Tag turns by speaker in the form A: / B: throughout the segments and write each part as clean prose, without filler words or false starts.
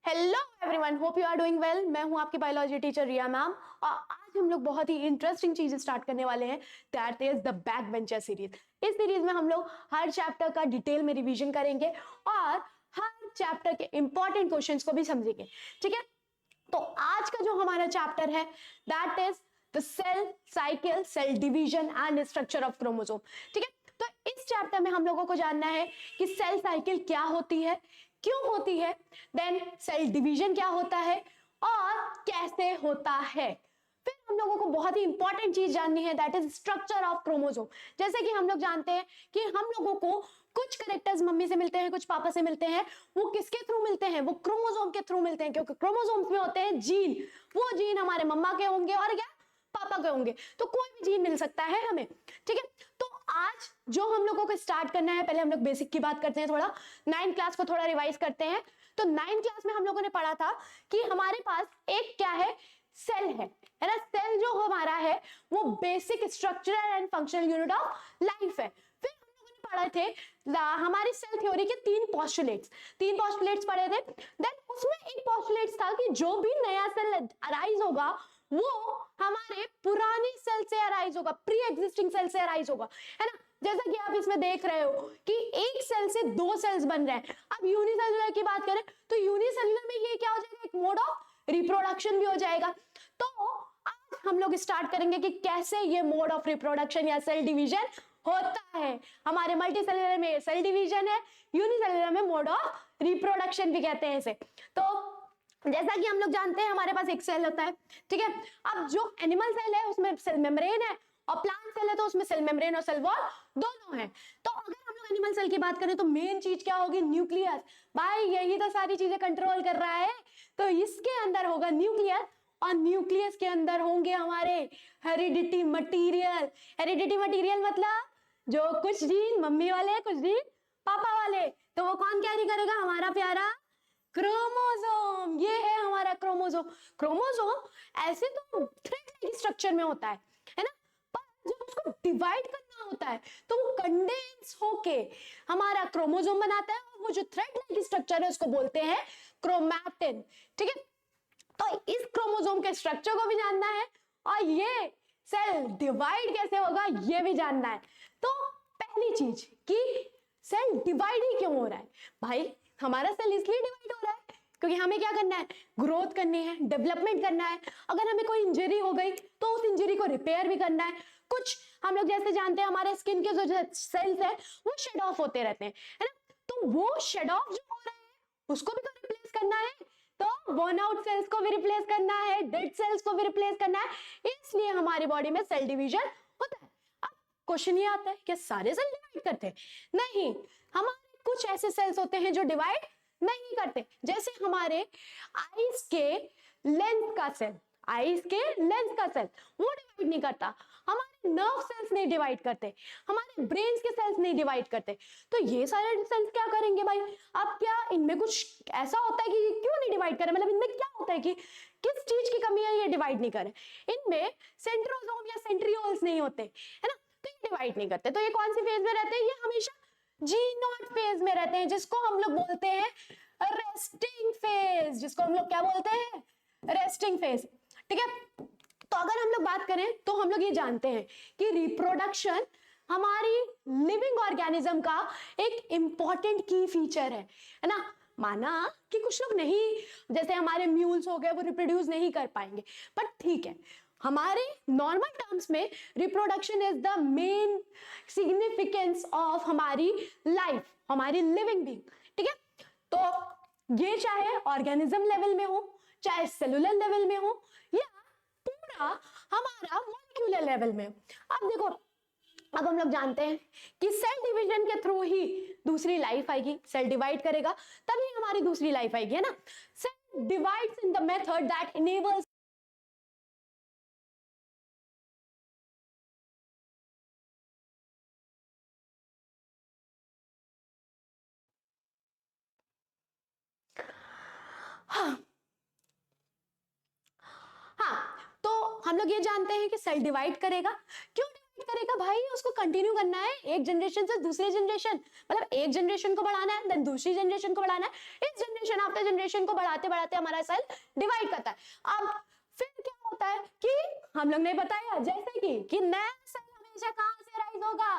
A: Hello everyone, hope you are doing well. मैं हूं आपकी बायोलॉजी टीचर रिया मैम और आज हम लोग बहुत ही इंटरेस्टिंग चीज स्टार्ट करने वाले हैं। That is the back bencher series. इस सीरीज में हम लोग हर चैप्टर का डिटेल में रिवीजन करेंगे और हर चैप्टर के इंपॉर्टेंट क्वेश्चंस को भी समझेंगे। ठीक है, तो आज का जो हमारा चैप्टर है that is the cell cycle, cell division and structure of chromosome. ठीक है, तो इस चैप्टर में हम लोगों को जानना है कि सेल साइकिल क्या होती है, क्यों होती है, देन सेल डिवीजन क्या होता है और कैसे होता है। फिर हम लोगों को बहुत ही इंपॉर्टेंट चीज जाननी है that is structure of chromosome. जैसे कि हम लोग जानते हैं कि हम लोगों को कुछ कैरेक्टर्स मम्मी से मिलते हैं, कुछ पापा से मिलते हैं। वो किसके थ्रू मिलते हैं? वो क्रोमोसोम के थ्रू मिलते हैं, क्योंकि क्रोमोसोम्स में होते हैं जीन। वो जीन हमारे मम्मा के होंगे और क्या पापा के होंगे, तो कोई भी जीन मिल सकता है हमें। ठीक है, तो आज जो हम लोगों को स्टार्ट करना है, पहले हम लोग बेसिक की बात करते हैं, थोड़ा 9th क्लास को थोड़ा रिवाइज करते हैं। तो 9th क्लास में हम लोगों ने पढ़ा था कि हमारे पास एक क्या है, सेल है ना। सेल जो हमारा है वो basic structural and functional unit of life है। फिर हम लोगों ने पढ़े थे हमारी सेल थ्योरी के तीन पोस्टुलेट्स पढ़े थे। देन उसमें एक पोस्टुलेट्स था कि जो भी नया सेल अराइज होगा वो हमारे पुरानी सेल से अराइज होगा, प्री एग्जिस्टिंग सेल से अराइज होगा, है ना। जैसा कि आप इसमें देख रहे हो कि एक सेल से दो सेल्स बन रहे हैं। अब यूनिसेलुलर की बात करें तो यूनिसेलुलर में ये क्या हो जाएगा, एक मोड ऑफ रिप्रोडक्शन भी हो जाएगा। तो आज हम लोग स्टार्ट करेंगे कि कैसे ये मोड ऑफ रिप्रोडक्शन या सेल डिवीजन होता है। हमारे मल्टीसेलुलर में सेल डिवीजन है, यूनिसेलुलर में मोड ऑफ रिप्रोडक्शन भी कहते हैं इसे। तो जैसा कि हम लोग जानते हैं हमारे पास एक सेल होता है। ठीक है, अब जो एनिमल सेल है उसमें सेल मेम्ब्रेन है और प्लांट सेल है तो उसमें सेल मेम्ब्रेन और सेल वॉल दोनों हैं। तो अगर हम लोग एनिमल सेल की बात करें तो मेन चीज क्या होगी, न्यूक्लियस। भाई यही तो सारी चीजें कंट्रोल कर रहा है। तो इसके अंदर होगा न्यूक्लियस और न्यूक्लियस के अंदर होंगे हमारे हेरिडिटी मटीरियल। हेरिडिटी मटीरियल मतलब जो कुछ जीन मम्मी वाले, कुछ जीन पापा वाले, तो वो कौन कैरी करेगा, हमारा प्यारा क्रोमोसोम। ये है हमारा क्रोमोसोम। क्रोमोसोम ऐसे तो थ्रेड लाइक स्ट्रक्चर में होता है ना, पर जब उसको डिवाइड करना होता है तो वो कंडेंस होके हमारा क्रोमोसोम बनाता है और वो जो थ्रेड लाइक स्ट्रक्चर है उसको बोलते हैं क्रोमैटिन। ठीक है, तो इस क्रोमोसोम के स्ट्रक्चर को भी जानना है और ये सेल डिवाइड कैसे होगा ये भी जानना है। तो पहली चीज कि सेल डिवाइड ही क्यों हो रहा है। भाई हमारा सेल इसलिए डिवाइड हो रहा है क्योंकि हमें क्या करना है, ग्रोथ करनी है, डेवलपमेंट करना है। अगर हमें कोई इंजरी हो गई तो उस इंजरी को रिपेयर भी करना है। कुछ हम लोग जैसे जानते हैं हमारे स्किन के जो सेल्स है वो शेड ऑफ होते रहते हैं, है ना। तो वो शेड ऑफ जो हो रहे हैं उसको भी तो रिप्लेस करना है, तो वर्न आउट सेल्स को भी रिप्लेस करना है, डेड सेल्स को भी रिप्लेस करना है। इसलिए हमारी बॉडी में सेल डिवीजन होता है। अब क्वेश्चन ये आता है कि सारे सेल डिवाइड करते हैं? नहीं, हमारे कुछ ऐसे सेल्स होते हैं जो डिवाइड नहीं करते। जैसे हमारे आईज के लेंस का सेल, वो डिवाइड नहीं करता। हमारे नर्व सेल्स नहीं डिवाइड करते, हमारे ब्रेन के सेल्स नहीं डिवाइड करते। तो ये सारे सेल्स क्या करेंगे भाई? अब क्या इनमें कुछ ऐसा होता है कि क्यों नहीं डिवाइड करे, मतलब इनमें क्या होता है कि किस चीज की कमी है ये डिवाइड नहीं करे? इनमें सेंट्रोसोम या सेंट्रियोल्स नहीं होते, है ना, तो ये डिवाइड नहीं करते। तो ये कौन सी फेज में रहते हैं? ये हमेशा G0 फेज में रहते हैं, जिसको हम लोग बोलते हैं रेस्टिंग फेज। जिसको हम लोग क्या बोलते हैं? Resting phase. ठीक है, तो अगर हम लोग बात करें तो हम लोग ये जानते हैं कि रिप्रोडक्शन हमारी लिविंग ऑर्गेनिज्म का एक इंपॉर्टेंट की फीचर है ना। माना कि कुछ लोग नहीं, जैसे हमारे म्यूल्स हो गए, वो रिप्रोड्यूस नहीं कर पाएंगे, पर ठीक है, हमारे नॉर्मल टर्म्स में reproduction is the main significance of हमारी लाइफ, हमारी लिविंग बीइंग। ठीक है, तो ये चाहे ऑर्गेनिज्म लेवल में हो, चाहे सेलुलर लेवल में हो, या पूरा हमारा मॉलिक्यूलर लेवल में हो। अब देखो, अब हम लोग जानते हैं कि सेल डिवीजन के थ्रू ही दूसरी लाइफ आएगी। सेल डिवाइड करेगा तभी हमारी दूसरी लाइफ आएगी, है ना। Cell divides in the method that enables हाँ, तो हम लोग ये जानते हैं कि सेल डिवाइड करेगा। क्यों डिवाइड करेगा भाई, उसको कंटिन्यू करना है एक जनरेशन से दूसरे जनरेशन, मतलब एक जनरेशन को बढ़ाना है, देन दूसरी जनरेशन को बढ़ाना है, इस जनरेशन आफ्टर जनरेशन को बढ़ाते बढ़ाते हमारा सेल डिवाइड करता है। अब फिर क्या होता है कि हम लोग ने बताया जैसे कि नया सेल हमेशा कहां से राइज होगा,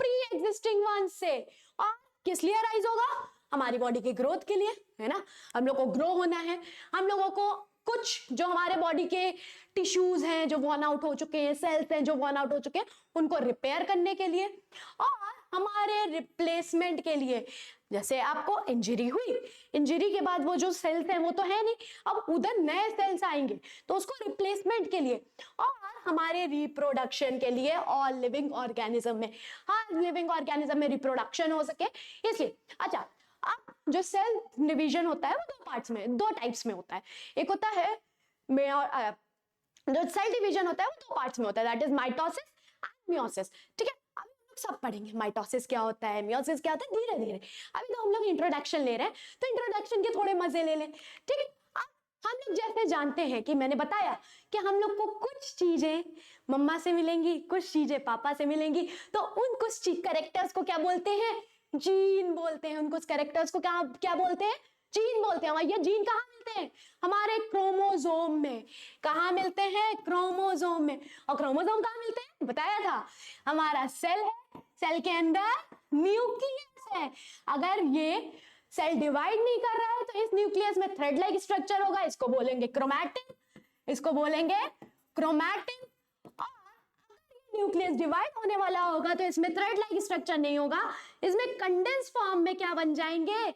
A: प्री एग्जिस्टिंग वन से, और किस लिए राइज होगा, हमारी बॉडी के ग्रोथ के लिए, है ना। हम लोग को ग्रो होना है, हम लोगों को कुछ जो हमारे बॉडी के टिश्यूज हैं जो वॉर्न आउट हो चुके हैं, सेल्स हैं जो वॉर्न आउट हो चुके हैं, उनको रिपेयर करने के लिए, और हमारे रिप्लेसमेंट के लिए। जैसे आपको इंजरी हुई, इंजरी के बाद वो जो सेल्स हैं वो तो है नहीं, अब उधर नए सेल्स आएंगे तो उसको रिप्लेसमेंट के लिए, और हमारे रिप्रोडक्शन के लिए, ऑल लिविंग ऑर्गेनिज्म में, हर लिविंग ऑर्गेनिज्म में रिप्रोडक्शन हो सके इसलिए। अच्छा, अब जो सेल डिवीजन होता है वो दो पार्ट्स में, दो टाइप्स में होता है। एक होता है जो सेल डिवीजन होता है वो दो पार्ट्स में होता है, that is mitosis and meiosis. ठीक है, अभी हम लोग सब पढ़ेंगे माइटोसिस क्या होता है, मियोसिस क्या होता है, धीरे धीरे। अभी तो हम लोग इंट्रोडक्शन ले रहे हैं, तो इंट्रोडक्शन के थोड़े मजे ले लें। ठीक है, अब हम लोग जैसे जानते हैं कि मैंने बताया कि हम लोग को कुछ चीजें मम्मा से मिलेंगी, कुछ चीजें पापा से मिलेंगी, तो उन कुछ कैरेक्टर्स को क्या बोलते हैं, जीन बोलते हैं। उनको कैरेक्टर्स को क्या क्या बोलते हैं, जीन बोलते हैं। ये जीन कहाँ मिलते हैं, हमारे क्रोमोसोम में। कहाँ मिलते हैं, क्रोमोसोम में। और क्रोमोसोम कहाँ मिलते हैं, बताया था, हमारा सेल है, सेल के अंदर न्यूक्लियस है। अगर ये सेल डिवाइड नहीं कर रहा है तो इस न्यूक्लियस में थ्रेड लाइक स्ट्रक्चर होगा, इसको बोलेंगे क्रोमैटिन, इसको बोलेंगे क्रोमैटिन। न्यूक्लियस डिवाइड होने वाला होगा तो इसमें थ्रेड लाइक स्ट्रक्चर नहीं होगा, इसमें कंडेंस फॉर्म में क्या बन जाएंगे,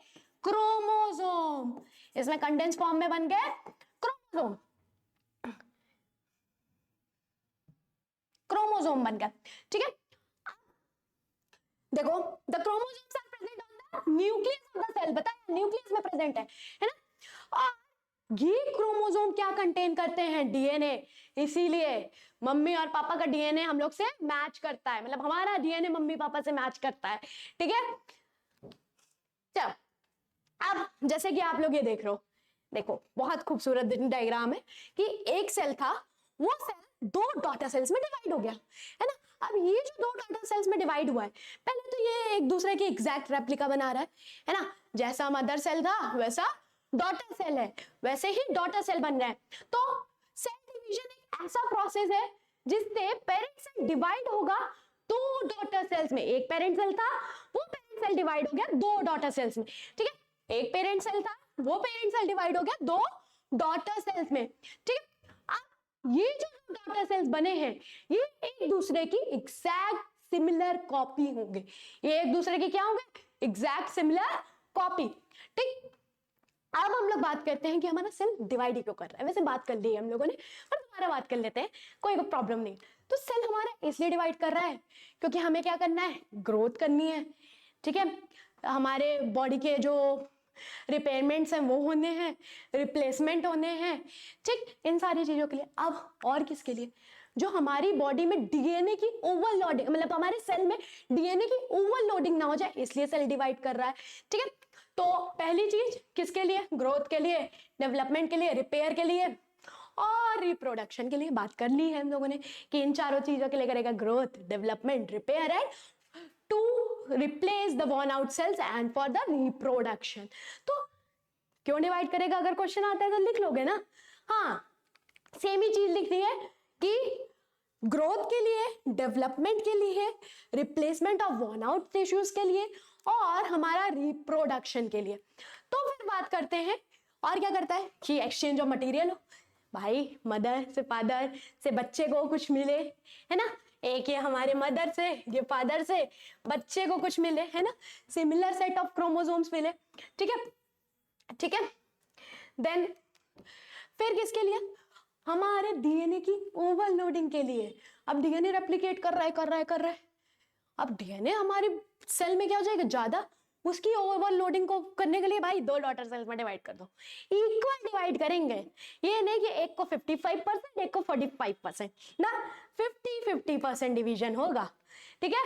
A: क्रोमोसोम। इसमें कंडेंस फॉर्म में बन गए क्रोमोसोम, क्रोमोसोम बन गया। ठीक है, देखो the chromosomes are present on the nucleus of the cell, बताया न्यूक्लियस में प्रेजेंट है ना। और ये क्रोमोसोम क्या कंटेन करते हैं, डीएनए। इसीलिए मम्मी और पापा का डीएनए हम लोग से मैच करता है, मतलब हमारा डीएनए मम्मी पापा से मैच करता है। ठीक है, चलो अब जैसे कि आप लोग ये देख रहे हो, देखो बहुत खूबसूरत डायग्राम है कि एक सेल था, वो सेल दो डॉटर सेल्स में डिवाइड हो गया, है ना। अब ये जो दो डॉटर सेल्स में डिवाइड हुआ है, पहले तो ये एक दूसरे की एग्जैक्ट रेप्लिका बना रहा है ना। जैसा मदर सेल था वैसा डॉटर सेल है, वैसे ही डॉटर सेल बन रहा है। तो सेल डिवीजन एक ऐसा प्रोसेस है जिससे पेरेंट सेल डिवाइड होगा दो डॉटर सेल्स में। एक पेरेंट सेल था, वो पेरेंट सेल डिवाइड हो गया दो डॉटर सेल्स में। ठीक है, एक पेरेंट सेल था, वो पेरेंट सेल डिवाइड हो गया दो डॉटर सेल्स में। ठीक है, अब ये जो डॉटर सेल्स बने हैं ये एक दूसरे की एग्जैक्ट सिमिलर कॉपी होंगे, ये एक दूसरे की क्या होंगे, एग्जैक्ट सिमिलर कॉपी। ठीक, अब हम लोग बात करते हैं कि हमारा सेल डिवाइड ही क्यों कर रहा है। वैसे बात कर ली है हम लोगों ने, पर दोबारा बात कर लेते हैं, कोई प्रॉब्लम नहीं। तो सेल हमारा इसलिए डिवाइड कर रहा है क्योंकि हमें क्या करना है, ग्रोथ करनी है। ठीक है, हमारे बॉडी के जो रिपेयरमेंट्स हैं वो होने हैं, रिप्लेसमेंट होने हैं। ठीक, इन सारी चीजों के लिए। अब और किसके लिए, जो हमारी बॉडी में डीएनए की ओवरलोडिंग, मतलब हमारे सेल में डीएनए की ओवरलोडिंग ना हो जाए, इसलिए सेल डिवाइड कर रहा है। ठीक है, तो पहली चीज किसके लिए, ग्रोथ के लिए, डेवलपमेंट के लिए, रिपेयर के लिए और रिप्रोडक्शन के लिए। बात कर ली है हम लोगों ने कि इन चारों चीजों के लिए करेगा, growth, development, repair and to replace the worn out cells and for the reproduction. तो क्यों डिवाइड करेगा, अगर क्वेश्चन आता है तो लिख लोगे ना। हाँ, सेम ही चीज लिख दी है कि ग्रोथ के लिए, डेवलपमेंट के लिए, replacement of worn out tissues के लिए और हमारा रिप्रोडक्शन के लिए। तो फिर बात करते हैं और क्या करता है कि एक्सचेंज ऑफ मटेरियल हो। भाई मदर से फादर से बच्चे को कुछ मिले, है ना, एक ये हमारे मदर से, ये फादर से बच्चे को कुछ मिले, है ना, सिमिलर सेट ऑफ क्रोमोसोम्स मिले। ठीक है, ठीक है, देन फिर किसके लिए, हमारे डीएनए की ओवरलोडिंग के लिए। अब डीएनए रेप्लिकेट कर रहा है। अब डीएनए हमारे सेल में क्या हो जाएगा, ज्यादा, उसकी ओवरलोडिंग को करने के लिए भाई दो डॉटर सेल्स में डिवाइड कर दो, इक्वल डिवाइड करेंगे। ये नहीं कि एक को 55%, एक को 45% ना, 50-50% डिवीजन होगा। ठीक है,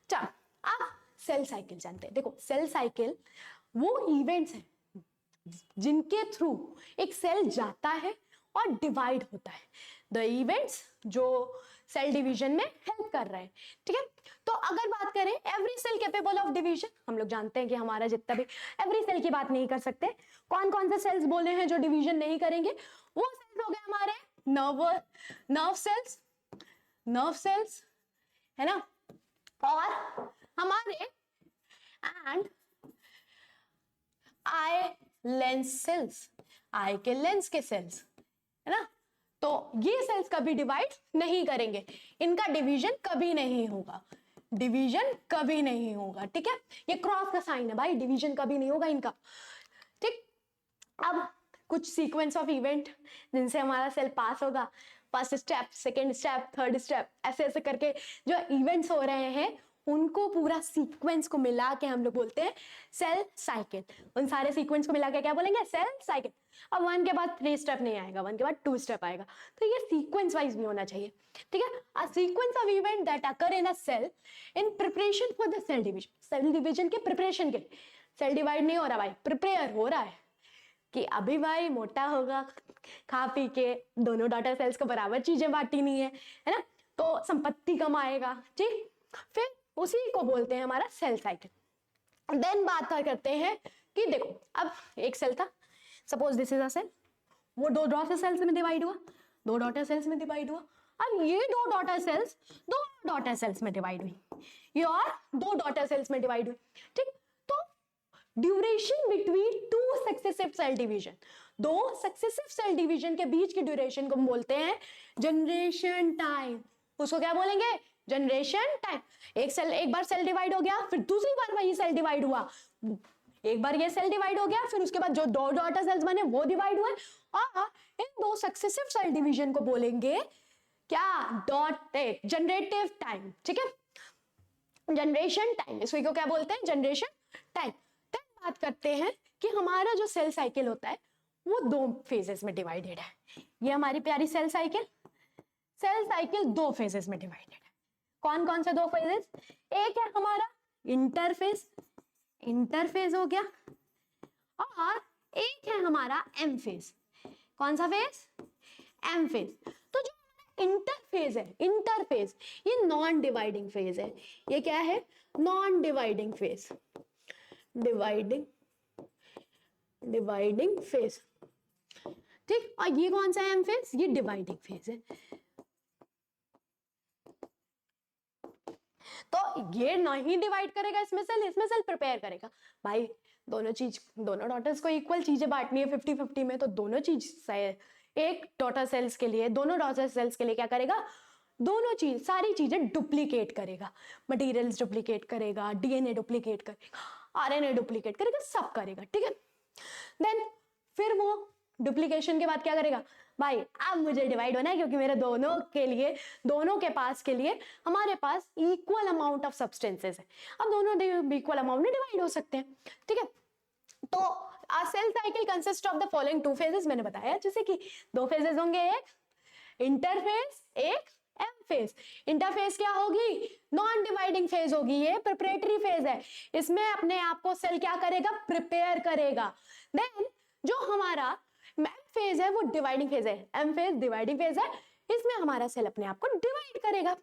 A: चल अब सेल साइकिल जानते हैं। देखो सेल साइकिल वो इवेंट्स हैं जिनके थ्रू एक सेल जाता है और डिवाइड होता है। द इवेंट्स जो सेल डिवीजन में हेल्प कर रहे हैं, ठीक है। तो अगर बात करें every cell capable of division, हम लोग जानते हैं कि हमारा जितना भी, एवरी सेल की बात नहीं कर सकते, कौन कौन से सेल्स बोले हैं जो डिवीजन नहीं करेंगे, वो सेल्स हो गए हमारे नर्व सेल्स है ना, और हमारे एंड आई लेंस सेल्स, आई के लेंस के सेल्स है ना। तो ये सेल्स कभी डिवाइड नहीं करेंगे, इनका डिवीजन कभी नहीं होगा, डिवीजन कभी नहीं होगा, ठीक है। ये क्रॉस का साइन है भाई, डिवीजन कभी नहीं होगा इनका, ठीक। अब कुछ सीक्वेंस ऑफ इवेंट जिनसे हमारा सेल पास होगा, first step, second step, third step, ऐसे ऐसे करके जो इवेंट्स हो रहे हैं उनको पूरा सीक्वेंस को मिला के हम लोग बोलते हैं सेल साइकिल। उन सारे सीक्वेंस को मिला के क्या बोलेंगे, सेल साइकिल। अब 1 के बाद 3 स्टेप नहीं आएगा, 1 के बाद 2 स्टेप आएगा, तो ये सीक्वेंस वाइज भी होना चाहिए, ठीक है। A sequence of event that occur in a cell in preparation for the cell division, cell division के प्रिपरेशन के लिए, सेल डिवाइड नहीं हो रहा भाई, प्रिपेयर हो रहा है कि अभी भाई मोटा होगा, खा पी के दोनों डॉटर सेल्स को बराबर चीजें बांटनी नहीं है ना, तो संपत्ति कम आएगा, ठीक। फिर उसी को बोलते हैं हमारा सेल साइकिल। देन बात करते हैं कि देखो अब एक सेल था, suppose this is a cell, वो 2 डॉटर सेल्स में डिवाइड हुआ, 2 डॉटर सेल्स में डिवाइड हुआ, अब ये 2 डॉटर सेल्स 2 डॉटर सेल्स में डिवाइड हुई, ये और 2 डॉटर सेल्स में डिवाइड हुई, ठीक। तो duration between 2 successive cell division, 2 successive cell division के बीच की ड्यूरेशन को हम बोलते हैं जनरेशन टाइम। उसको क्या बोलेंगे, जनरेशन टाइम। एक बार सेल डिवाइड हो गया, फिर दूसरी बार वही सेल डिवाइड हुआ, एक बार ये सेल डिवाइड हो गया, फिर उसके बाद जो 2 डॉटर सेल्स बने वो डिवाइड हुए, और इन 2 सक्सेसिव सेल डिवीजन को बोलेंगे क्या, जनरेटिव टाइम, ठीक है, जनरेशन टाइम, इसको क्या बोलते हैं, जनरेशन टाइम। बात करते हैं कि हमारा जो सेल साइकिल होता है वो 2 फेजेस में डिवाइडेड है। ये हमारी प्यारी सेल साइकिल 2 फेजेस में डिवाइडेड है। कौन कौन से 2 फेजेस, एक है हमारा इंटरफेज हो गया, और एक है हमारा एम फेज। कौन सा फेज, एम फेज। तो जो इंटरफेज है, इंटरफेज ये नॉन डिवाइडिंग फेज है, ये क्या है, non dividing phase, dividing phase, ठीक। और ये कौन सा है, एम फेज, ये डिवाइडिंग फेज है। तो ये नहीं डिवाइड करेगा इसमें सेल प्रिपेयर करेगा भाई। दोनों डॉटर्स को इक्वल चीजें बांटनी है 50-50 में, तो दोनों चीज एक डॉटर सेल्स के लिए, दोनों डॉटर सेल्स के लिए क्या करेगा, सारी चीजें डुप्लीकेट करेगा, मटेरियल्स डुप्लीकेट करेगा, डीएनए डुप्लीकेट करेगा, आरएनए डुप्लीकेट करेगा, सब करेगा, ठीक है। देन फिर वो डुप्लीकेशन के बाद क्या करेगा भाई, अब मुझे डिवाइड होना है क्योंकि मेरे दोनों के पास के लिए हमारे पास इक्वल अमाउंट ऑफ सब्सटेंसेस है, अब दोनों इक्वल अमाउंट में डिवाइड हो सकते हैं, ठीक है। तो a cell cycle consist of the following 2 phases, मैंने बताया जैसे कि 2 फेजेस होंगे, एक इंटरफेज, एक एम फेज। इंटरफेज क्या होगी, नॉन डिवाइडिंग फेज होगी, ये प्रिपरेटरी फेज है, इसमें अपने आप को सेल क्या करेगा, प्रिपेयर करेगा। देन जो हमारा एम फेज है वो डिवाइडिंग फेज है, एम फेज डिवाइडिंग फेज है, इसमें हमारा सेल अपने आप को डिवाइड करेगा,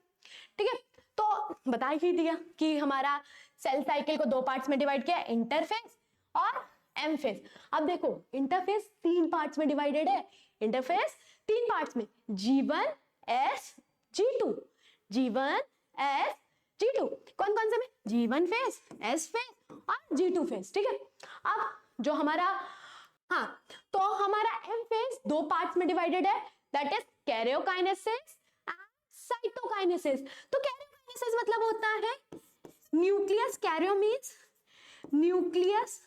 A: ठीक है। तो बता ही दिया कि हमारा सेल साइकिल को 2 पार्ट्स में डिवाइड किया, इंटरफेज और एम फेज। अब देखो इंटरफेज 3 पार्ट्स में डिवाइडेड है, इंटरफेज 3 पार्ट्स में, G1 S G2, G1 S G2, कौन कौन से में, G1 फेज, S फेज और G2 फेज, ठीक है। अब जो हमारा, हाँ, तो हमारा एम फेज 2 पार्ट्स में डिवाइडेड है, that is karyokinesis and cytokinesis. तो कैरियोकाइनेसिस मतलब होता है न्यूक्लियस, कैरियो मींस न्यूक्लियस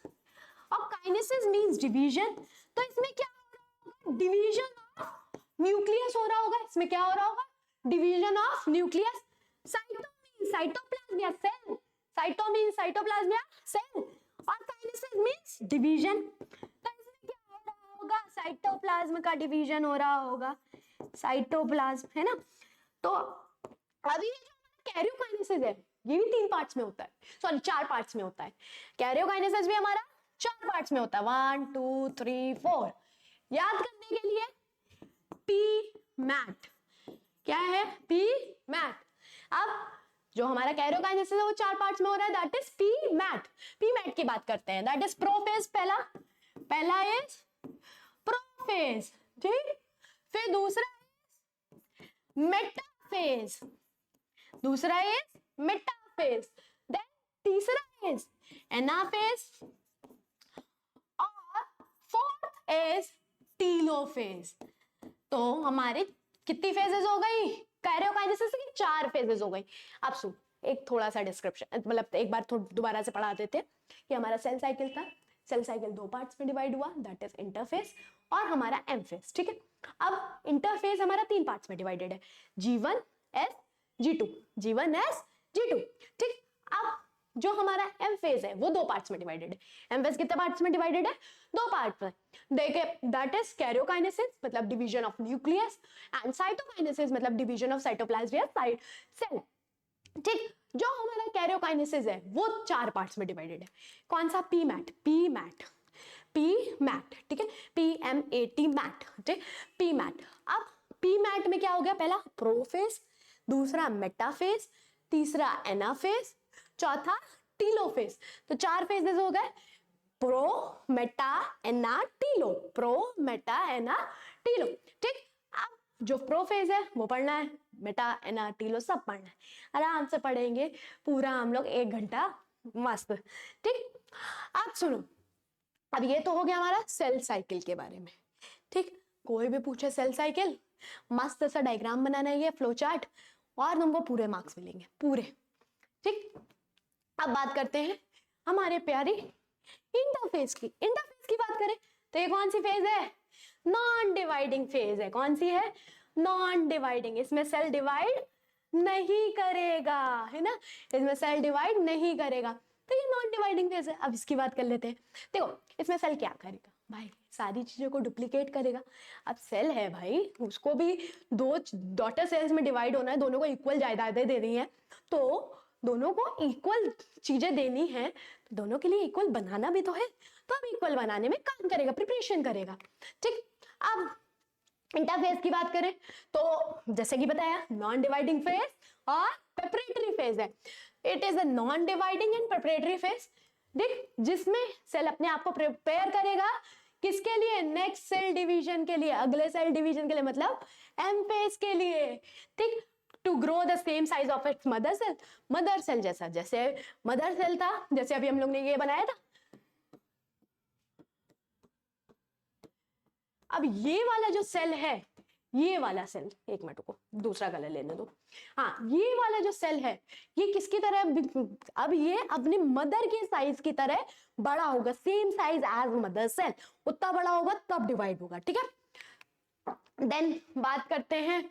A: और काइनेसिस मींस डिवीजन। तो इसमें क्या हो रहा होगा, डिवीजन ऑफ न्यूक्लियस हो रहा होगा, इसमें क्या हो रहा होगा, division of nucleus. Cyto means cytoplasm या सेल, साइटो मींस साइटोप्लाज्म या सेल, और काइनेसिस मींस डिवीजन। तो इसमें क्या हो रहा होगा, साइटोप्लाज्म का डिवीजन हो रहा होगा, साइटोप्लाज्म, है ना। तो अभी ये जो कैरियोकाइनेसिस है ये भी 3 पार्ट्स में होता है, सॉरी 4 पार्ट्स में होता है। कैरियोकाइनेसिस भी हमारा 4 पार्ट्स में होता है, 1 2 3 4। याद करने के लिए टी मैट, क्या है, पी मैट। अब जो हमारा कैरियोकाइनेसिस है वो 4 पार्ट्स में हो रहा है, that is P MAT. P MAT की बात करते हैं, दैट इज प्रोफेज। पहला इज प्रोफेज, ठीक। फिर दूसरा मेटाफेज, दूसरा इज मेटाफेज, देन तीसरा इज एनाफेज और फोर्थ इज टीलोफेज। तो हमारे कितनी फेजेस हो गई कैरियोकाइनेसिस की? 4 फेजेस हो गई। अब सुन, एक थोड़ा सा डिस्क्रिप्शन, मतलब एक बार दोबारा से पढ़ा देते हैं कि हमारा सेल साइकिल था। सेल साइकिल 2 पार्ट्स में डिवाइड हुआ, दैट इज इंटरफेज और हमारा एम फेज, ठीक है। अब इंटरफेज हमारा 3 पार्ट्स में डिवाइडेड है, G1 S G2, G1 S G2, ठीक। अब जो हमारा एम फेज है वो 2 पार्ट्स में डिवाइडेड है। एम फेज कितने पार्ट्स में डिवाइडेड है? 2 पार्ट्स में। देखिए, दैट इज कैरियोकाइनेसिस मतलब division of nucleus, and cytokinesis मतलब डिवीजन ऑफ साइटोप्लाज्म या सेल, ठीक। जो हमारा कैरियोकाइनेसिस है वो 4 पार्ट्स में डिवाइडेड है। कौन सा? पी मैट, ठीक है, PMAT मैट, ठीक, पी मैट। अब पी मैट में क्या हो गया? पहला प्रोफेज, दूसरा मेटाफेज, तीसरा एनाफेज, चौथा टीलोफेज। तो 4 फेजेस हो गए, pro meta ana Tillo, pro meta ana telo, ठीक। अब जो प्रोफेज है वो पढ़ना है, मेटा एना टीलो सब पढ़ना है, आराम से पढ़ेंगे पूरा हम लोग 1 घंटा, मस्त, ठीक। अब सुनो, अब ये तो हो गया हमारा सेल साइकिल के बारे में, ठीक। कोई भी पूछे सेल साइकिल, मस्त सा डायग्राम बनाना है, ये फ्लो चार्ट, और तुमको पूरे मार्क्स मिलेंगे, पूरे, ठीक। अब बात करते हैं हमारे प्यारे इंटरफेज की। इंटरफेज की बात करें तो ये कौन सी फेज है? नॉन डिवाइडिंग फेज है। कौन सी है? Non dividing. इसमें सेल डिवाइड नहीं करेगा, है ना, इसमें सेल डिवाइड नहीं करेगा, तो ये नॉन डिवाइडिंग फेज है। अब इसकी बात कर लेते हैं। देखो, इसमें सेल क्या करेगा भाई? सारी चीजों को डुप्लीकेट करेगा। अब सेल है भाई, उसको भी 2 डॉटर सेल्स में डिवाइड होना है, दोनों को इक्वल जायदादें देनी है, तो दोनों को इक्वल चीजें देनी है, तो दोनों के लिए इक्वल बनाना भी तो है, तो अब इक्वल बनाने में काम करेगा, प्रिपरेशन करेगा, ठीक। अब इंटरफेज की बात करें तो जैसे कि बताया, नॉन डिवाइडिंग फेज और प्रिपरेटरी फेज है। It is a non dividing and preparatory phase, देख, जिसमें सेल अपने आप को प्रिपेयर करेगा किसके लिए? नेक्स्ट सेल डिवीजन के लिए, अगले सेल डिवीजन के लिए, मतलब एम फेज के लिए, ठीक। To grow the same size of its mother cell जैसा, जैसे मदर सेल था, जैसे अभी हम लोग ने ये बनाया था। अब ये वाला जो सेल है, ये वाला सेल, एक मिनट को दूसरा कलर लेने दो, हाँ, ये वाला जो सेल है ये किसकी तरह? अब ये अपने मदर के साइज की तरह बड़ा होगा, same size as mother cell, उतना बड़ा होगा तब डिवाइड होगा, ठीक है। देन बात करते हैं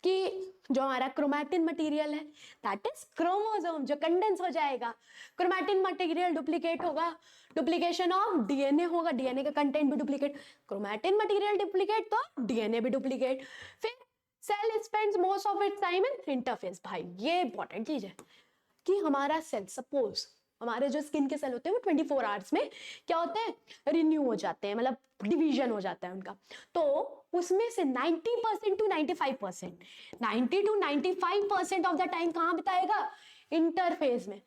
A: कि जो हमारा क्रोमैटिन मटेरियल है, दैट इज क्रोमोसोम, जो कंडेंस हो जाएगा। क्रोमैटिन मटेरियल डुप्लीकेट होगा, डुप्लीकेशन ऑफ डीएनए होगा, डीएनए का कंटेंट भी डुप्लीकेट, क्रोमैटिन मटेरियल डुप्लीकेट तो डीएनए भी डुप्लीकेट। फिर cell spends most of its time in interphase. भाई ये इंपॉर्टेंट चीज है कि हमारा सेल, सपोज हमारे जो स्किन के सेल होते हैं वो 24 आवर्स में क्या होते हैं? रिन्यू हो जाते हैं, मतलब डिवीजन हो जाता है उनका। तो उसमें से 90% to 95%, 90 to 95% of the time कहाँ बिताएगा? इंटरफेज में।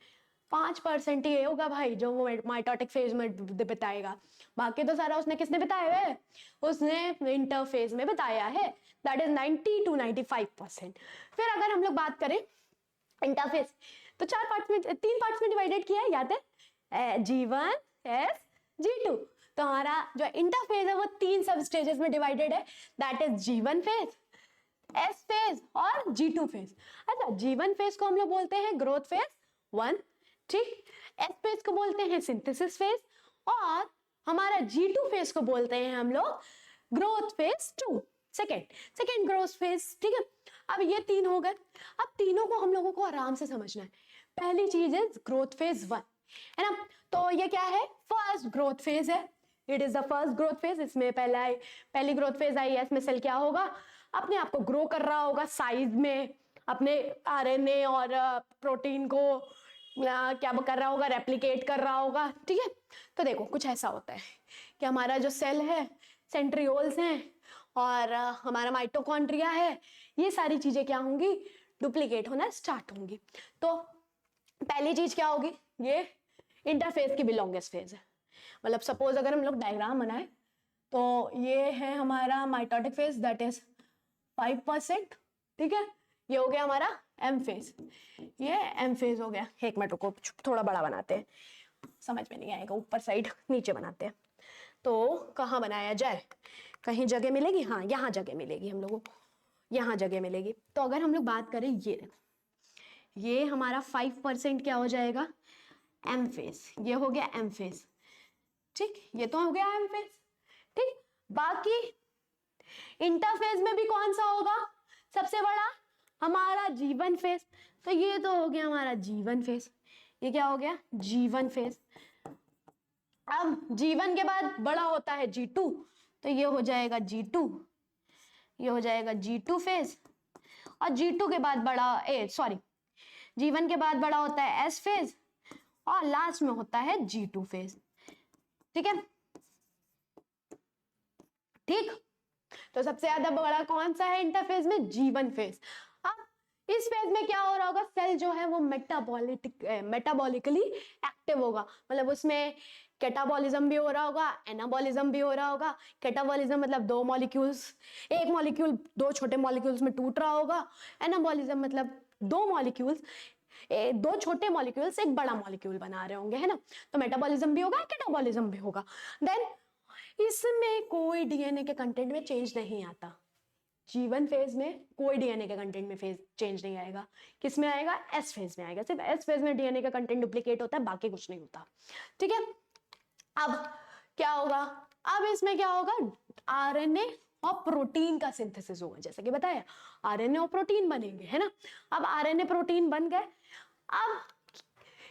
A: 5% ये होगा भाई जो वो माइटोटिक फेज में बिताएगा, बाकी तो सारा उसने किसने बिताया है? उसने इंटरफेज में बिताया है, दैट इज 90 to 95%। फिर अगर हम लोग बात करें इंटरफेस, तो 3 पार्ट्स में डिवाइडेड किया है, याद है? G1 S G2। तो हमारा जो इंटरफेज है वो 3 सब स्टेजेस में डिवाइडेड है, that is G1 phase, S phase और G2 फेज। अच्छा, G1 फेज को हम लोग बोलते हैं ग्रोथ फेज 1, ठीक। S फेज को बोलते हैं सिंथेसिस फेज, और हमारा G2 फेज को बोलते हैं हम लोग growth phase 2, second growth phase, ठीक है। अब ये 3 हो गए। अब तीनों को हम लोगों को आराम से समझना है। पहली चीज है ग्रोथ फेज 1, है ना, तो ये क्या है? फर्स्ट ग्रोथ फेज है, it is the first growth phase. इसमें पहली ग्रोथ फेज आई है, इसमें सेल क्या होगा? अपने आप को ग्रो कर रहा होगा साइज में, अपने आरएनए और प्रोटीन को क्या कर रहा होगा? रेप्लिकेट कर रहा होगा, ठीक है। तो देखो कुछ ऐसा होता है कि हमारा जो सेल है, सेंट्रियोल्स हैं, और हमारा माइटोकॉन्ड्रिया है, ये सारी चीजें क्या होंगी, डुप्लीकेट होना स्टार्ट होंगी। तो पहली चीज क्या होगी, ये इंटरफेज की भी लॉन्गेस्ट फेज है। मतलब सपोज अगर हम लोग डायग्राम बनाए तो ये है हमारा माइटोटिक फेज, दैट इज 5%, ठीक है। ये हो गया हमारा एम फेज, ये एम फेज हो गया। एक मिनट को थोड़ा बड़ा बनाते हैं, समझ में नहीं आएगा, ऊपर साइड नीचे बनाते हैं। तो कहाँ बनाया जाए, कहीं जगह मिलेगी, हाँ यहाँ जगह मिलेगी हम लोगों को, यहाँ जगह मिलेगी। तो अगर हम लोग बात करें, ये हमारा 5% क्या हो जाएगा, एम फेज, ये हो गया एम फेज, ठीक, ये तो हो गया एम फेज, ठीक। बाकी इंटरफेज में भी कौन सा होगा सबसे बड़ा, हमारा जीवन फेज। तो ये तो हो गया हमारा जीवन फेज, ये क्या हो गया, जीवन फेज। अब जीवन के बाद बड़ा होता है G2, तो ये हो जाएगा G2, ये हो जाएगा G2 फेज। और G2 के बाद जीवन के बाद बड़ा होता है S फेज, और लास्ट में होता है G2 फेज, ठीक है, ठीक। तो सबसे ज्यादा बड़ा कौन सा है इंटरफेज में, जीवन फेज। अब इस फेज में क्या हो रहा होगा, सेल जो है वो मेटाबॉलिकली एक्टिव होगा, मतलब उसमें कैटाबॉलिज्म भी हो रहा होगा, एनाबॉलिज्म भी हो रहा होगा। कैटाबॉलिज्म मतलब दो मॉलिक्यूल्स, एक मॉलिक्यूल दो छोटे मॉलिक्यूल्स में टूट रहा होगा। एनाबॉलिज्म मतलब दो छोटे मॉलिक्यूल्स एक बड़ा मॉलिक्यूल बना रहे होंगे, है ना। तो मेटाबॉलिज्म भी होगा, कैटाबॉलिज्म भी होगा। देन इसमें कोई डीएनए के कंटेंट में चेंज नहीं आता, जीवन फेज में कोई डीएनए के कंटेंट में चेंज नहीं आएगा। किस में आएगा, एस फेज में आएगा। सिर्फ एस फेज में डीएनए का कंटेंट डुप्लीकेट होता है, बाकी कुछ नहीं होता, ठीक है। अब क्या होगा, अब इसमें क्या होगा, आरएनए और प्रोटीन का सिंथेसिस होगा, जैसे कि बताया आरएनए और प्रोटीन बनेंगे, है ना। अब आरएनए प्रोटीन बन गए, अब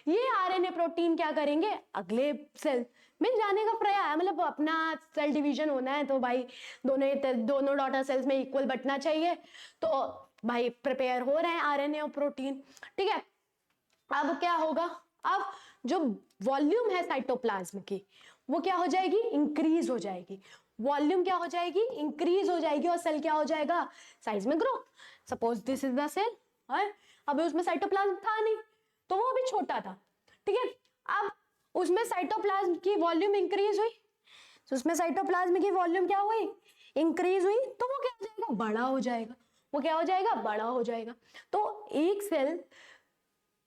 A: ये आरएनए प्रोटीन क्या करेंगे, अगले सेल में जाने का प्रयास, मतलब अपना सेल डिवीजन होना है तो भाई दोनों डॉटर सेल्स में इक्वल बंटना चाहिए। तो भाई प्रिपेयर हो रहे हैं आरएनए और प्रोटीन, ठीक है। अब क्या होगा, अब जो वॉल्यूम है साइटोप्लाज्म की वो क्या हो जाएगी, इंक्रीज हो जाएगी। वॉल्यूम क्या हो जाएगी, इंक्रीज हो जाएगी, और सेल क्या हो जाएगा, साइज में grow. Suppose this is the cell, अब उसमें साइटोप्लाज्म था नहीं तो वो भी छोटा था, ठीक है। अब उसमें साइटोप्लाज्म की वॉल्यूम इंक्रीज हुई, तो उसमें साइटोप्लाज्म की वॉल्यूम क्या हुई, इंक्रीज हुई, तो वो क्या हो जाएगा, बड़ा हो जाएगा। वो क्या हो जाएगा, बड़ा हो जाएगा। तो एक सेल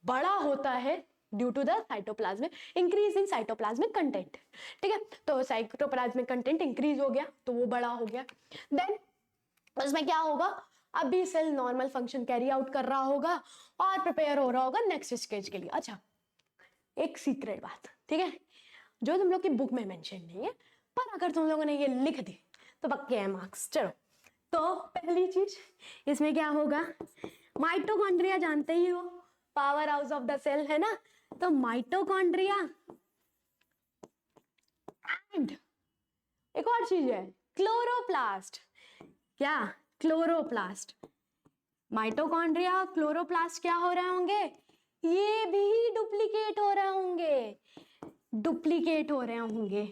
A: बड़ा होता है due to the cytoplasmic increase in cytoplasmic content, ठीक है। तो साइटोप्लाज्मिक कंटेंट इंक्रीज हो गया तो वो बड़ा हो गया। देन उसमें क्या होगा, अभी cell normal function carry out कर रहा होगा और प्रिपेयर हो रहा होगा नेक्स्ट स्टेज के लिए। अच्छा, एक सीक्रेट बात, ठीक है, जो तुम लोग की बुक में मेंशन नहीं है, पर अगर तुम लोगों ने ये लिख दी तो पक्के हैं मार्क्स। चलो, तो पहली चीज इसमें क्या होगा, माइटोकॉन्ड्रिया जानते ही हो, power house of the cell, है ना। तो माइटोकॉन्ड्रिया एंड एक और चीज है क्लोरोप्लास्ट। क्या, क्लोरोप्लास्ट। माइटोकॉन्ड्रिया क्लोरोप्लास्ट क्या हो रहे होंगे, ये भी डुप्लीकेट हो रहे होंगे, डुप्लीकेट हो रहे होंगे,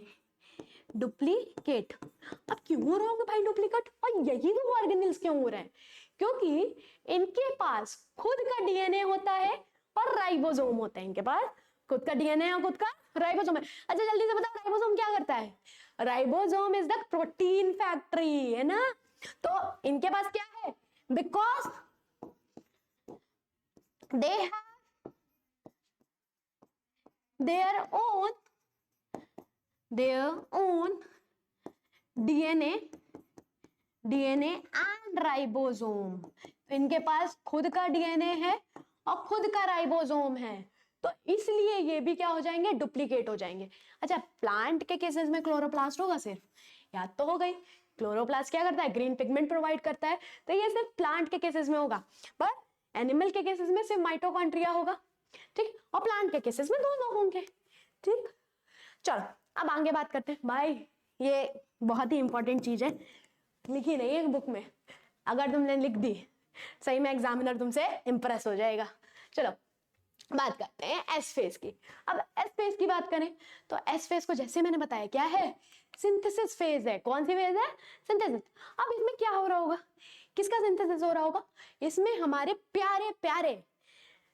A: डुप्लीकेट। अब क्यों हो रहे होंगे भाई डुप्लीकेट, और यही तो ऑर्गेनेल्स क्यों हो रहे हैं, क्योंकि इनके पास खुद का डीएनए होता है और राइबोसोम होता है। इनके पास खुद का डीएनए और खुद का राइबोसोम है। अच्छा जल्दी से बताओ, राइबोसोम क्या करता है, ribosome is the protein factory, है ना। तो इनके पास क्या है, because they have their own DNA and ribosome. तो इनके पास खुद का डीएनए है और खुद का राइबोसोम है, तो इसलिए ये भी क्या हो जाएंगे, डुप्लीकेट हो जाएंगे। अच्छा, प्लांट के केसेस में क्लोरोप्लास्ट होगा सिर्फ, याद तो हो गई। क्लोरोप्लास्ट क्या करता है, ग्रीन पिगमेंट प्रोवाइड करता है, तो ये सिर्फ प्लांट के केसेस में होगा, पर एनिमल के केसेस में सिर्फ माइटोकॉन्ड्रिया होगा, ठीक, और प्लांट के केसेस में दोनों होंगे, ठीक। चलो अब आगे बात करते हैं। भाई ये बहुत ही इंपॉर्टेंट चीज है, लिखी नहीं है बुक में, अगर तुमने लिख दी सही में एग्जामिनर तुमसे इंप्रेस हो जाएगा। चलो बात करते हैं एस फेज की। अब एस फेज की बात करें तो एस फेज को जैसे मैंने बताया क्या है, सिंथेसिस फेज है। कौन सी फेज है? सिंथेसिस। अब इसमें क्या हो रहा होगा? किसका सिंथेसिस हो रहा होगा? इसमें हमारे प्यारे प्यारे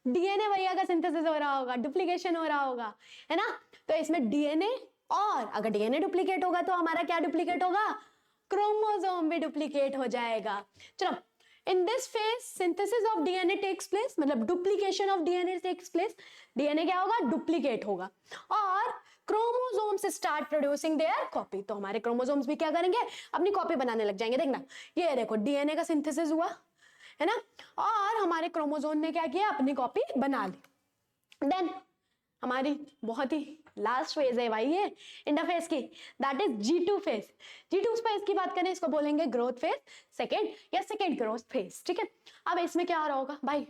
A: डीएनए भैया का सिंथेसिस हो रहा होगा, डुप्लीकेशन हो रहा होगा, है ना। तो इसमें डीएनए, और अगर डीएनए डुप्लीकेट होगा तो हमारा क्या डुप्लीकेट होगा? क्रोमोसोम भी डुप्लीकेट हो जाएगा। चलो, in this phase synthesis of DNA takes place, मतलब duplication of DNA takes place. DNA क्या होगा? डुप्लीकेट होगा, और chromosomes start producing their copy. तो हमारे क्रोमोसोम्स भी क्या करेंगे? अपनी कॉपी बनाने लग जाएंगे। देखना, ये देखो डीएनए का सिंथेसिस हुआ, है ना, और हमारे क्रोमोसोम ने क्या किया? अपनी कॉपी बना ली। देन हमारी बहुत ही लास्ट फेज है भाई ये इंटरफेस की, that is G2 phase. G2 phase की बात करें, इसको बोलेंगे ग्रोथ फेज सेकेंड, या सेकेंड ग्रोथ फेज, ठीक है। अब इसमें क्या हो रहा होगा भाई?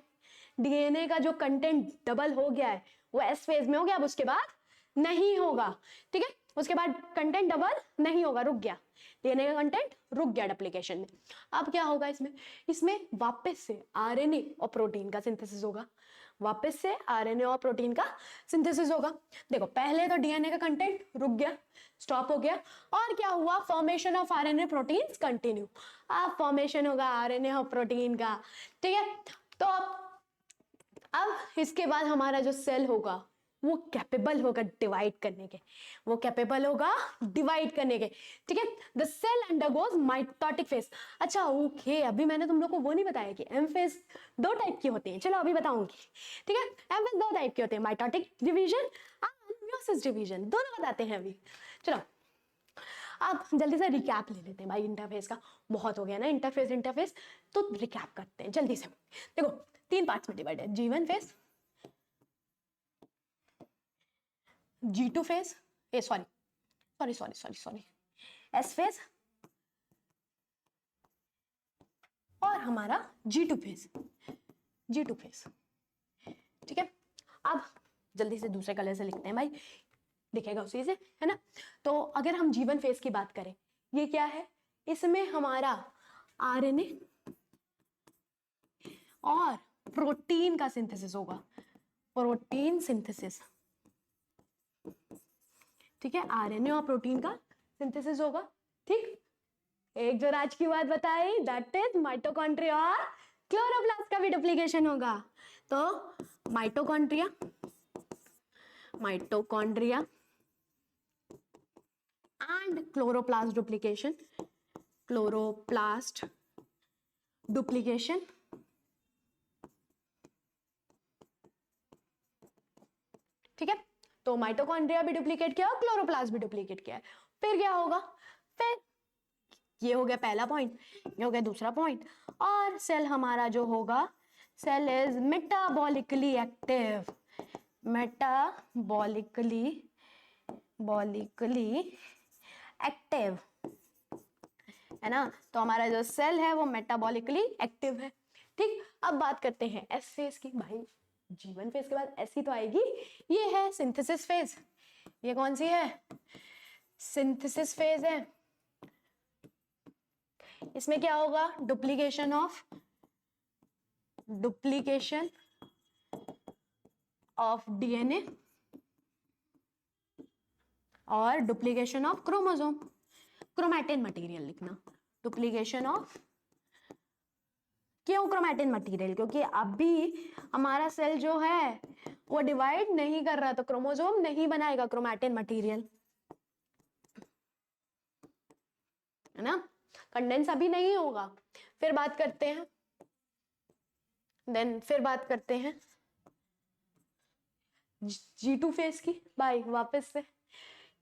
A: डीएनए का जो कंटेंट डबल हो गया है वो एस फेज में हो गया, अब उसके बाद नहीं होगा, ठीक है। उसके बाद कंटेंट डबल नहीं होगा, रुक गया, डीएनए का कंटेंट रुक गया डुप्लीकेशन में। अब क्या होगा इसमें? इसमें वापस से आरएनए और प्रोटीन का सिंथेसिस होगा, वापस से आरएनए और प्रोटीन का सिंथेसिस होगा। देखो, पहले तो डीएनए का कंटेंट रुक गया, स्टॉप हो गया, और क्या हुआ? Formation of RNA proteins continue. अब फॉर्मेशन होगा आरएनए और प्रोटीन का, ठीक है। तो अब इसके बाद हमारा जो सेल होगा वो कैपेबल होगा डिवाइड करने के, वो कैपेबल होगा डिवाइड करने के, ठीक है। The cell undergoes mitotic phase. अच्छा ओके, अभी मैंने तुम लोग को वो नहीं बताया कि एम फेज दो टाइप की होती है, चलो अभी बताऊंगी, ठीक है। एम फेज दो टाइप की होती है, माइटोटिक डिवीजन और मियोसिस डिवीजन, दोनों बताते हैं अभी। चलो अब जल्दी से रिकैप ले लेते हैं भाई इंटरफेस का, बहुत हो गया ना इंटरफेस, तो रिकैप करते हैं जल्दी से। देखो, 3 पार्ट्स में डिवाइड है, G1 phase, G2 phase, sorry S phase, और हमारा G2 फेज, ठीक है। अब जल्दी से दूसरे कलर से लिखते हैं भाई, दिखेगा उसी से, है ना। तो अगर हम G1 फेज की बात करें, ये क्या है? इसमें हमारा आरएनए और प्रोटीन का सिंथेसिस होगा, प्रोटीन सिंथेसिस, ठीक है। आरएनए और प्रोटीन का सिंथेसिस होगा, ठीक। एक जो राज की बात बताई, दैट इज माइटोकॉन्ड्रिया और क्लोरोप्लास्ट का भी डुप्लीकेशन होगा। तो माइटोकॉन्ड्रिया एंड क्लोरोप्लास्ट डुप्लीकेशन, ठीक है। तो माइटोकॉन्ड्रिया भी डुप्लीकेट किया और क्लोरोप्लास्ट भी डुप्लीकेट किया है। फिर क्या होगा? फिर ये हो गया पहला पॉइंट, ये हो गया दूसरा पॉइंट, और सेल हमारा जो होगा, cell is metabolically active, active, है ना। तो हमारा जो सेल है वो मेटाबॉलिकली एक्टिव है, ठीक। अब बात करते हैं एस फेज की। भाई G1 फेज के बाद एस ही तो आएगी, ये है सिंथेसिस फेज। ये कौन सी है? सिंथेसिस फेज है। इसमें क्या होगा? डुप्लीकेशन ऑफ डीएनए और duplication of chromosome, chromatin material लिखना, डुप्लीकेशन ऑफ, क्यों क्रोमैटिन मटेरियल? क्योंकि अभी हमारा सेल जो है वो डिवाइड नहीं कर रहा, तो क्रोमोसोम नहीं बनाएगा क्रोमैटिन मटेरियल, है ना। कंडेंस अभी नहीं होगा। फिर बात करते हैं G2 फेज की। भाई वापस से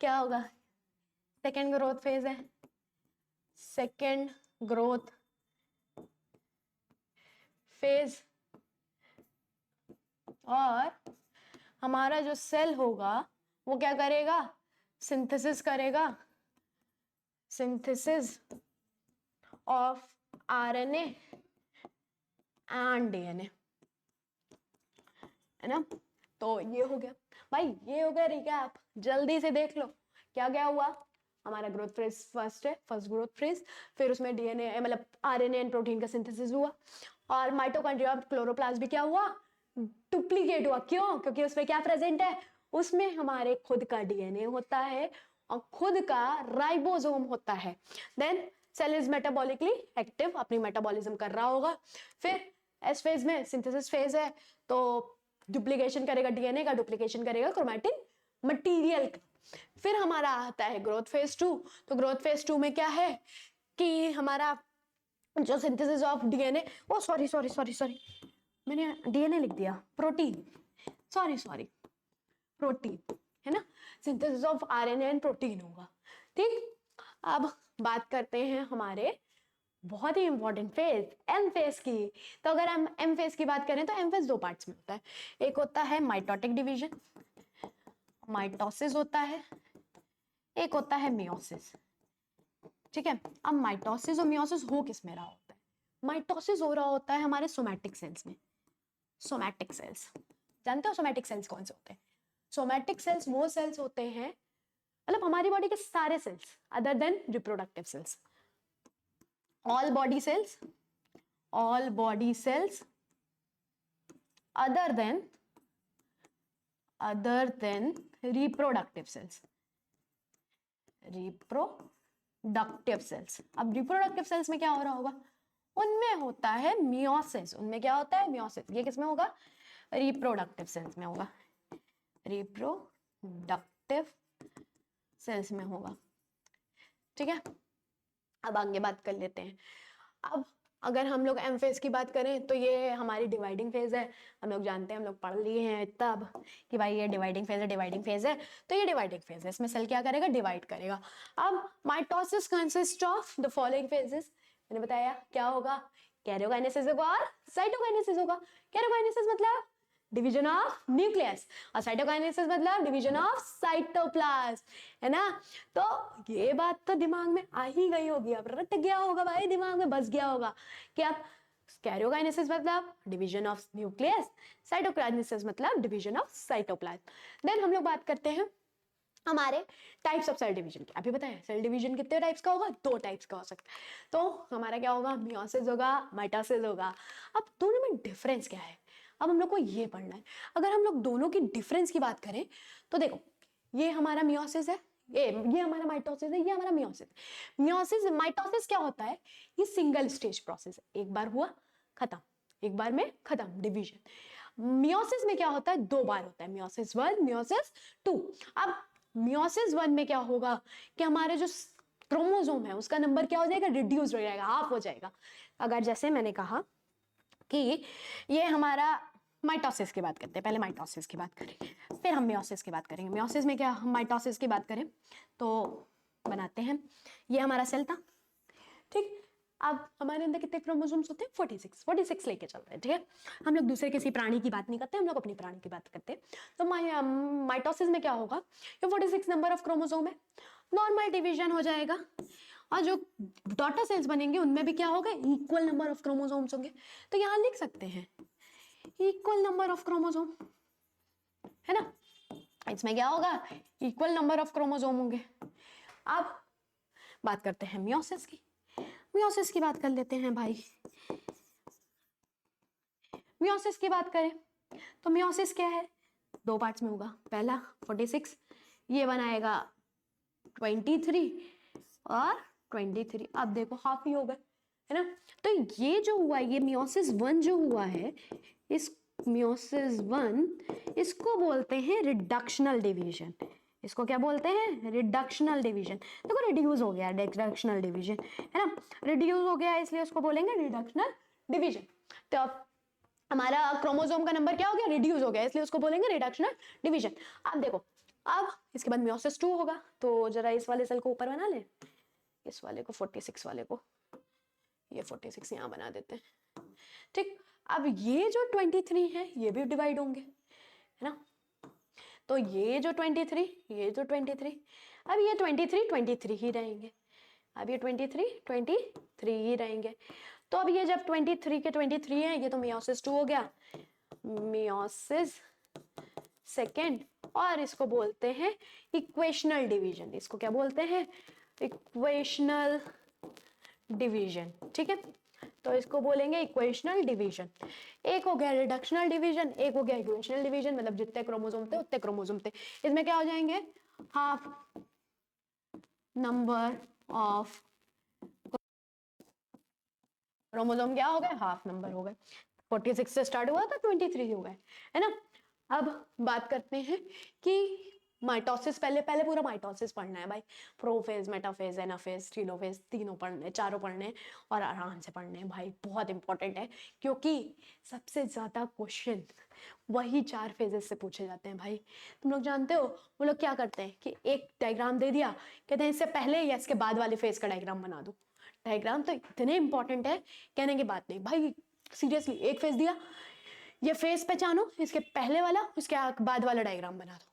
A: क्या होगा? सेकेंड ग्रोथ फेज है, सेकेंड ग्रोथ फेज, और हमारा जो सेल होगा वो क्या करेगा? सिंथेसिस करेगा, synthesis of RNA and DNA, है ना। तो ये हो गया भाई, ये हो गया रिकैप। जल्दी से देख लो क्या क्या हुआ। हमारा growth phase first growth phase, फिर उसमें डीएनए मतलब आरएनए एंड प्रोटीन का सिंथेसिस हुआ, और माइटोकॉन्ड्रिया और क्लोरोप्लास्ट भी क्या हुआ? डुप्लीकेट हुआ। क्यों? क्योंकि उसमें क्या प्रेजेंट है? उसमें हमारे खुद का डीएनए होता है खुद का राइबोसोम होता है। Then cell is metabolically active, अपनी मेटाबॉलिज्म कर रहा होगा। फिर एस फेज में सिंथेसिस फेज है, तो डुप्लीकेशन करेगा डीएनए का, डुप्लीकेशन करेगा क्रोमैटिन मटेरियल का। फिर हमारा आता है ग्रोथ फेज 2। तो ग्रोथ फेज 2 में क्या है कि हमारा जो synthesis of DNA, oh sorry sorry sorry sorry, मैंने डीएनए लिख दिया, प्रोटीन, सॉरी सॉरी, प्रोटीन है ना, synthesis of RNA and protein होगा। ठीक, अब बात करते हैं हमारे बहुत ही इंपॉर्टेंट फेज एम फेज की। तो अगर हम एम फेज की बात करें तो एम फेज दो पार्ट्स में होता है। एक होता है माइटोटिक डिवीजन, माइटोसिस होता है, एक होता है मियोसिस। ठीक है, अब माइटोसिस और मियोसिस हो किस में रहा होता है? माइटोसिस हो रहा होता है हमारे सोमैटिक सेल्स में। सोमैटिक सेल्स, जानते हो सोमैटिक सेल्स कौन से होते हैं? सोमैटिक सेल्स वो सेल्स होते हैं, मतलब हमारी बॉडी के सारे cells other than reproductive cells, all body cells, all body cells other than reproductive cells, reproductive cells। अब reproductive cells में क्या हो रहा होगा? उनमें होता है मियोसिस। उनमें क्या होता है? मियोसिस। ये किसमें होगा? रिप्रोडक्टिव सेल्स में होगा, रिप्रोडक्टिव सेल्स में होगा। ठीक है, अब आगे बात कर लेते हैं। अब अगर हम लोग एम फेज की बात करें तो ये हमारी डिवाइडिंग फेज है। हम लोग जानते हैं, हम लोग पढ़ लिए हैं तब कि भाई ये डिवाइडिंग फेज है, डिवाइडिंग फेज है। तो ये डिवाइडिंग फेज है, इसमें सेल क्या करेगा? डिवाइड करेगा। अब mitosis consist of the following phases. मैंने बताया क्या होगा? कैरियोकाइनेसिस होगा और साइटोकाइनेसिस होगा। कैरियोकाइनेसिस मतलब डिवीजन ऑफ न्यूक्लियस और साइटोकाइनेसिस मतलब डिवीजन ऑफ साइटोप्लाज्म, है ना। तो ये बात तो दिमाग में आ ही गई होगी, अब रट गया होगा भाई, दिमाग में बस गया होगा कि अब कैरियोकाइनेसिस मतलब डिवीजन ऑफ न्यूक्लियस, साइटोकाइनेसिस मतलब डिवीजन ऑफ साइटोप्लाज्म। देन हम लोग बात करते हैं हमारे टाइप्स ऑफ सेल डिवीजन की। अभी बताया सेल डिवीजन कितने टाइप्स का होगा? दो टाइप्स का हो सकता है। तो हमारा क्या होगा? मियोसिस होगा, माइटोसिस होगा। अब दोनों में डिफरेंस क्या है? अब हम लोग को ये पढ़ना है। अगर हम लोग दोनों की डिफरेंस की बात करें तो देखो, ये हमारा मियोसिस है, ये हमारा माइटोसिस है, ये हमारा मियोसिस। मियोसिस माइटोसिस क्या होता है? ये सिंगल स्टेज प्रोसेस है, एक बार हुआ खत्म, एक बार में खत्म डिवीजन। मियोसिस में क्या होता है? दो बार होता है, मियोसिस 1, मियोसिस 2। अब मियोसिस 1 में क्या होगा कि हमारे जो क्रोमोसोम है उसका नंबर क्या हो जाएगा? रिड्यूस हो जाएगा, हाफ हो जाएगा। अगर जैसे मैंने कहा कि ये हमारा माइटोसिस की बात करते हैं, पहले माइटोसिस की बात करेंगे, फिर हम मियोसिस की बात करेंगे। मियोसिस में क्या, हम माइटोसिस की बात करें तो बनाते हैं, ये हमारा सेल था। ठीक, अब हमारे अंदर कितने क्रोमोसोम्स होते हैं? 46 लेके चलते हैं। ठीक है, हम लोग दूसरे किसी प्राणी की बात नहीं करते, हम लोग अपनी प्राणी की बात करते हैं। तो माइटोसिस में क्या होगा? ये 46 नंबर ऑफ क्रोमोसोम है, नॉर्मल डिवीजन हो जाएगा और जो डॉटर सेल्स बनेंगे उनमें भी क्या होगा? इक्वल नंबर ऑफ क्रोमोसोम्स होंगे। तो यहां लिख सकते हैं इक्वल नंबर ऑफ क्रोमोसोम, है ना। इसमें क्या होगा? इक्वल नंबर ऑफ क्रोमोसोम होंगे। अब बात करते हैं मियोसिस की। मियोसिस की बात कर लेते हैं भाई। मियोसिस की बात करें तो मियोसिस क्या है? दो पार्ट्स में होगा। पहला 46, ये बनाएगा 23 और 23। अब देखो हाफ ही हो गए, है ना। तो ये जो हुआ, ये मियोसिस 1 जो हुआ है, इस मियोसिस 1 इसको बोलते हैं रिडक्शनल डिवीजन। इसको क्या बोलते हैं? Reductional division. देखो रिड्यूस हो गया, रिडक्शनल डिवीजन, है ना। रिड्यूस हो गया इसलिए उसको बोलेंगे रिडक्शनल डिवीजन। तो अब हमारा क्रोमोसोम का नंबर क्या हो गया? रिड्यूस हो गया, इसलिए उसको बोलेंगे रिडक्शनल डिवीजन। अब देखो, अब इसके बाद मियोसिस 2 होगा। तो जरा इस वाले सेल को ऊपर बना ले, इस वाले को 46 वाले को, ये 46 यहाँ बना देते हैं। ठीक, अब ये जो 23 है ये भी डिवाइड होंगे, है ना। तो ये जो 23, ये जो 23, अब ये 23 ही रहेंगे। अब ये 23 ही रहेंगे। तो अब ये जब 23 के 23 है, ये तो मियोसिस 2 हो गया, मियोसिस सेकेंड, और इसको बोलते हैं इक्वेशनल डिवीजन। इसको क्या बोलते हैं? Equational division. ठीक है, तो इसको बोलेंगे इक्वेशनल डिवीजन। एक हो गया रिडक्शनल डिवीजन, एक हो गया इक्वेशनल डिवीजन, मतलब जितने क्रोमोसोम थे उतने क्रोमोसोम थे। इसमें क्या हो जाएंगे? हाफ नंबर ऑफ क्रोमोसोम क्या हो गए, हाफ नंबर हो गए। 46 से स्टार्ट हुआ था 23 हो गए, है ना। अब बात करते हैं कि माइटोसिस, पहले पहले पूरा माइटोसिस पढ़ना है भाई। प्रोफेज, मेटाफेज, एनाफेज, टीलोफेज, तीनों पढ़ने, चारों पढ़ने और आराम से पढ़ने भाई, बहुत इंपॉर्टेंट है। क्योंकि सबसे ज्यादा क्वेश्चन वही 4 फेजेस से पूछे जाते हैं भाई। तुम लोग जानते हो वो लोग क्या करते हैं कि एक डायग्राम दे दिया, कहते हैं इससे पहले या इसके बाद वाले फेज का डायग्राम बना दो। डायग्राम तो इतने इंपॉर्टेंट है, कहने की बात नहीं भाई। सीरियसली, एक फेज दिया, ये फेज पहचानो, इसके पहले वाला उसके बाद वाला डायग्राम बना दो।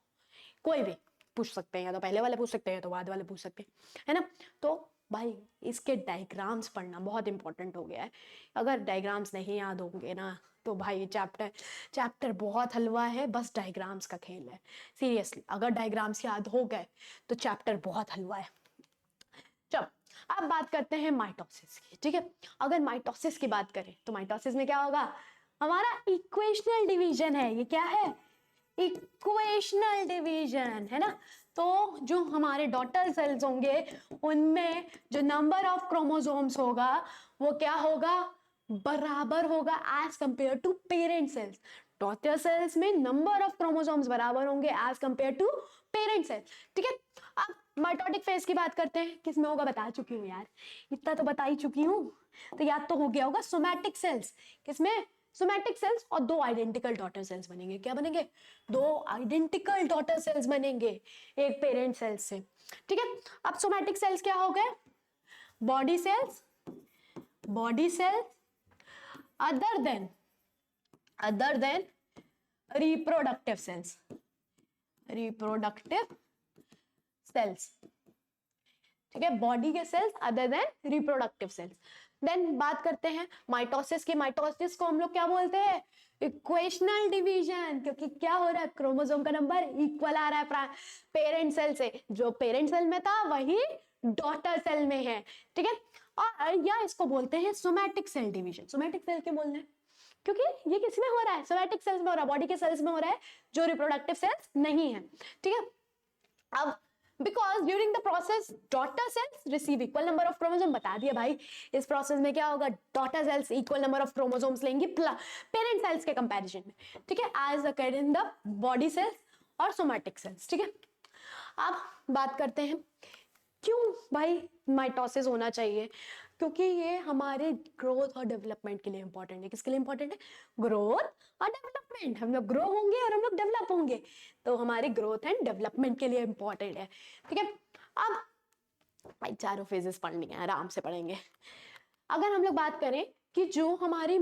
A: कोई भी पूछ सकते हैं, या तो पहले वाले पूछ सकते हैं या तो बाद वाले पूछ सकते हैं, है ना। तो भाई इसके डायग्राम्स पढ़ना बहुत इंपॉर्टेंट हो गया है। अगर डायग्राम्स नहीं याद होंगे ना तो भाई चैप्टर बहुत हलवा है, बस डायग्राम्स का खेल है। सीरियसली, अगर डायग्राम्स याद हो गए तो चैप्टर बहुत हलवा है। चलो अब बात करते हैं माइटोसिस की, ठीक है। अगर माइटोसिस की बात करें तो माइटोसिस में क्या होगा, हमारा इक्वेशनल डिवीजन है। ये क्या है, इक्वेशनल डिवीजन, है ना। तो जो हमारे डॉटर सेल्स होंगे उनमें जो नंबर ऑफ क्रोमोसोम्स होगा वो क्या होगा, बराबर होगा as compare to parent cells. Daughter cells में नंबर ऑफ क्रोमोसोम्स बराबर होंगे as compare to parent cells, ठीक है। अब माइटोटिक फेज की बात करते हैं, किसमें होगा बता चुकी हूँ यार, इतना तो बता ही चुकी हूँ, तो याद तो हो गया होगा। सोमैटिक सेल्स, किसमें, सोमैटिक सेल्स, और 2 आइडेंटिकल डॉटर सेल्स बनेंगे। क्या बनेंगे, 2 आइडेंटिकल डॉटर सेल्स बनेंगे एक पेरेंट सेल्स से, ठीक है। अब सोमैटिक सेल्स क्या हो गए, body cells, body cells other than reproductive cells, reproductive cells, ठीक है। बॉडी के cells other than reproductive cells. Then बात करते हैं माइटोसिस की। माइटोसिस को हम लोग क्या बोलते हैं, इक्वेशनल डिवीजन, क्योंकि क्या हो रहा है, क्रोमोसोम का नंबर इक्वल आ रहा है पेरेंट सेल से, जो पेरेंट सेल में था वही डॉटर सेल में है, ठीक है। और या इसको बोलते हैं somatic cell division. Somatic cell क्यों बोलना है, क्योंकि ये किस में हो रहा है, सोमैटिक सेल्स में हो रहा है, बॉडी के सेल्स में हो रहा है, जो रिप्रोडक्टिव सेल्स नहीं है, ठीक है। अब because during the process daughter cells receive equal number of chromosome, बता दिया भाई। इस प्रोसेस में क्या होगा, daughter cells equal number of chromosomes लेंगी पेरेंट सेल्स के कंपैरिजन में, ठीक है, as occurred in the body cells और सोमैटिक सेल्स, ठीक है। अब बात करते हैं क्यों भाई माइटोसिस होना चाहिए, क्योंकि ये हमारे ग्रोथ और डेवलपमेंट के लिए इंपॉर्टेंट है। किसके लिए इंपॉर्टेंट है, ग्रोथ और डेवलपमेंट। हम लोग ग्रो होंगे और हम लोग डेवलप होंगे, तो हमारे ग्रोथ एंड डेवलपमेंट के लिए इंपॉर्टेंट है, ठीक है। अब भाई चारों फेजेस पढ़नी है, आराम से पढ़ेंगे। अगर हम लोग बात करें कि जो हमारी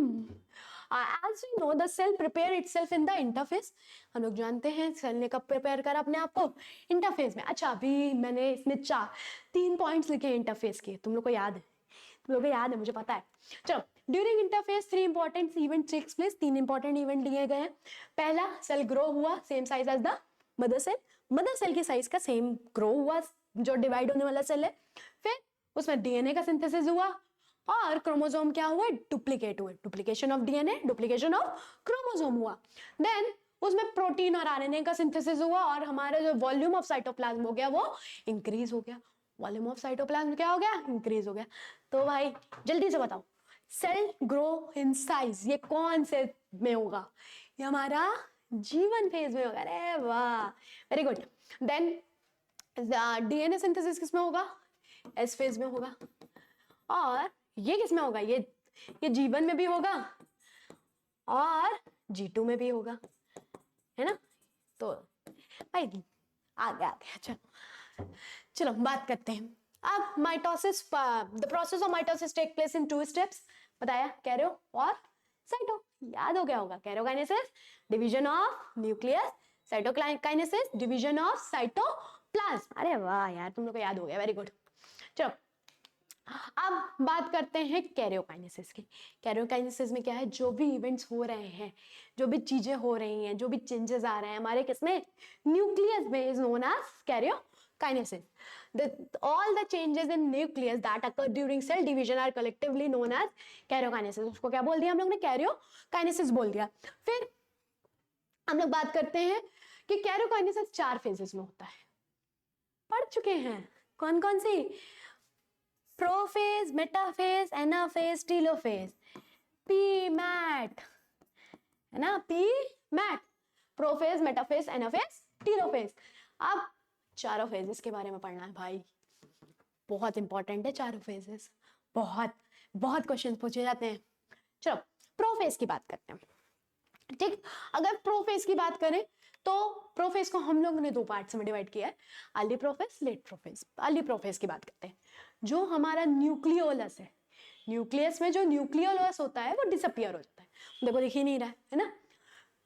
A: as we know the cell prepare itself in the interface, हम लोग जानते हैं सेल ने कब प्रिपेयर करा अपने आप को, इंटरफेस में। अच्छा अभी मैंने इसमें 3 पॉइंट्स लिखे हैं इंटरफेस के, तुम लोग को याद है, तुम लोग को याद है, मुझे पता है। चलो, during interphase 3 important event takes place, 3 important event लिए गए हैं। पहला, सेल ग्रो हुआ same size as the mother cell, mother cell की साइज का सेम ग्रो हुआ जो डिवाइड होने वाला सेल है। फिर उसमें डीएनए का सिंथेसिस हुआ और क्रोमोसोम क्या हुआ, डुप्लीकेट हुए, duplication of DNA, duplication of chromosome हुआ। देन उसमें प्रोटीन और आरएनए का सिंथेसिस हुआ और हमारा जो वॉल्यूम ऑफ साइटोप्लाज्म हो गया वो इंक्रीज हो गया। वॉल्यूम ऑफ साइटोप्लाज्म क्या हो गया, इंक्रीज हो गया। तो भाई जल्दी से बताओ, सेल ग्रो इन साइज ये कौन से में होगा, ये हमारा जीवन फेज में होगा। अरे वाह, very good. Then DNA synthesis किसमें होगा, एस फेज में होगा। और ये किसमें होगा, ये जीवन में भी होगा और G2 में भी होगा, है ना। तो भाई आगे चलो चलो बात करते हैं। अब mitosis, the process of mitosis take place in 2 steps, बताया, कैरियो और साइटो, याद हो गया होगा। Karyokinesis division of nucleus, cytokinesis division of cytoplasm. अरे वाह यार, तुम लोग को याद हो गया, वेरी गुड। चलो अब बात करते हैं कैरियोकाइनेसिस की। कैरियोकाइनेसिस में क्या है, जो भी इवेंट्स हो रहे हैं, जो भी चीजें हो रही हैं, जो भी चेंजेस आ रहे हैं हमारे किसमें, न्यूक्लियस में, is known as karyokinesis. All the changes in nucleus that occur during cell division are collectively known as karyokinesis. उसको क्या बोल दिया हम लोग ने, कैरियोकाइनेसिस बोल दिया। फिर हम लोग बात करते हैं कि कैरियोकाइनेसिस 4 फेजेस में होता है, पढ़ चुके हैं, कौन कौन सी? Prophase, metaphase, anaphase, telophase, P mat, है ना, P mat, prophase, metaphase, anaphase, telophase. अब चारों फेजेस के बारे में पढ़ना है भाई, बहुत इंपॉर्टेंट है चारों फेजेस, बहुत बहुत क्वेश्चन पूछे जाते हैं। चलो प्रोफेज की बात करते हैं, ठीक। अगर प्रोफेज की बात करें तो प्रोफेज को हम लोगों ने दो पार्ट्स में डिवाइड किया है, early prophase, late prophase. Early prophase की बात करते हैं, जो हमारा न्यूक्लियोलस है, न्यूक्लियस में जो न्यूक्लियोलस होता है वो डिसअपियर हो जाता है, देखो दिख ही नहीं रहा है ना।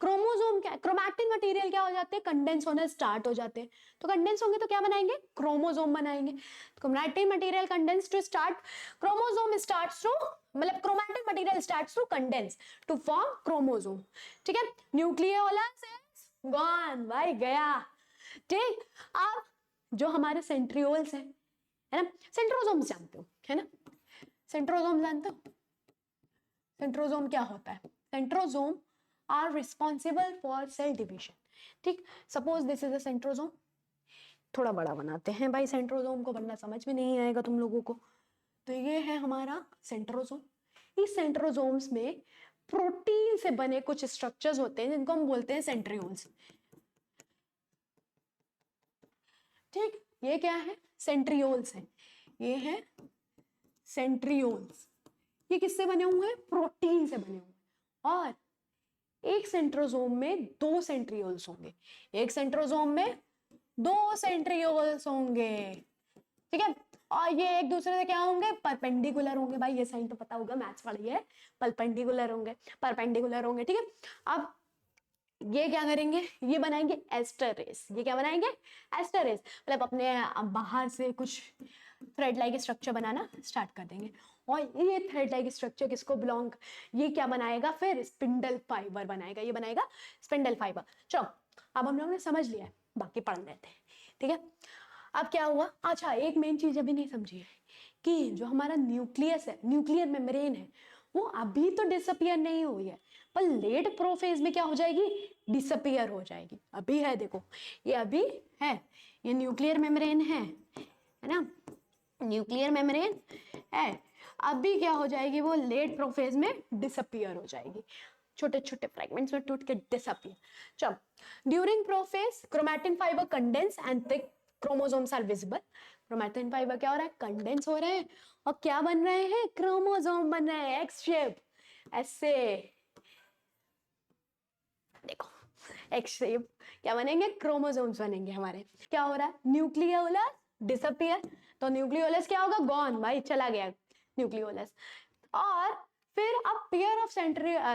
A: क्रोमोसोम क्या, क्रोमैटिन मटेरियल क्या हो जाते हैं, कंडेंस होना स्टार्ट हो जाते हैं। तो कंडेंस होंगे तो क्या बनाएंगे, क्रोमोसोम बनाएंगे। Chromatin material condense to start, chromosome starts to, मतलब chromatin material starts to condense to form chromosome, ठीक है। न्यूक्लियोलस इज गॉन, भाई गया, ठीक। अब जो हमारे सेंट्रियोल्स है ना, सेंट्रोसोम जानते हो, है ना, सेंट्रोसोम जानते हो, सेंट्रोसोम क्या होता है, centrosome are responsible for cell division, ठीक। Suppose this is a centrosome, थोड़ा बड़ा बनाते हैं भाई सेंट्रोसोम को, वरना समझ में नहीं आएगा तुम लोगों को। तो ये है हमारा सेंट्रोसोम। इस सेंट्रोसोम्स में प्रोटीन से बने कुछ स्ट्रक्चर्स होते हैं जिनको हम बोलते हैं सेंट्रियोल्स, ठीक। ये क्या है, सेंट्रियोल्स है, ये है सेंट्रियोल्स। ये किससे बने हुए हैं, प्रोटीन से बने हुए हैं। और एक सेंट्रोसोम में दो सेंट्रियोल्स होंगे, एक सेंट्रोसोम में दो सेंट्रियोल्स होंगे, ठीक है। और ये एक दूसरे से क्या होंगे, परपेंडिकुलर होंगे, भाई ये साइन तो पता होगा, मैथ्स पढ़ी है, परपेंडिकुलर होंगे, परपेंडिकुलर होंगे, ठीक है। अब ये क्या करेंगे, ये बनाएंगे एस्टर रेस, ये क्या बनाएंगे, एस्टर रेस, मतलब अपने बाहर से कुछ थ्रेड लाइक स्ट्रक्चर बनाना स्टार्ट कर देंगे। और ये थ्रेड लाइक स्ट्रक्चर किसको बिलोंग, ये क्या बनाएगा, फिर स्पिंडल फाइबर बनाएगा, ये बनाएगा स्पिंडल फाइबर। चलो अब हम लोगों ने समझ लिया है, बाकी पढ़ लेते हैं, ठीक है। अब क्या हुआ, अच्छा एक मेन चीज अभी नहीं समझी है कि जो हमारा न्यूक्लियस है, न्यूक्लियर मेम्ब्रेन है, वो अभी तो डिसअपियर नहीं हुई है, पर लेट प्रोफेज में क्या हो जाएगी, डिसअपियर हो जाएगी। अभी है देखो, ये अभी है, ये न्यूक्लियर मेम्ब्रेन है ना, न्यूक्लियर मेम्ब्रेन है, अभी क्या हो जाएगी, वो लेट प्रोफेज में डिसअपियर हो जाएगी, छोटे छोटे फ्रैगमेंट्स में टूट के डिसअपियर। चलो during prophase chromatin fibre condense and thick chromosomes are visible. Chromatin fibre क्या हो रहा है, कंडेंस हो रहे हैं, और क्या बन रहे हैं, क्रोमोसोम बन रहे हैं, एक्स शेप, ऐसे देखो एक्स शेप, क्या बनेंगे, क्रोमोसोम्स बनेंगे हमारे। क्या हो रहा है, न्यूक्लियोलस डिसअपियर, तो न्यूक्लियोलस क्या होगा, गॉन, भाई चला गया न्यूक्लियोलस। और फिर अब पेयर ऑफ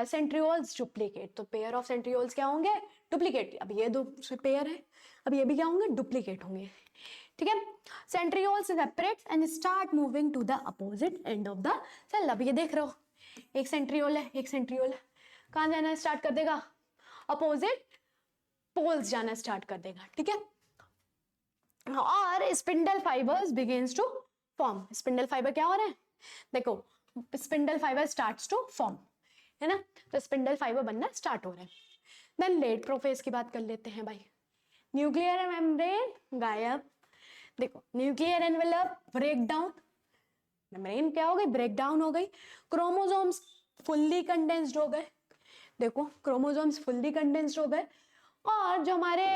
A: सेंट्रियोल्स डुप्लीकेट, तो पेयर ऑफ सेंट्रियोल्स क्या होंगे, डुप्लीकेट। अब ये दो पेयर है, अब ये भी क्या होंगे, डुप्लीकेट होंगे, ठीक है। Centrioles separates and start moving to the opposite end of the cell. अब ये देख रहे हो, एक सेंट्रियोल है, एक सेंट्रियोल है, कहां जाना स्टार्ट कर देगा, अपोजिट पोल्स जाना स्टार्ट कर देगा, ठीक है। और spindle fibres begins to form, spindle fibre क्या हो रहा है, देखो spindle fibre starts to form, है ना, तो स्पिंडल फाइबर बनना स्टार्ट हो रहा है। देन लेट प्रोफेज की बात कर लेते हैं भाई, न्यूक्लियर मेम्ब्रेन गायब, देखो nuclear envelope break down, membrane क्या हो गई, ब्रेक डाउन हो गई, क्रोमोसोम्स फुल्ली कंडेंस्ड हो गए, देखो क्रोमोसोम्स फुल्ली कंडेंस्ड हो गए। और जो हमारे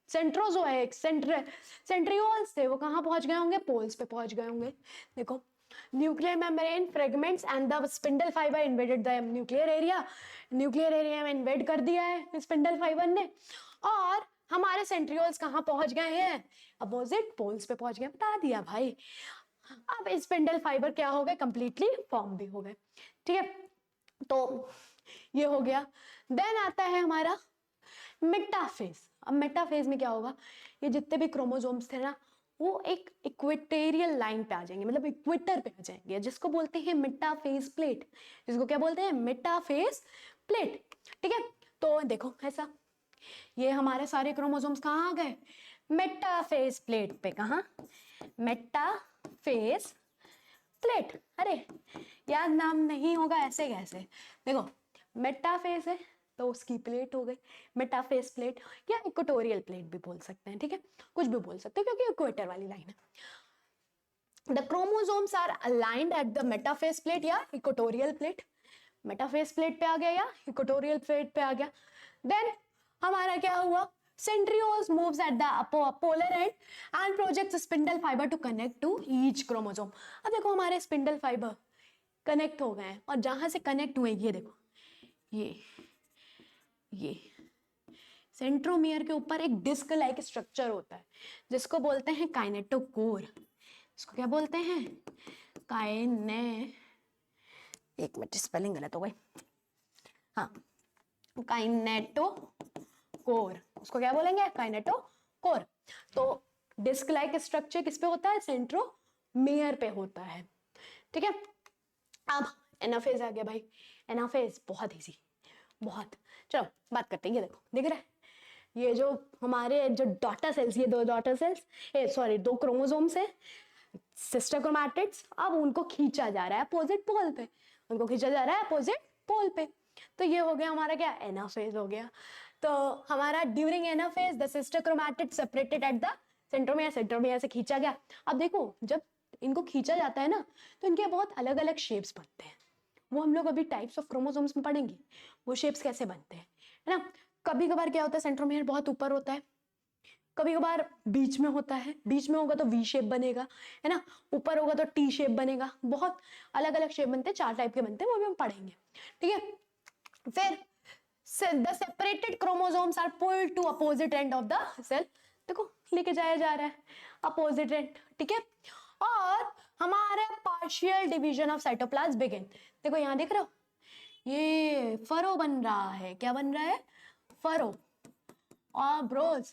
A: सेंट्रोजो है, सेंट्रियोल्स थे, वो कहाँ पहुंच गए होंगे, पोल्स पे पहुंच गए होंगे। देखो nuclear membrane fragments and the spindle fibre invaded the nuclear area, nuclear area में इन्वेड कर दिया है स्पिंडल फाइबर ने। और हमारे सेंट्रियोल्स कहाँ पहुंच गए हैं, अपोजिट पोल्स पे पहुंच गए, बता दिया भाई। अब स्पिंडल फाइबर क्या हो गए, कंप्लीटली फॉर्म भी हो गए, ठीक है। तो ये हो गया। देन आता है हमारा मेटाफेज। अब मेटाफेज में क्या होगा, ये जितने भी क्रोमोसोम्स थे ना, वो एक इक्वेटेरियल लाइन पे आ जाएंगे, मतलब इक्वेटर पे आ जाएंगे, जिसको बोलते हैं मेटाफेज प्लेट, जिसको क्या बोलते हैं, मेटाफेज प्लेट, ठीक है। तो देखो ऐसा, ये हमारे सारे क्रोमोसोम्स कहाँ आ गए, मेटाफेज प्लेट पे, कहाँ, मेटाफेज प्लेट। अरे याद नाम नहीं होगा ऐसे कैसे, देखो मेटाफेज है तो उसकी प्लेट हो गई मेटाफेज प्लेट, या इक्वेटोरियल प्लेट भी बोल सकते हैं, ठीक है, कुछ भी बोल सकते हैं क्योंकि इक्वेटर वाली लाइन है। The chromosomes are aligned at the metaphase plate या इक्वेटोरियल प्लेट, मेटाफेज प्लेट पे आ गया या इक्वेटोरियल प्लेट पे आ गया। देन हमारा क्या हुआ, centrioles moves at the polar end and projects spindle fibre to connect to each chromosome. अब देखो हमारे स्पिंडल फाइबर कनेक्ट हो गए हैं और जहां से कनेक्ट हुए ये देखो, ये सेंट्रोमियर के ऊपर एक डिस्क लाइक स्ट्रक्चर होता है जिसको बोलते हैं काइनेटोकोर। इसको क्या बोलते हैं, काइने, एक मिनट स्पेलिंग गलत हो गई, हाँ काइनेटोकोर, उसको क्या बोलेंगे, काइनेटोकोर। तो डिस्क लाइक स्ट्रक्चर किस पे होता है, सेंट्रोमियर पे होता है, ठीक है। अब एनाफेज आ गया भाई, एनाफेज बहुत इजी, बहुत। चलो बात करते हैं, ये देखो दिख रहा है, ये जो हमारे जो डॉटर सेल्स, ये दो डॉटर सेल्स, सॉरी दो क्रोमोसोम्स है, सिस्टर क्रोमैटिड्स, अब उनको खींचा जा रहा है अपोजिट पोल पे, उनको खींचा जा रहा है अपोजिट पोल पे। तो ये हो गया हमारा क्या, एनाफेज हो गया। तो हमारा during anaphase the sister chromatid separated at the centromere, centromere से खींचा गया। अब देखो जब इनको खींचा जाता है ना तो इनके बहुत अलग अलग शेप्स बनते हैं, वो हम लोग अभी टाइप्स ऑफ क्रोमोसोम्स में पढ़ेंगे, वो शेप्स कैसे बनते हैं, है ना। कभी कभार क्या होता है, सेंट्रोमियर बहुत ऊपर होता है, कभी कभार बीच में होता है, बीच में होगा तो वी शेप बनेगा, है ना, ऊपर होगा तो टी शेप बनेगा, बहुत अलग अलग शेप बनते हैं, 4 टाइप के बनते हैं, वो भी हम पढ़ेंगे, ठीक है। फिर the separated chromosomes are pulled to opposite end of the cell, देखो लेके जाया जा रहा है अपोजिट एंड, ठीक है। और हमारा partial division of cytoplasm begin, देखो यहाँ देख रहे हो ये फरो बन रहा है, क्या बन रहा है, फरो। और ब्रोज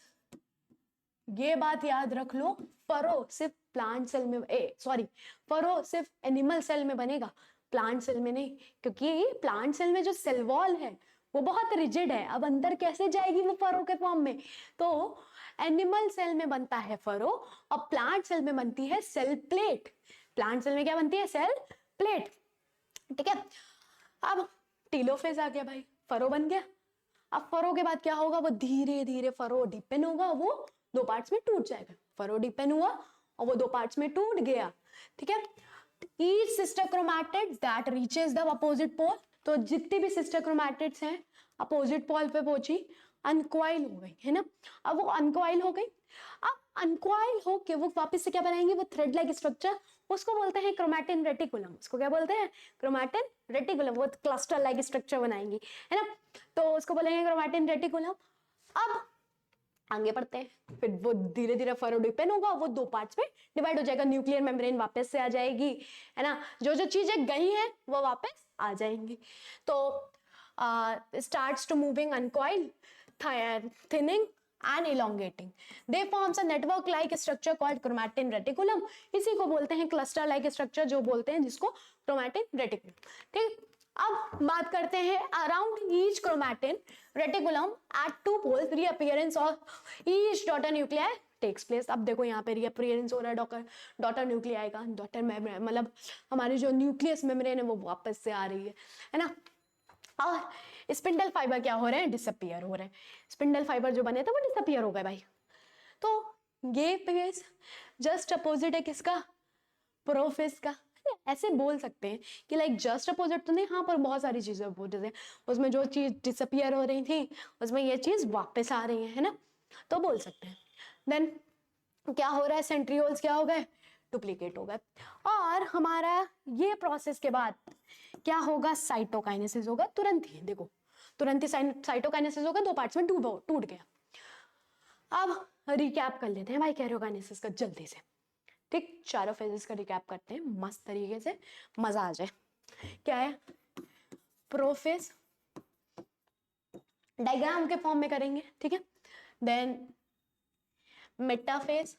A: ये बात याद रख लो, फरो सिर्फ प्लांट सेल में, सॉरी फरो सिर्फ एनिमल सेल में बनेगा, प्लांट सेल में नहीं, क्योंकि प्लांट सेल में जो सेल वॉल है वो बहुत रिजिड है, अब अंदर कैसे जाएगी वो फरो के फॉर्म में। तो एनिमल सेल में बनता है फरो और प्लांट सेल में बनती है सेल प्लेट, प्लांट सेल में क्या बनती है, सेल प्लेट, ठीक है। अब टीलोफेज आ गया भाई, फरो बन गया। अब फरो के बाद क्या होगा, वो धीरे धीरे फरो डिपेन होगा, वो 2 पार्ट्स में टूट जाएगा, फरो डिपेन हुआ और वो 2 पार्ट्स में टूट गया, ठीक है। Each sister chromatids that reaches the opposite pole, तो जितनी भी सिस्टर क्रोमैटिड्स हैं अपोजिट पोल पे पहुंची, अनकॉइल हो गई, है ना। अब वो अनकॉइल हो गई, अब अनकॉइल होके वो वापस से क्या बनाएंगे, वो थ्रेड लाइक स्ट्रक्चर, उसको बोलते हैं क्रोमैटिन रेटिकुलम, उसको क्या बोलते हैं, क्रोमैटिन रेटिकुलम, वो क्लस्टर लाइक स्ट्रक्चर बनाएंगी, है ना, तो उसको बोलेंगे क्रोमैटिन रेटिकुलम। अब आगे बढ़ते हैं, फिर वो धीरे धीरे फरो डिपेंड होगा, वो 2 पार्ट्स में डिवाइड हो जाएगा, न्यूक्लियर मेम्ब्रेन वापस से आ जाएगी, है ना, जो जो चीजें गई हैं वो वापस आ जाएंगी। तो starts to moving uncoil, thinning and elongating, they forms a network like structure called chromatin reticulum, इसी को बोलते हैं cluster like structure, जो बोलते हैं जिसको chromatin reticulum, ठीक। अब बात करते हैं around each chromatin reticulum at 2 poles reappearance of each daughter nuclei takes place. अब देखो यहाँ पे रीअपीयरेंस हो रहा है डॉटर न्यूक्लियाई का, डॉटर मतलब हमारी जो न्यूक्लियस मेम्ब्रेन है वो वापस से आ रही है ना। और स्पिंडल फाइबर क्या हो रहे हैं, डिसअपीयर हो रहे हैं, स्पिंडल फाइबर जो बने थे वो डिसअपीयर हो गए भाई। तो ये पेज जस्ट अपोजिट है किसका, प्रोफेज का, ऐसे बोल सकते हैं कि लाइक जस्ट अपोजिट तो नहीं, हाँ पर बहुत सारी चीजें अपोजिट है, उसमें जो चीज डिसअपीयर हो रही थी उसमें ये चीज वापस आ रही है ना, तो बोल सकते हैं। देन क्या हो रहा है, सेंट्रियोल्स क्या हो गए, डुप्लीकेट हो गए। और हमारा ये प्रोसेस के बाद क्या होगा, साइटोकाइनेसिस होगा, तुरंत ही देखो, तुरंत ही साइटोकाइनेसिस होगा, 2 पार्ट्स में टूट गया। अब रिकैप कर लेते हैं भाई कैरियोकाइनेसिस का जल्दी से, ठीक, चारों फेजेस का रिकैप करते हैं मस्त तरीके से, मजा आ जाए। क्या है, प्रोफेज डायग्राम के फॉर्म में करेंगे, ठीक है। Then metaphase,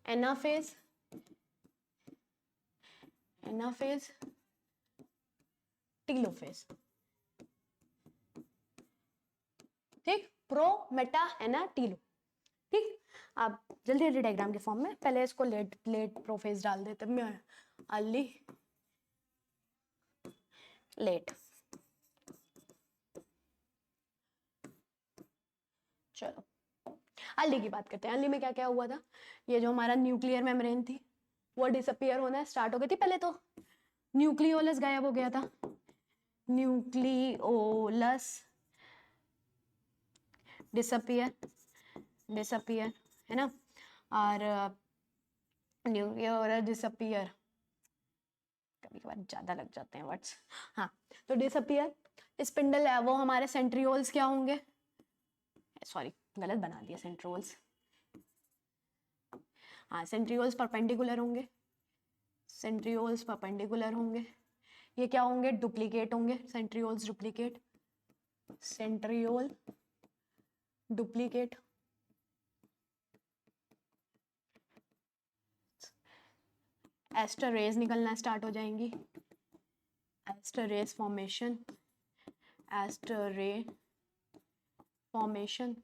A: anaphase, anaphase, telophase, ठीक, प्रो मेटा एना टीलो, ठीक। अब जल्दी जल्दी डायग्राम के फॉर्म में, पहले इसको लेट प्रोफेज डाल देते मैं, अर्ली लेट, चलो अर्ली की बात करते हैं। अर्ली में क्या क्या हुआ था, ये जो हमारा न्यूक्लियर मेम्ब्रेन थी वो डिसअपियर होना स्टार्ट हो गई थी। पहले तो न्यूक्लियोलस गायब हो गया था, न्यूक्लियोलस डिसअपियर है ना, और न्यूक्लियोलस डिसअपियर, कभी कभार ज्यादा लग जाते हैं वर्ड्स। हाँ, तो डिसअपियर, स्पिंडल है वो हमारे सेंट्रियोल्स क्या होंगे, सॉरी गलत बना दिया, सेंट्रियोल्स, हाँ सेंट्रियोल्स परपेंडिकुलर होंगे, सेंट्रियोल्स परपेंडिकुलर होंगे। ये क्या होंगे, डुप्लीकेट होंगे, centrioles duplicate, centriole duplicate. Aster rays निकलना स्टार्ट हो जाएंगी, aster rays formation, aster ray formation.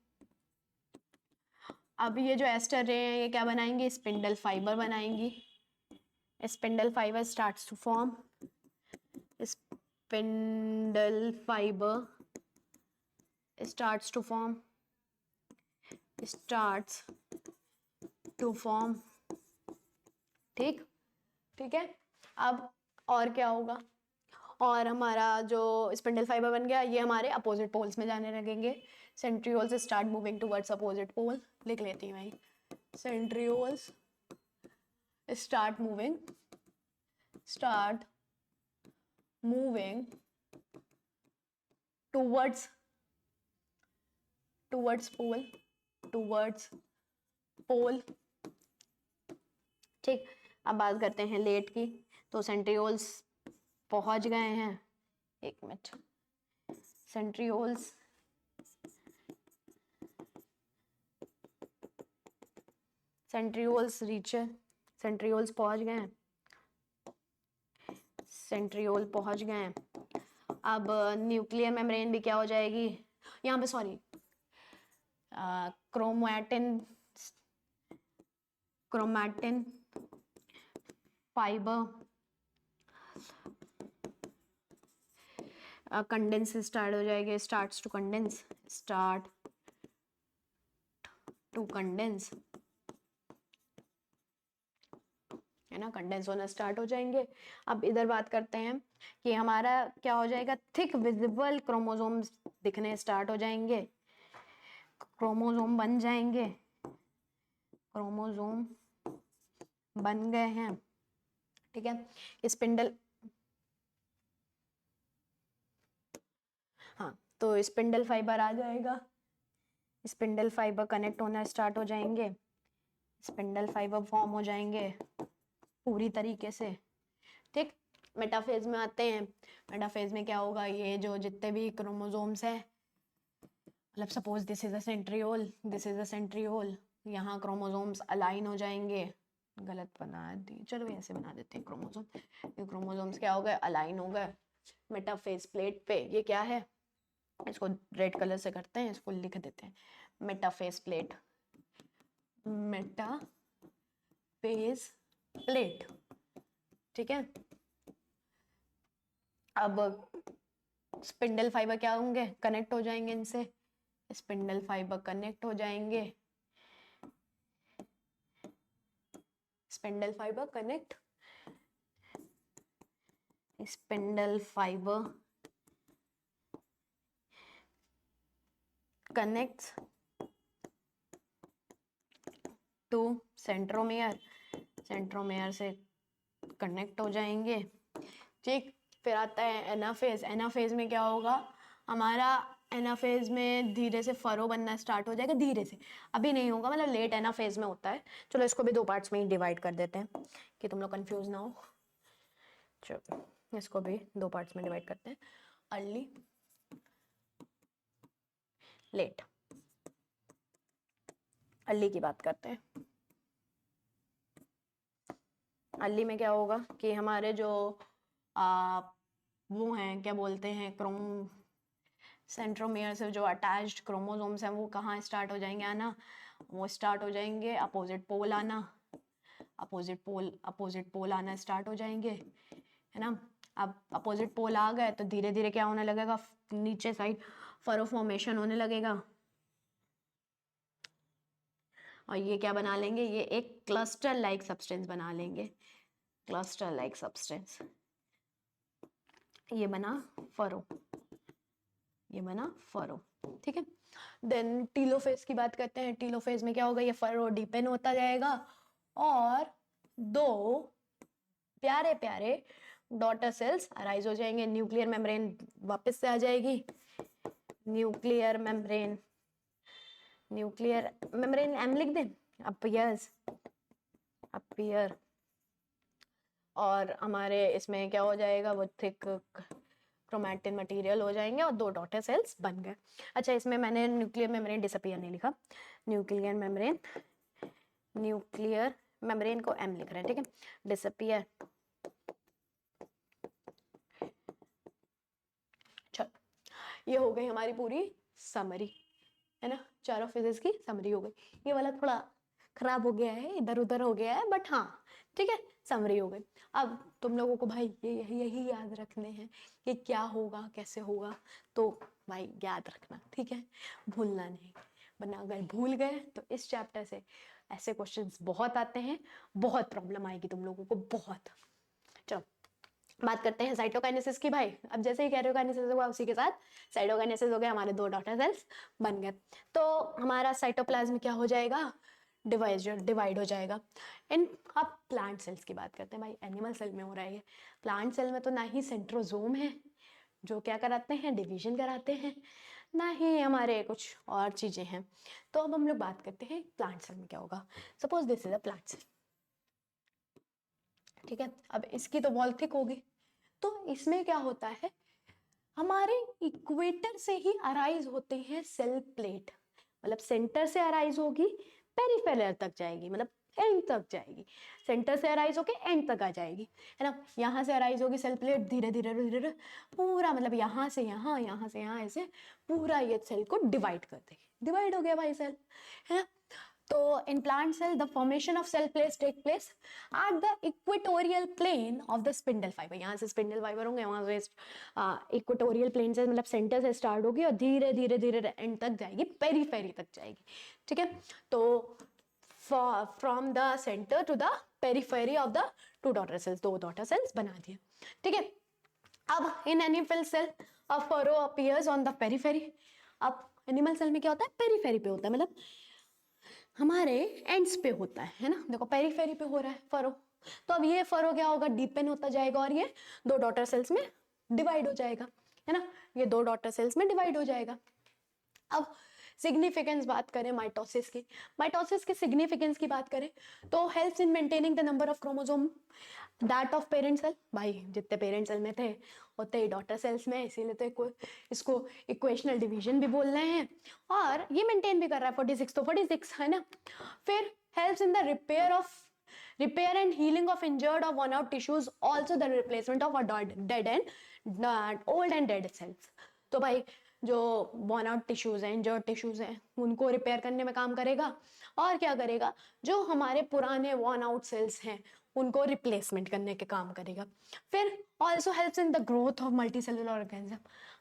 A: अब ये जो एस्टर रे है ये क्या बनाएंगे, स्पिंडल फाइबर बनाएंगी, spindle fibre starts to form, spindle fibre starts to form, starts to form, ठीक ठीक है। अब और क्या होगा, और हमारा जो स्पिंडल फाइबर बन गया ये हमारे अपोजिट पोल्स में जाने लगेंगे, centrioles start moving towards opposite pole, लिख लेती हूँ मैं, centrioles start moving towards pole, ठीक। अब बात करते हैं लेट की, तो सेंट्रियोल्स पहुंच गए हैं, एक मिनट, सेंट्रियोल्स सेंट्रियोल्स पहुंच गए हैं, सेंट्रियोल पहुंच गए हैं। अब न्यूक्लियर मेम्ब्रेन भी क्या हो जाएगी, यहाँ पे sorry chromatin fibre condense start हो जाएंगे, स्टार्ट टू कंडेंस है ना, कंडेंस होना स्टार्ट हो जाएंगे। अब इधर बात करते हैं कि हमारा क्या हो जाएगा, थिक विजिबल क्रोमोसोम्स दिखने स्टार्ट हो जाएंगे, क्रोमोसोम बन जाएंगे, क्रोमोसोम बन गए हैं, ठीक है। स्पिंडल, हाँ तो स्पिंडल फाइबर आ जाएगा, स्पिंडल फाइबर कनेक्ट होना स्टार्ट हो जाएंगे, स्पिंडल फाइबर फॉर्म हो जाएंगे पूरी तरीके से, ठीक। मेटाफेज में आते हैं, मेटाफेज में क्या होगा, ये जो जितने भी क्रोमोसोम्स हैं, मतलब suppose this is a centriole, यहाँ क्रोमोसोम्स अलाइन हो जाएंगे, गलत बना दी, चलो ऐसे बना देते हैं, क्रोमोसोम्स क्या हो गए, अलाइन हो गए मेटाफेज प्लेट पे। ये क्या है, इसको रेड कलर से करते हैं, इसको लिख देते हैं मेटाफेज प्लेट, मेटाफेज प्लेट, ठीक है। अब स्पिंडल फाइबर क्या होंगे, कनेक्ट हो जाएंगे इनसे, स्पिंडल फाइबर कनेक्ट हो जाएंगे, spindle fibre connect, spindle fibre connects to centromere, centromere से कनेक्ट हो जाएंगे, ठीक। फिर आता है एनाफेज, एनाफेज में क्या होगा हमारा, एनाफेज में धीरे से फरो बनना स्टार्ट हो जाएगा, धीरे से, अभी नहीं होगा, मतलब लेट एनाफेज में होता है। चलो इसको भी दो पार्ट्स में ही डिवाइड कर देते हैं कि तुम लोग कंफ्यूज ना हो, चलो इसको भी दो पार्ट्स में डिवाइड करते हैं, अर्ली लेट। अर्ली की बात करते हैं, अर्ली में क्या होगा कि हमारे जो वो हैं, क्या बोलते हैं, सेंट्रोमेयर से जो अटैच्ड क्रोमोसोम्स हैं वो कहाँ स्टार्ट हो जाएंगे आना, वो स्टार्ट हो जाएंगे अपोजिट पोल आना, अपोजिट पोल आना स्टार्ट हो जाएंगे, है ना। अब अपोजिट पोल आ गए तो धीरे धीरे क्या होने लगेगा, नीचे साइड फरो फॉर्मेशन होने लगेगा, और ये क्या बना लेंगे, ये एक क्लस्टर लाइक सब्सटेंस बना लेंगे, क्लस्टर लाइक सब्सटेंस। ये बना फरो, ये बना फरो, ठीक है। देन टीलोफेज की बात करते हैं। टीलोफेज में क्या होगा, ये फरो डीपेन होता जाएगा और दो प्यारे प्यारे डॉटर सेल्स अराइज हो जाएंगे। न्यूक्लियर मेम्ब्रेन वापस से आ जाएगी, nuclear membrane, nuclear membrane M लिख दें, अपीयर्स, अपीयर। और हमारे इसमें क्या हो जाएगा, वो थिक क्रोमैटिन मटेरियल हो जाएंगे और दो डॉटर सेल्स बन गए। अच्छा, इसमें मैंने न्यूक्लियर मेम्ब्रेन डिसअपीयर नहीं लिखा, न्यूक्लियर मेम्ब्रेन, न्यूक्लियर मेम्ब्रेन को एम लिख रहे हैं, ठीक है। डिसअपीयर, चलो ये हो गई हमारी पूरी समरी, है ना, चारों फिजिक्स की समरी हो गई। ये वाला थोड़ा खराब हो गया है, इधर उधर हो गया है, बट हाँ ठीक है, समरी हो गई। अब तुम लोगों को भाई ये यही याद रखने हैं कि क्या होगा कैसे होगा, तो भाई याद रखना, ठीक है, भूलना नहीं, वरना अगर भूल गए तो इस चैप्टर से ऐसे क्वेश्चंस बहुत आते हैं, बहुत प्रॉब्लम आएगी तुम लोगों को, बहुत। चलो बात करते हैं साइटोकाइनेसिस की। भाई अब जैसे ही कैरियोकाइनेसिस हुआ उसी के साथ साइटोकाइनेसिस हो गया, हमारे दो डॉटर सेल्स बन गए। तो हमारा साइटोप्लाज्म क्या हो जाएगा, डिवाइड हो जाएगा। इन अब प्लांट सेल्स की बात करते हैं। भाई एनिमल सेल में हो रहा है ये, प्लांट सेल में तो ना ही सेंट्रोजोम है जो क्या कराते हैं, डिवीजन कराते हैं, ना ही हमारे कुछ और चीजें हैं। तो अब हम लोग बात करते हैं प्लांट सेल में क्या होगा। Suppose this is a plant cell, ठीक है। अब इसकी तो वॉल थिक होगी, तो इसमें क्या होता है, हमारे इक्वेटर से ही अराइज होते हैं सेल प्लेट, मतलब सेंटर से अराइज होगी, पेरिफेरल तक जाएगी, मतलब एंड तक जाएगी, सेंटर से अराइज होके एंड तक आ जाएगी, है ना। यहाँ से अराइज होगी सेल प्लेट, धीरे धीरे धीरे पूरा, मतलब यहाँ से यहाँ, यहाँ से यहाँ, ऐसे पूरा ये सेल को डिवाइड कर देगी, डिवाइड हो गया भाई सेल, है ना। तो in plant cell the formation of cell plates take place at the equatorial plane of the spindle fiber। यहाँ से spindle fiber होंगे, वहां से equatorial plane से, मतलब सेंटर से स्टार्ट होगी और धीरे धीरे धीरे एंड तक जाएगी, पेरीफेरी तक जाएगी, ठीक है। तो from the center to the periphery of the two daughter cells, दो daughter cells बना दिया, ठीक है। अब in animal cell a furrow appears on the periphery। अब एनिमल सेल में क्या होता है, पेरीफेरी पे होता है, मतलब हमारे एंड्स पे होता है ना। देखो पेरीफेरी पे हो रहा है फरो, तो अब ये फरो क्या होगा, डीपेन होता जाएगा और ये दो डॉटर सेल्स में डिवाइड हो जाएगा, है ना, ये दो डॉटर सेल्स में डिवाइड हो जाएगा। अब सिग्निफिकेंस बात करें माइटोसिस की, माइटोसिस के सिग्निफिकेंस की बात करें तो helps in maintaining the number of chromosome that of parent cell. भाई जितने पेरेंट सेल में थे उतने ही डॉटर सेल्स में, इसीलिए तो इसको इक्वेशनल डिवीजन भी बोल रहे हैं, और ये मेंटेन भी कर रहा है 46, तो 46 है ना। फिर helps in the repair and healing of injured or worn out tissues, also the replacement of a dead and old and dead cells। तो भाई जो worn out tissues हैं, injured tissues हैं, उनको रिपेयर करने में काम करेगा, और क्या करेगा, जो हमारे पुराने worn out cells हैं उनको रिप्लेसमेंट करने के काम करेगा। फिर also helps in the growth of multi cellular organism,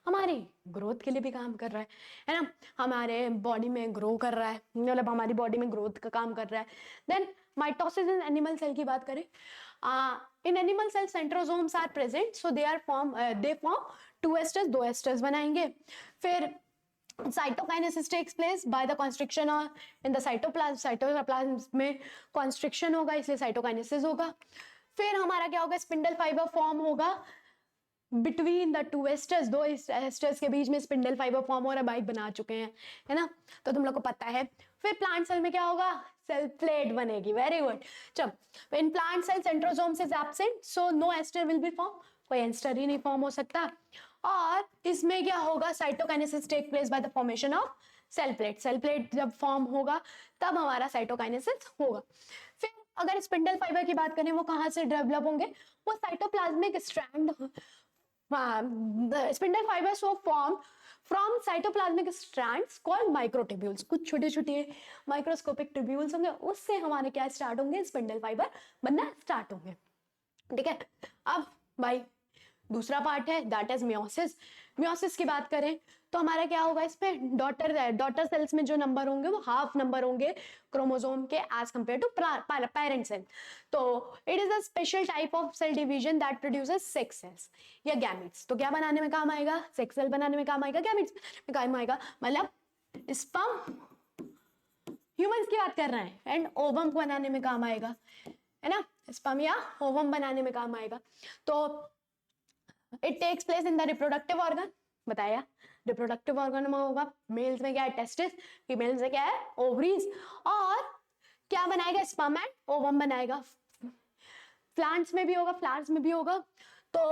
A: हमारी ग्रोथ के लिए भी काम कर रहा है ना, हमारे बॉडी में ग्रो कर रहा है, मतलब हमारी बॉडी में ग्रोथ का काम कर रहा है। Then mitosis in animal cell की बात करें, in animal cell centrosomes are present, so they form two asters, दो एस्टर्स बनाएंगे। फिर cytokinesis takes place by the constriction or in the cytoplasm में constriction होगा, इसलिए cytokinesis होगा। फिर हमारा क्या होगा, स्पिंडल फाइबर फॉर्म होगा बिटवीन द टू एस्टर्स, दो एस्टर्स के बीच में स्पिंडल फाइबर फॉर्म हो रहा है, भाई बना चुके हैं, है ना, तो तुम लोग को पता है। फिर प्लांट सेल में क्या होगा, सेल प्लेट बनेगी, वेरी गुड। चलो in plant cell centrosomes is absent, so no aster will be form, कोई एस्टर ही नहीं फॉर्म हो सकता। और इसमें क्या होगा, cytokinesis take place by the formation of cell plate, cell plate जब फॉर्म होगा तब हमारा साइटोकाइनेसिस होगा। फिर अगर स्पिंडल फाइबर की बात करें, वो कहाँ से डेवलप होंगे, वो साइटोप्लाज्मिक स्ट्रैंड, स्पिंडल फाइबर्स वो form from cytoplasmic strands called microtubules, कुछ छोटे छोटे माइक्रोस्कोपिक ट्यूब्यूल्स होंगे, उससे हमारे क्या स्टार्ट होंगे, स्पिंडल फाइबर बनना स्टार्ट होंगे, ठीक है। अब भाई दूसरा पार्ट है दैट इज मियोसिस। मियोसिस की बात करें तो हमारा क्या होगा, इसमें डॉटर सेल्स में जो नंबर होंगे वो हाफ नंबर होंगे क्रोमोसोम के as compare to parent cell. तो it is a special type of cell division that produces sex cells या गैमेट्स। तो क्या बनाने में काम आएगा, सेक्स सेल बनाने में काम आएगा, गैमेट्स में काम आएगा। मतलब स्पर्म ह्यूमंस की बात कर रहे हैं, एंड ओवम बनाने में काम आएगा, है ना, स्पर्म या ओवम बनाने में काम आएगा। तो it takes place in the reproductive organ, बताया रिप्रोडक्टिव ऑर्गन में होगा, मेल्स में क्या है टेस्टिस, फीमेल्स में क्या है ओवरीज, और क्या बनाएगा स्पर्म एंड ओवम बनाएगा। प्लांट्स में भी होगा, फ्लावर्स में भी होगा, तो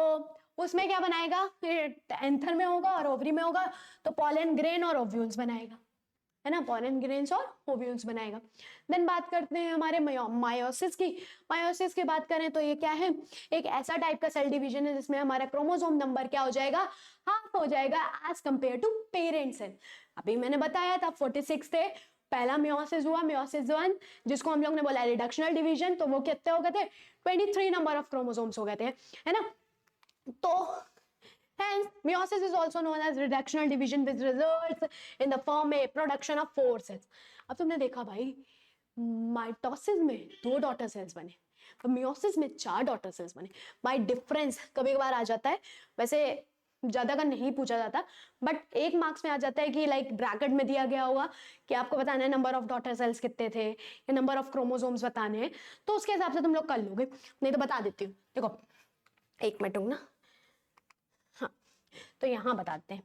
A: उसमें क्या बनाएगा, एंथर में होगा और ओवरी में होगा, तो पॉलन ग्रेन और ओव्यूल्स बनाएगा, है ना, पॉलन ग्रेन्स और ओव्यूल्स बनाएगा। देन बात करते हैं हमारे मायोसिस की। मायोसिस की बात करें तो ये क्या है, एक ऐसा टाइप का सेल डिवीजन है जिसमें हमारा क्रोमोसोम नंबर क्या हो जाएगा, हाफ हो जाएगा as compare to parent cell. अभी मैंने बताया था 46 थे, पहला मियोसिस हुआ, मियोसिस 1, जिसको हम लोग ने बोला रिडक्शनल डिवीजन, तो वो कितने हो गए थे, 23 नंबर ऑफ क्रोमोसोम्स हो गए थे, है ना। तो hence meiosis is also known as reductional division which results in the form a production of 4 cells। अब तुमने देखा भाई माइटोसिस में 2 डॉटर सेल्स बने, तो मियोसिस में 4 डॉटर सेल्स बने। बाय डिफरेंस कभी कभार आ जाता है, वैसे ज्यादा का नहीं पूछा जाता, बट एक मार्क्स में आ जाता है कि लाइक ब्रैकेट में दिया गया होगा कि आपको बताना है नंबर ऑफ डॉटर सेल्स कितने थे या नंबर ऑफ क्रोमोसोम्स बताने हैं, तो उसके हिसाब से तुम लोग कर लोगे, नहीं तो बता देती हूँ। देखो एक मिनट ना, हाँ तो यहां बताते हैं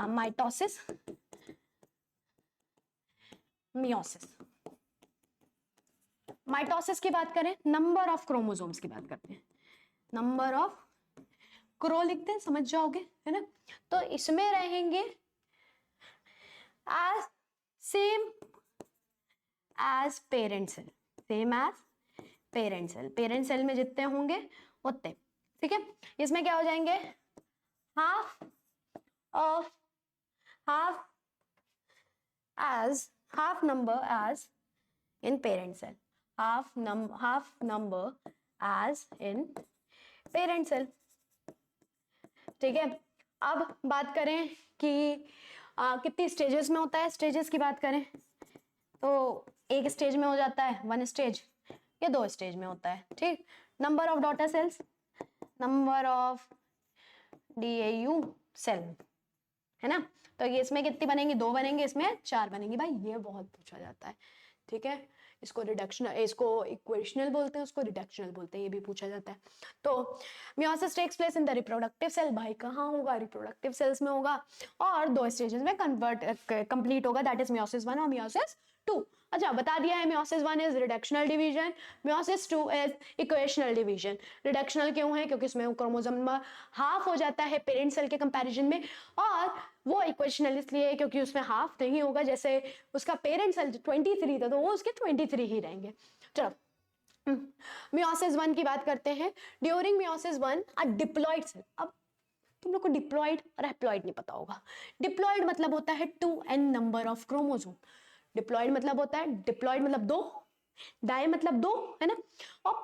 A: माइटोसिस मियोसिस। माइटोसिस की बात करें, नंबर ऑफ क्रोमोसोम्स की बात करते हैं, नंबर ऑफ क्रो लिखते हैं, समझ जाओगे, है ना। तो इसमें रहेंगे as same as parent cell, same as parent cell, parent cell में जितने होंगे उतने, ठीक है। इसमें क्या हो जाएंगे, half of half as half number as in parent cell, half number as in parent cell, ठीक है। अब बात करें कि कितनी स्टेजेस में होता है, स्टेजेस की बात करें तो एक स्टेज में हो जाता है 1 स्टेज, या 2 स्टेज में होता है, ठीक। Number of daughter cells, number of DAU cell, है ना। तो ये इसमें कितनी बनेंगी, 2 बनेंगे, इसमें 4 बनेंगी। भाई ये बहुत पूछा जाता है, ठीक है। इसको रिडक्शनल, इसको इक्वेशनल बोलते हैं, उसको रिडक्शनल बोलते हैं, ये भी पूछा जाता है। तो meiosis takes place in the reproductive cell, भाई कहाँ होगा, रिप्रोडक्टिव सेल्स में होगा, और 2 स्टेजेस में कंप्लीट होगा, दैट इज मियोसिस 1 और मियोसिस 2। अच्छा बता दिया है, meiosis 1 is reductional division, meiosis 2 is equational division. Reductional क्यों है, क्योंकि इसमें क्रोमोसोम नंबर हाफ हो जाता है पेरेंट सेल के कंपैरिजन में, और वो इक्वेशनल इसलिए क्योंकि उसमें हाफ नहीं होगा, जैसे उसका पेरेंट सेल 23 था तो वो उसके 23 ही रहेंगे। चलो मियोसिस 1 की बात करते हैं। ड्यूरिंग मियोसिस 1 अ डिप्लॉइड सेल, अब तुम लोग को डिप्लॉइड और हैप्लॉइड नहीं पता होगा। डिप्लॉइड मतलब होता है 2n number of chromosome, diploid मतलब होता है, डिप्लॉइड मतलब 2, डाई मतलब 2, है ना, और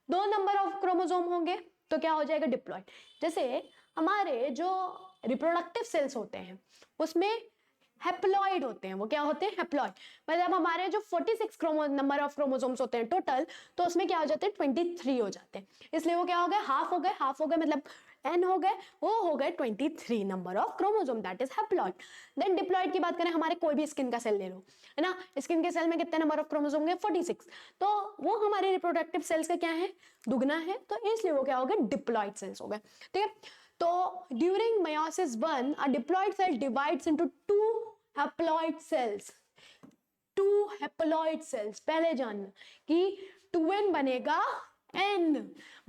A: 2 नंबर ऑफ क्रोमोसोम होंगे तो क्या हो जाएगा डिप्लॉइड। जैसे हमारे जो रिप्रोडक्टिव सेल्स होते हैं उसमें हैप्लॉइड होते हैं, वो क्या होते हैं हैप्लॉइड, मतलब हमारे जो 46 नंबर ऑफ क्रोमोसोम्स होते हैं टोटल, तो उसमें क्या हो जाते हैं 23 हो जाते हैं, इसलिए वो क्या हो गए हाफ हो गए, हाफ हो गए मतलब n हो गए, वो हो गए 23 number of chromosome, that is haploid. Then diploid की बात करें, हमारे कोई भी स्किन का सेल ले लो, है ना, स्किन के सेल में कितने नंबर ऑफ क्रोमोसोम होंगे 46, तो वो हमारे रिप्रोडक्टिव सेल्स का क्या है दुगना है, तो इसलिए वो क्या हो गए डिप्लॉइड सेल्स हो गए, ठीक है। तो during meiosis 1 a diploid cell divides into 2 haploid cells, 2 haploid cells, पहले जानना कि 2n बनेगा n,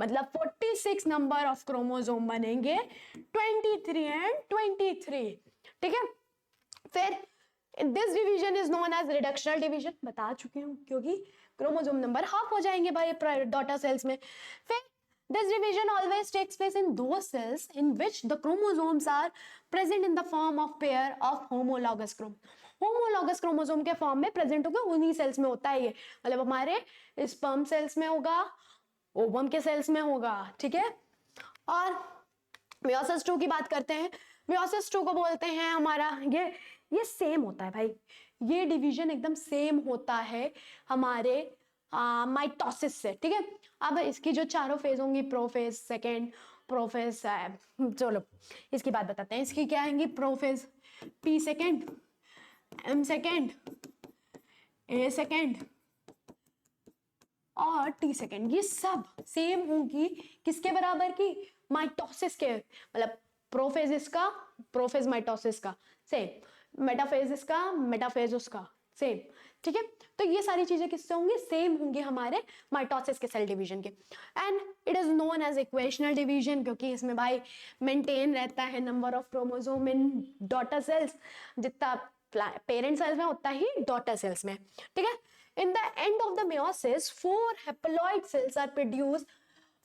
A: मतलब 46 नंबर ऑफ क्रोमोसोम बनेंगे 23 एंड 23, ठीक है। फिर this division is known as reductional division, बता चुकी हूं क्योंकि क्रोमोसोम नंबर हाफ हो जाएंगे भाई डॉटर सेल्स में। फिर this division always takes place in those cells in which the chromosomes are present in the form of pair of homologous chromosome, homologous chromosome के फॉर्म में प्रेजेंट होगा, उन्हीं sales में होता है ये, मतलब हमारे स्पर्म सेल्स में होगा, ओवम के सेल्स में होगा, ठीक है, और मियोसिस 2 की बात करते हैं। मियोसिस 2 को बोलते हैं हमारा ये सेम होता है भाई, ये डिवीजन एकदम सेम होता है हमारे माइटोसिस से, ठीक है। अब इसकी जो चारों फेज होंगी, प्रोफेज, सेकेंड प्रोफेज, चलो इसकी बात बताते हैं। इसकी क्या आएंगी, prophase, P second, M second, A second और टी सेकेंड, ये सब सेम होगी किसके बराबर की, माइटोसिस के, मतलब प्रोफेज इसका, प्रोफेज माइटोसिस का सेम, मेटाफेज इसका, मेटाफेज उसका सेम, ठीक है। तो ये सारी चीजें किससे होंगी, सेम होंगी हमारे माइटोसिस के सेल डिवीजन के। And it is known as equational division, क्योंकि इसमें भाई मेंटेन रहता है number of chromosome in daughter cells, जितना पेरेंट सेल्स में उतना ही डॉटर सेल्स में, ठीक है। In the end of the meiosis, 4 haploid cells are produced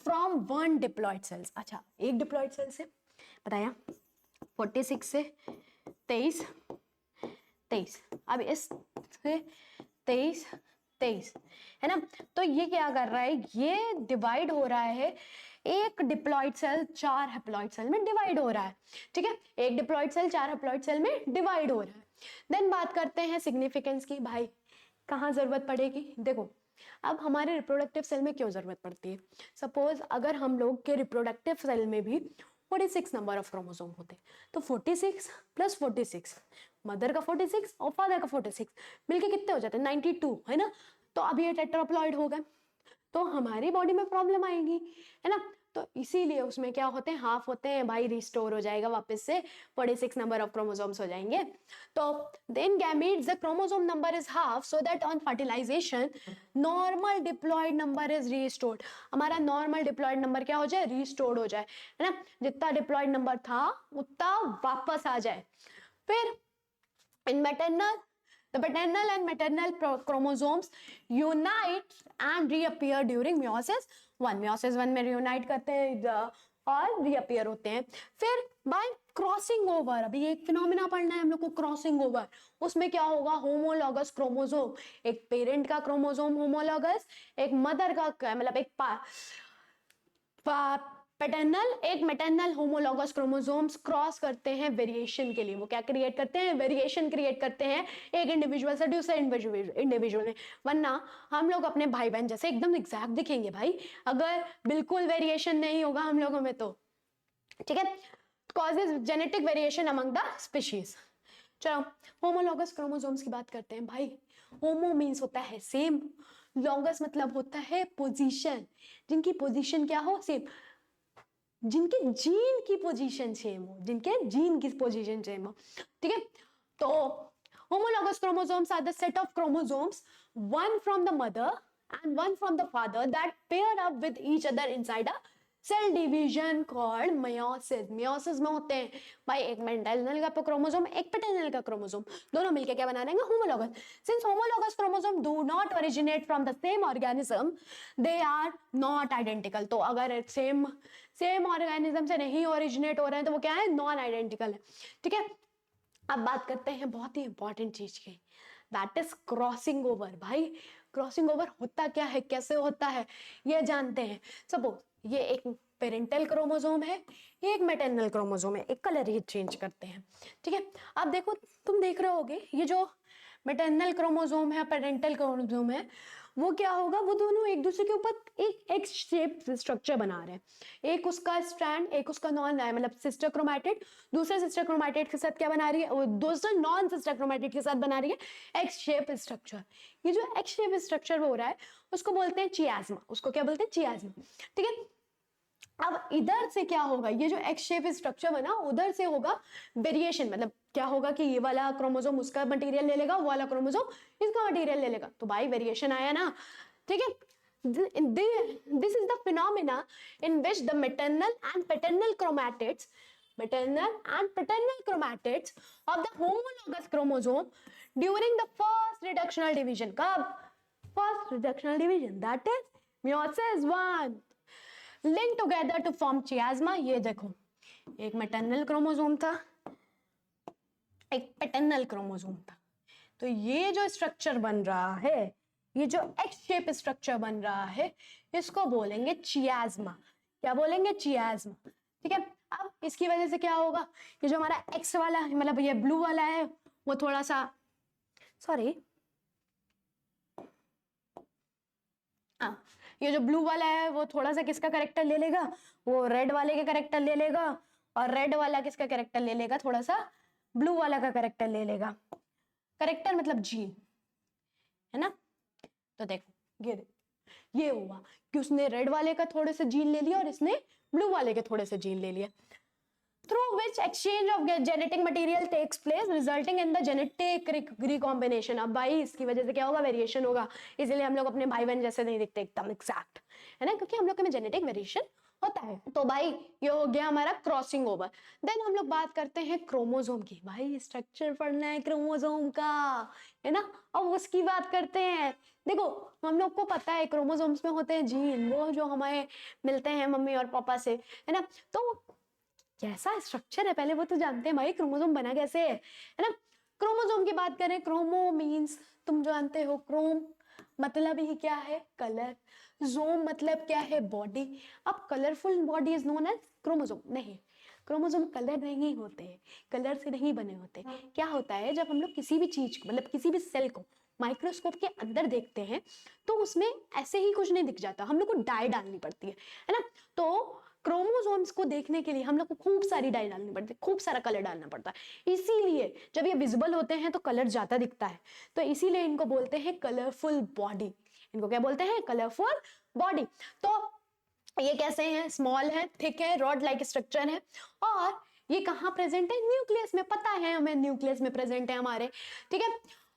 A: from 1 diploid cells. अच्छा, एक diploid cell से बताया 46 से 23, अब इस से 23 है ना। तो ये क्या कर रहा है, ये डिवाइड हो रहा है, एक डिप्लॉइड सेल 4 हैप्लॉइड सेल में डिवाइड हो रहा है, ठीक है। एक डिप्लॉइड सेल 4 हैप्लॉइड सेल में डिवाइड हो रहा है। देन बात करते हैं सिग्निफिकेंस की, भाई कहाँ जरूरत पड़ेगी, देखो अब हमारे रिप्रोडक्टिव सेल में क्यों जरूरत पड़ती है। सपोज अगर हम लोग के रिप्रोडक्टिव सेल में भी 46 नंबर ऑफ क्रोमोसोम होते, तो 46 प्लस 46, मदर का 46 और फादर का 46 मिलके कितने हो जाते हैं, 92, है ना। तो अब ये टेट्राप्लॉइड हो गए, तो हमारी बॉडी में प्रॉब्लम आएगी, है ना। तो इसीलिए उसमें क्या होते हैं, हाफ होते हैं भाई, रिस्टोर हो जाएगा वापस से, 46 नंबर ऑफ क्रोमोसोम्स हो जाएंगे। तो then gametes the chromosome number is half, so that on fertilization normal diploid number is restored. हमारा नॉर्मल डिप्लॉयड नंबर क्या हो जाए, रीस्टोर्ड हो जाए, है ना। जितना डिप्लॉयड नंबर था उतना वापस आ जाए। फिर इन maternal, the paternal and maternal chromosomes unite and reappear during meiosis 1. meiosis 1 में reunite करते हैं और reappear होते हैं। फिर by क्रॉसिंग ओवर, अभी एक फिनोमिना पढ़ना है हम लोग को, क्रॉसिंग ओवर। उसमें क्या होगा, होमोलॉगस क्रोमोसोम, एक पेरेंट का क्रोमोसोम होमोलॉगस, एक मदर का मतलब एक पैटर्नल, एक मैटरनल होमोलॉगस क्रोमोसोम्स क्रॉस करते हैं वेरिएशन के लिए। वो क्या क्रिएट करते हैं, वेरिएशन क्रिएट करते हैं एक इंडिविजुअल से दूसरे इंडिविजुअल में। वरना हम लोग अपने भाई बहन जैसे एकदम एग्जैक्ट दिखेंगे भाई, अगर बिल्कुल वेरिएशन नहीं होगा हम लोगों में तो, ठीक है। Causes genetic variation among the species. चलो होमोलॉगस क्रोमोसोम्स की बात करते हैं भाई। होमो मीन्स होता है सेम, लॉगस मतलब होता है पोजीशन, जिनकी पोजीशन क्या हो, सेम, जिनके जीन की पोजीशन सेम हो, जिनके जीन की पोजीशन सेम हो, ठीक है। तो homologous chromosomes are the set of chromosomes, one from the mother and one from the father, that pair up with each other inside a cell division called meiosis. meiosis में होते हैं भाई एक maternal का क्रोमोसोम, एक paternal का chromosome, दोनों मिलके क्या बना देंगे, homologous. Since homologous chromosome do not originate from the same organism, they are not identical. तो अगर सेम ऑर्गेनिज्म से नहीं ओरिजिनेट हो रहे हैं तो वो क्या है, नॉन आइडेंटिकल है, ठीक है। अब बात करते हैं बहुत ही इंपॉर्टेंट चीज की, दैट इज क्रॉसिंग ओवर। भाई क्रॉसिंग ओवर होता क्या है, कैसे होता है, ये जानते हैं। सपोज ये एक पेरेंटल क्रोमोसोम है, ये एक मैटरनल क्रोमोसोम है, एक कलर ही चेंज करते हैं, ठीक है। अब देखो तुम देख रहे होगे ये जो मैटरनल क्रोमोसोम है, पेरेंटल क्रोमोसोम है, वो क्या होगा, वो दोनों एक दूसरे के ऊपर एक एक्स शेप स्ट्रक्चर बना रहे हैं। एक उसका स्ट्रैंड, एक उसका नॉन मतलब सिस्टर क्रोमैटिड, दूसरे सिस्टर क्रोमैटिड के साथ क्या बना रही है, दूसरे नॉन सिस्टर क्रोमैटिड के साथ बना रही है एक्स शेप स्ट्रक्चर। ये जो एक्स शेप स्ट्रक्चर हो रहा है उसको बोलते हैं चियाज्मा, उसको क्या बोलते हैं, चियाज्मा, ठीक है। अब इधर से क्या होगा, ये जो एक्स शेप स्ट्रक्चर बना उधर से होगा वेरिएशन, मतलब क्या होगा कि ये वाला क्रोमोसोम उसका मटेरियल ले लेगा, वो वाला क्रोमोसोम इसका मटेरियल ले लेगा, तो भाई वेरिएशन आया ना, ठीक है। This is the phenomena in which the maternal and paternal chromatids of the homologous chromosome during the first reductional division, कब, first reductional division, that is meiosis 1, link together to form chiasma। ये देखो एक maternal chromosome था, एक paternal chromosome था, तो ये जो स्ट्रक्चर बन रहा है, ये जो एक्स शेप स्ट्रक्चर बन रहा है, इसको बोलेंगे चियाज्मा। क्या बोलेंगे, चियाज्म। ठीक है, अब इसकी वजह से क्या होगा, ये जो हमारा एक्स वाला मतलब ये ब्लू वाला है वो थोड़ा सा, सॉरी ये जो ब्लू वाला है वो थोड़ा सा किसका करेक्टर ले लेगा, वो रेड वाले के करेक्टर ले लेगा, और रेड वाला किसका करेक्टर ले लेगा, थोड़ा सा ब्लू वाला का करेक्टर ले लेगा। करेक्टर मतलब जीन, है ना। तो देखो ये हुआ कि उसने रेड वाले का थोड़े से जीन ले लिया और इसने ब्लू वाले के थोड़े से जीन ले लिया, through which exchange of genetic material takes place resulting in the genetic recombination। अब भाई इसकी वजह से क्या होगा, वेरिएशन होगा, इसीलिए हम लोग अपने भाई बहन जैसे नहीं दिखते एकदम एग्जैक्ट, है ना, क्योंकि हम लोग में जेनेटिक वेरिएशन होता है। तो भाई ये हो गया हमारा क्रॉसिंग ओवर। देन हम लोग बात करते हैं क्रोमोसोम की, भाई स्ट्रक्चर पढ़ना है क्रोमोसोम का, है ना। अब उसकी बात करते हैं। देखो हम लोग को पता है क्रोमोसोम्स में होते हैं जीन, वो जो हमें मिलते हैं मम्मी और पापा से, है ना। तो कैसा स्ट्रक्चर है पहले वो तो जानते हैं भाई, क्रोमोसोम बना कैसे है ना। क्रोमोसोम की बात करें, क्रोमो मीन्स तुम जानते हो, क्रोम मतलब ही क्या है, कलर, जोम मतलब क्या है, बॉडी। अब colourful body is known as chromosome. नहीं, क्रोमोसोम कलर नहीं होते, कलर से नहीं बने होते। क्या होता है, जब हम लोग किसी भी चीज को मतलब किसी भी सेल को माइक्रोस्कोप के अंदर देखते हैं तो उसमें ऐसे ही कुछ नहीं दिख जाता, हम लोग को डाई डालनी पड़ती है ना। तो क्रोमोसोम्स को देखने के लिए हम लोग को खूब सारी डाई डालनी पड़ती है, खूब सारा कलर डालना पड़ता है, इसीलिए जब ये विजिबल होते हैं तो कलर ज्यादा दिखता है, तो इसीलिए इनको बोलते हैं कलरफुल बॉडी। इनको क्या बोलते हैं, कलरफुल बॉडी। तो ये कैसे हैं, स्मॉल है, थिक है, रॉड लाइक स्ट्रक्चर है, और ये कहाँ प्रेजेंट है, न्यूक्लियस में, पता है हमें न्यूक्लियस में प्रेजेंट है हमारे, ठीक है।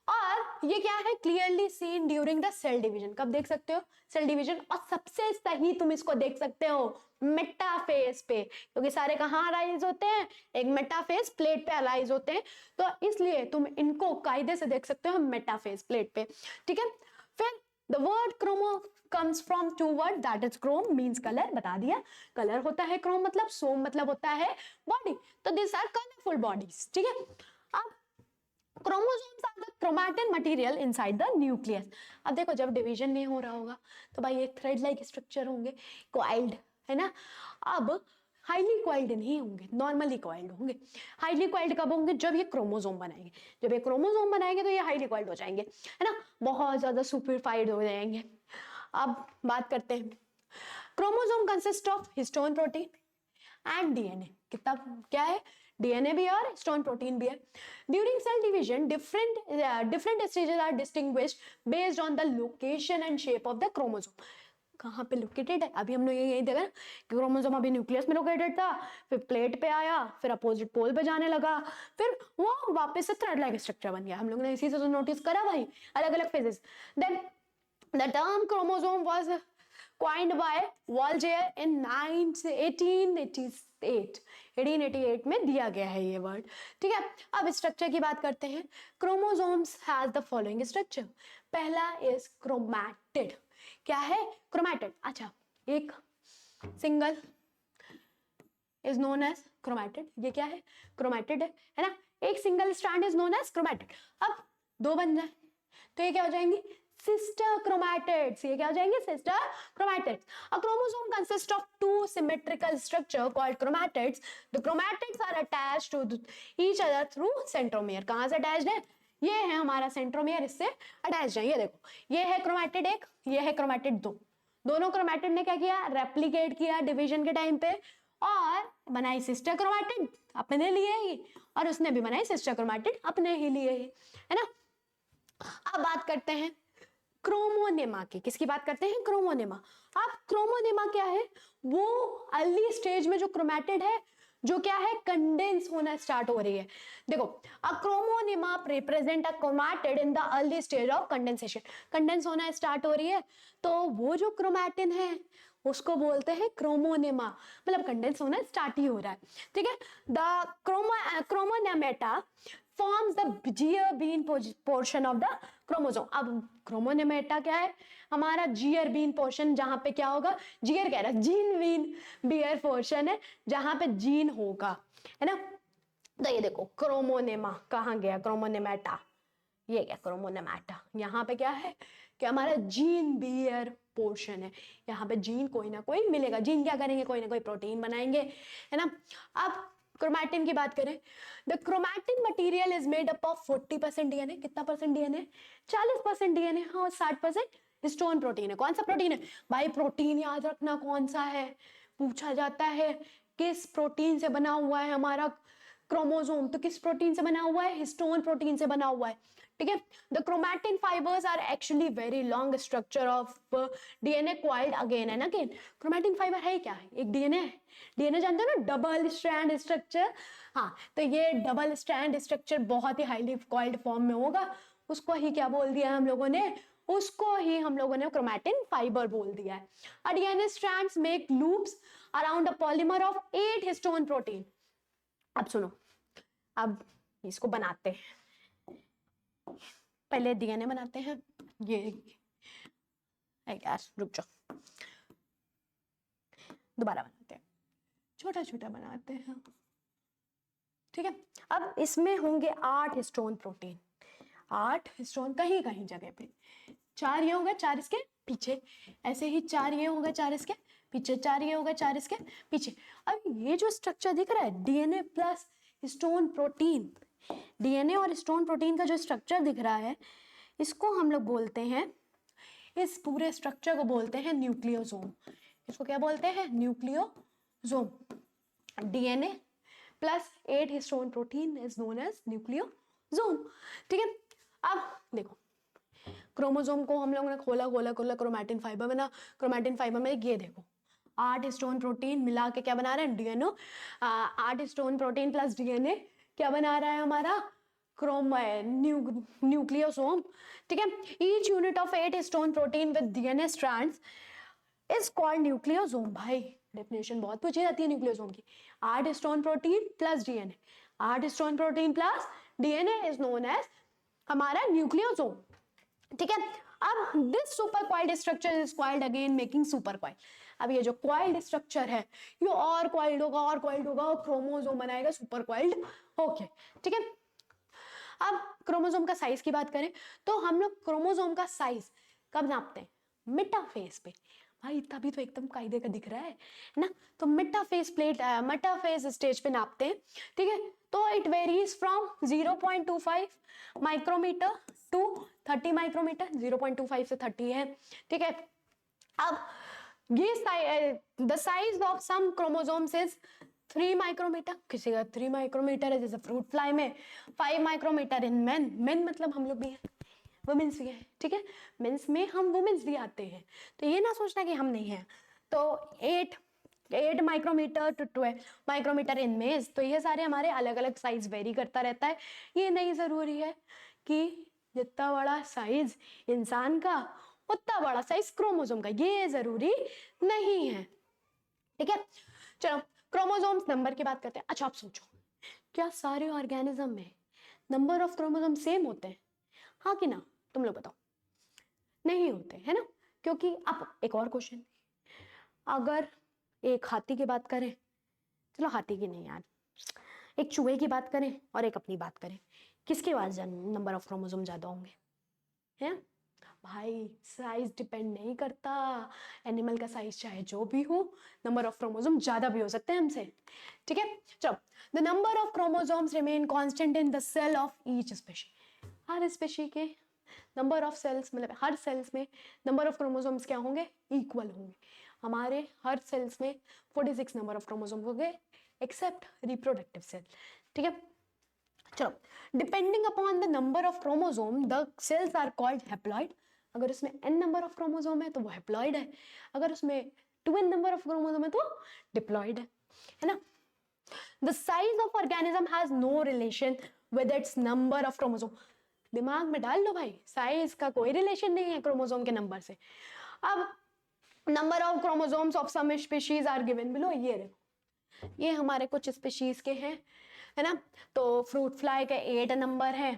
A: और ये क्या है, clearly seen during the cell division. कब देख सकते हो, सेल डिवीजन। और सबसे सही तुम इसको देख सकते हो मेटाफेज पे, क्योंकि सारे कहाँ अराइज होते हैं, एक मेटाफेज प्लेट पे अराइज होते हैं, तो इसलिए तुम इनको कायदे से देख सकते हो मेटाफेज प्लेट पे, ठीक है। फिर the word chromo comes from two word, that is chrome means color, बता दिया, कलर होता है क्रोम मतलब, सोम मतलब होता है बॉडी, तो दिस आर कलरफुल बॉडीज, ठीक है। अब chromosomes are the chromatin material inside the nucleus. अब देखो जब डिवीजन नहीं हो रहा होगा तो भाई एक थ्रेड लाइक स्ट्रक्चर होंगे, कॉइल्ड, है ना। अब हाईली कॉइल्ड नहीं होंगे, नॉर्मली कॉइल्ड होंगे। हाईली कॉइल्ड कब होंगे, जब ये क्रोमोसोम बनाएंगे, जब ये क्रोमोसोम बनाएंगे तो ये हाईली कॉइल्ड हो जाएंगे, है ना, बहुत ज्यादा सुपरफाइड हो जाएंगे। अब बात करते हैं, chromosome consist of histone protein and DNA. कितना क्या है, डीएनए भी है और हिस्टोन प्रोटीन भी है। During cell division different stages are distinguished based on the location and shape of the chromosome. कहाँ पे लोकेटेड है, अभी हम लोग यही देखा कि क्रोमोसोम अभी न्यूक्लियस में लोकेटेड था, फिर प्लेट पे आया, फिर अपोजिट पोल पे जाने लगा, फिर वो वापस से थ्रेड लाइक स्ट्रक्चर बन गया। हम लोग ने इसी से तो नोटिस करा भाई, अलग अलग phases. Then the term chromosome was coined by Voltaire in 1888 में दिया गया है ये वर्ड, ठीक है। अब स्ट्रक्चर की बात करते हैं। Chromosomes has the following structure. पहला इज क्रोमैटिड। क्या है, क्रोमैटिड। अच्छा, एक single is known as chromatid, ये क्या है, क्रोमैटिड है ना। एक single strand is known as chromatid. अब दो बन जाए तो ये क्या हो जाएंगी, sister chromatids। ये क्या हो जाएंगे, sister chromatids। A chromosome consists of two symmetrical structure called chromatids. The chromatids are attached to each other through centromere। कहाँ से अटैच्ड है, ये है हमारा सेंट्रोमियर, इससे अटैच्ड है। ये देखो, ये है क्रोमैटिड एक, ये है क्रोमैटिड दो। दोनों क्रोमैटिड ने क्या किया, रेप्लिकेट किया डिवीजन के टाइम पे, और बनाई सिस्टर क्रोमैटिड अपने लिए ही, और उसने भी बनाई सिस्टर क्रोमैटिड अपने ही लिए ही, है ना। अब बात करते हैं क्रोमोनेमा की। किसकी बात करते हैं, क्रोमोनेमा। अब क्रोमोनेमा क्या है, वो अर्ली स्टेज में जो क्रोमैटिड है जो क्या है, कंडेंस होना स्टार्ट हो रही है। देखो, a chromonema represent a chromatid in the early stage of condensation. Condense होना स्टार्ट हो रही है तो वो जो क्रोमैटिन है उसको बोलते हैं क्रोमोनेमा, मतलब कंडेंस होना स्टार्ट ही हो रहा है, ठीक है। The chromonemata forms the gear bean portion of the chromosome। अब क्रोमोनेमेटा क्या है, हमारा जियर बीन पोर्शन, जहां पे क्या होगा, जियर कह रहा है, जीन बीन बियर पोर्शन है जहां पे जीन होगा, है ना। तो ये देखो क्रोमोनेमा कहाँ गया, क्रोमोनेमेटा, ये क्या क्रोमोनेमेटा, यहाँ पे क्या है, कि हमारा जीन बियर पोर्शन है, यहाँ पे जीन कोई ना कोई मिलेगा। जीन क्या करेंगे, कोई ना कोई प्रोटीन बनाएंगे, है ना। अब क्रोमैटिन की बात करें, the chromatin material is made up of 40% DNA. कितना परसेंट डीएनए? 40% डीएनए। हाँ, 60% हिस्टोन प्रोटीन है। कौन सा प्रोटीन है भाई? प्रोटीन याद रखना कौन सा है, पूछा जाता है किस प्रोटीन से बना हुआ है हमारा क्रोमोसोम, तो किस प्रोटीन से बना हुआ है? हिस्टोन प्रोटीन से बना हुआ है, ठीक है। The chromatin fibres are actually very long structure of DNA coiled again and again. Chromatin fibre है क्या? एक डीएनए है। डीएनए जानते हो ना, डबल स्ट्रैंड स्ट्रक्चर। हाँ, तो ये डबल स्ट्रैंड स्ट्रक्चर बहुत ही हाईली कॉइल्ड फॉर्म में होगा, उसको ही क्या बोल दिया हम लोगों ने? उसको ही हम लोगों ने क्रोमैटिन फाइबर बोल दिया है। A DNA strands make loops around a polymer of 8 histone protein। अब सुनो, अब इसको बनाते हैं, पहले डीएनए बनाते हैं। ये यार रुक जाओ, दोबारा बनाते हैं, छोटा छोटा बनाते हैं, ठीक है। अब इसमें होंगे 8 हिस्टोन प्रोटीन, 8 हिस्टोन कहीं कहीं जगह पे। 4 ये होगा, 4 इसके पीछे, ऐसे ही 4 ये होगा, 4 इसके पीछे, 4 ये होगा, 4 इसके पीछे। अब ये जो स्ट्रक्चर दिख रहा है, DNA plus histone protein, DNA और हिस्टोन प्रोटीन का जो स्ट्रक्चर दिख रहा है, इसको हम लोग बोलते हैं, इस पूरे स्ट्रक्चर को बोलते हैं न्यूक्लियोसोम। इसको क्या बोलते हैं? Nucleosome. DNA plus 8 histone protein is known as nucleosome, ठीक है। अब देखो, क्रोमोसोम को हम लोगों ने खोला खोला खोला, क्रोमैटिन फाइबर बना। क्रोमैटिन फाइबर में ये देखो 8 हिस्टोन प्रोटीन मिला के क्या बना रहे हैं? DNA. 8 histone protein plus DNA क्या बना रहा है हमारा? न्यूक्लियोसोम, ठीक है। Each unit of 8 histone protein with DNA strands is called nucleosome. भाई डेफिनेशन बहुत पूछी जाती है न्यूक्लियोसोम की। 8 histone protein plus DNA, 8 histone protein plus DNA is known as हमारा न्यूक्लियोसोम, ठीक है। अब this super coiled structure is coiled again making super coiled. अब ये जो क्वाइल्ड स्ट्रक्चर है, ये और क्वाइल्ड होगा और क्वाइल्ड होगा और क्रोमोसोम बनाएगा सुपर क्वाइल्ड, ओके, ठीक है। अब क्रोमोसोम का साइज की बात करें तो हम लोग क्रोमोसोम का साइज कब नापते हैं? मेटाफेज पे। भाई तभी तो एकदम कायदे का दिख रहा है ना। तो मेटाफेज स्टेज पे नापते हैं, ठीक है। तो it varies from 0.25 micrometre to 30 micrometre. 0.25 से 30 है, ठीक है। अब ये the size of some chromosomes is 3 micrometre, किसी का 3 माइक्रोमीटर है, जैसे फ्रूट फ्लाई में 5 माइक्रोमीटर इन मेन मतलब हम लोग भी हैं, वुमेन्स भी है, ठीक है। मेंस में हम वुमेन्स भी आते हैं, तो ये ना सोचना कि हम नहीं हैं। तो 8 micrometre to 12 micrometre in men's. तो ये सारे हमारे अलग अलग साइज वेरी करता रहता है। ये नहीं जरूरी है कि जितना बड़ा साइज इंसान का उतना बड़ा साइज क्रोमोसोम का, ये जरूरी नहीं है, ठीक है। चलो क्रोमोसोम्स नंबर की बात करते हैं। अच्छा आप सोचो, क्या सारे ऑर्गेनिज्म में नंबर ऑफ क्रोमोसोम सेम होते हैं? हाँ कि ना? तुम लोग बताओ। नहीं होते, है ना। क्योंकि अब एक और क्वेश्चन, अगर एक हाथी की बात करें, चलो हाथी की नहीं यार, एक चूहे की बात करें और एक अपनी बात करें, किसके पास नंबर ऑफ क्रोमोसोम ज्यादा होंगे? हैं भाई, साइज डिपेंड नहीं करता, एनिमल का साइज चाहे जो भी हो, नंबर ऑफ क्रोमोसोम ज्यादा भी हो सकते हैं हमसे, ठीक है। चलो, the number of chromosomes remain constant in the cell of each species. हर स्पेशी के नंबर ऑफ सेल्स, मतलब हर सेल्स में नंबर ऑफ क्रोमोसोम्स क्या होंगे? इक्वल होंगे। हमारे हर सेल्स में 46 नंबर ऑफ क्रोमोसोम्स होंगे एक्सेप्ट रिप्रोडक्टिव सेल, ठीक है। चलो, depending upon the number of chromosome the cells are called haploid. अगर उसमें n नंबर ऑफ क्रोमोसोम है तो वो हैप्लॉइड है, अगर उसमें 2n नंबर ऑफ क्रोमोसोम है तो डिप्लॉइड है ना। The size of organism has no relation with its number of chromosome. दिमाग में डाल लो भाई, साइज का कोई रिलेशन नहीं है क्रोमोसोम के नंबर से। अब number of chromosomes of some species are given below. ये देखो, ये हमारे कुछ स्पीशीज के हैं, है ना। तो फ्रूट फ्लाई के 8 नंबर है,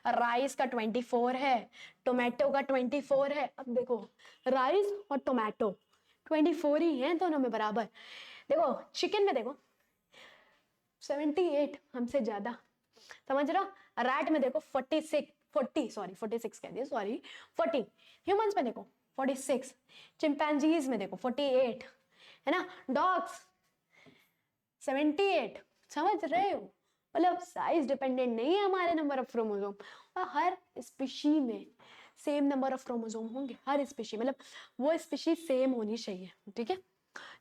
A: राइस का 24 है, टोमेटो का 24 है। अब देखो राइस और टोमेटो 24 ही हैं दोनों में बराबर। देखो चिकन में देखो 78 हमसे ज्यादा, समझ रहे हो। रैट में देखो 46, 40 सॉरी 46 कह दिया, सॉरी 40। ह्यूमंस में देखो 46, चिंपैंजीज में देखो 48, है ना, डॉग्स 78। समझ रहे हो, मतलब साइज डिपेंडेंट नहीं है हमारे नंबर ऑफ क्रोमोसोम, और हर स्पीशी में सेम नंबर ऑफ क्रोमोसोम होंगे, हर स्पीशी, मतलब वो स्पीशी सेम होनी चाहिए, ठीक है।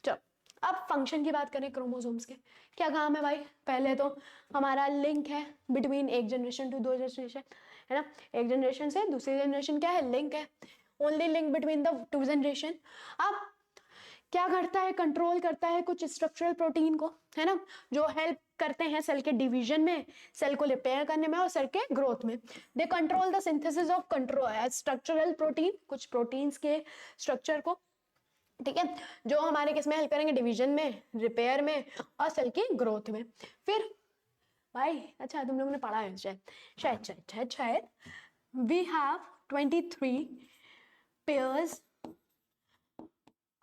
A: चलो अब फंक्शन की बात करें क्रोमोसोम्स के, क्या काम है भाई? पहले तो हमारा लिंक है बिटवीन एक जनरेशन टू दो जनरेशन, है ना, एक जनरेशन से दूसरी जनरेशन क्या है, लिंक है, only link between the two generation. अब क्या करता है, कंट्रोल करता है कुछ स्ट्रक्चरल प्रोटीन को, है ना, जो हेल्प करते हैं सेल के डिवीजन में, सेल को रिपेयर करने में और सेल के ग्रोथ में। They control the synthesis of control structural protein, कुछ प्रोटीन्स के स्ट्रक्चर को, ठीक है, जो हमारे किस में हेल्प करेंगे, डिवीजन में, रिपेयर में और सेल की ग्रोथ में। फिर भाई अच्छा तुम लोगों ने पढ़ा है शायद शायद शायद शायद शायद we have 23 pairs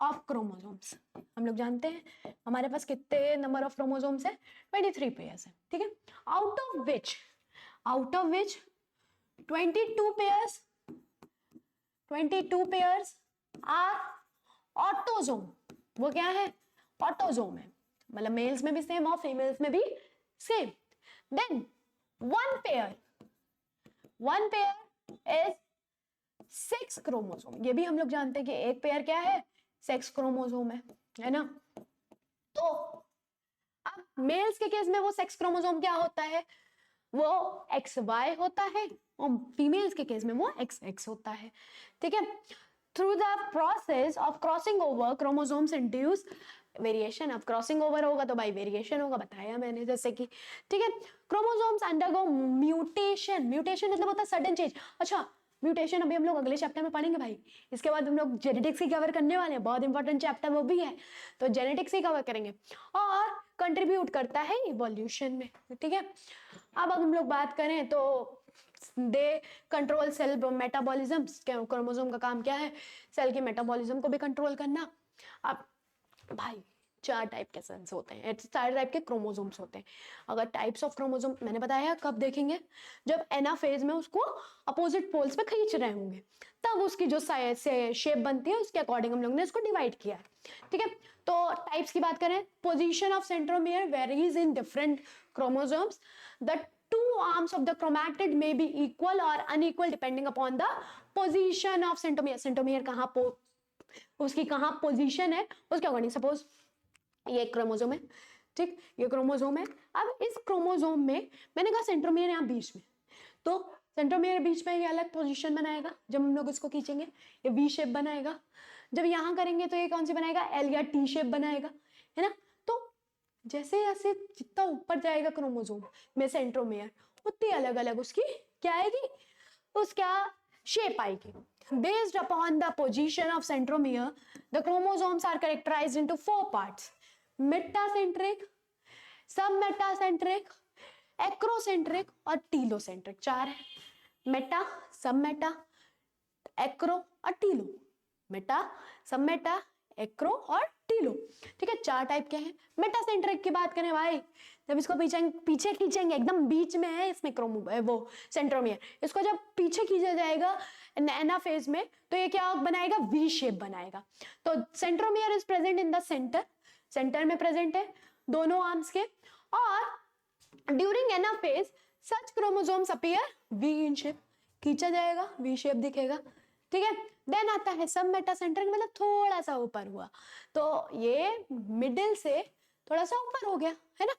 A: of chromosomes. हम लोग जानते हैं हमारे पास कितने नंबर ऑफ क्रोमोसोम्स है, 23 पेयर्स है, ठीक है। Out of which 22 pairs are autosome. वो क्या है, ऑटोजोम है, मतलब मेल्स में भी सेम और फीमेल्स में भी सेम। Then one pair is 6 chromosome. ये भी हम लोग जानते हैं कि एक पेयर क्या है, 6 क्रोमोसोम है ना। तो अब मेल्स के केस में वो 6 क्रोमोसोम क्या होता है, वो XY होता है, और फीमेल्स के केस में वो XX होता है, ठीक है। Through the process of crossing over chromosomes induce variation. अब क्रॉसिंग ओवर होगा तो भाई वेरिएशन होगा, बताया मैंने, जैसे कि, ठीक है, क्रोमोसोम्स अंडरगो म्यूटेशन मतलब होता है सडन चेंज। अच्छा म्यूटेशन अभी हम लोग अगले चैप्टर में पढ़ेंगे भाई, इसके बाद हम लोग जेनेटिक्स ही कवर करने वाले हैं, बहुत इंपॉर्टेंट चैप्टर वो भी है, तो जेनेटिक्स ही कवर करेंगे, और कंट्रीब्यूट करता है इवोल्यूशन में, ठीक है। अब हम लोग बात करें तो they control cell metabolism. Chromosome का काम क्या है, सेल के मेटाबॉलिज्म को भी कंट्रोल करना। अब भाई 4 टाइप के सेल्स होते हैं, 4 टाइप के क्रोमोसोम्स होते हैं। अगर टाइप्स ऑफ क्रोमोसोम मैंने बताया कब देखेंगे, जब एनाफेज में उसको अपोजिट पोल्स पे खींच रहे होंगे, तब उसकी जो शेप बनती है उसके अकॉर्डिंग हम लोग ने इसको डिवाइड किया है, ठीक है। तो टाइप्स की बात करें, position of centromere varies in different chromosomes. The two arms of the chromatid may be equal or unequal depending upon the position of centromere। Centromere कहाँ उसकी कहाँ पोजीशन है उसके अकॉर्डिंग। सपोज ये क्रोमोसोम है, ठीक, ये क्रोमोसोम है। अब इस क्रोमोसोम में मैंने कहा सेंट्रोमियर यहाँ बीच में, तो सेंट्रोमियर बीच में ये अलग पोजीशन बनाएगा, जब हम लोग इसको खींचेंगे ये वी शेप बनाएगा, जब यहाँ करेंगे तो ये कौन सी बनाएगा, एल या टी शेप बनाएगा, है ना। तो जैसे जैसे जितना ऊपर जाएगा क्रोमोसोम में सेंट्रोमियर, उतनी अलग अलग उसकी क्या आएगी, उसका शेप आएगी। Based upon the position of centromere the chromosomes are characterized into 4 parts, metacentric, sub metacentric, acrocentric और टीलोसेंट्रिक। 4 है, मेटा, सब मेटा, एक्रो और telo. Meta, sub meta, acro और टीलो, ठीक है। 4 टाइप के हैं। मेटासेंट्रिक की बात करें भाई, जब इसको पीछे खींचेंगे, एकदम बीच में है इसमें वो सेंट्रोमियर, इसको जब पीछे खींचा जाएगा एनाफेज में, तो ये क्या बनाएगा, वी शेप बनाएगा। तो centromere is present in the centre में प्रेजेंट है दोनों आर्म्स के, और during anaphase such chromosomes appear V in shape, खींचा जाएगा वी शेप दिखेगा, ठीक है। देन आता है सब मेटासेंट्रिक, मतलब थोड़ा सा ऊपर हुआ, तो ये मिडिल से थोड़ा सा ऊपर हो गया, है ना।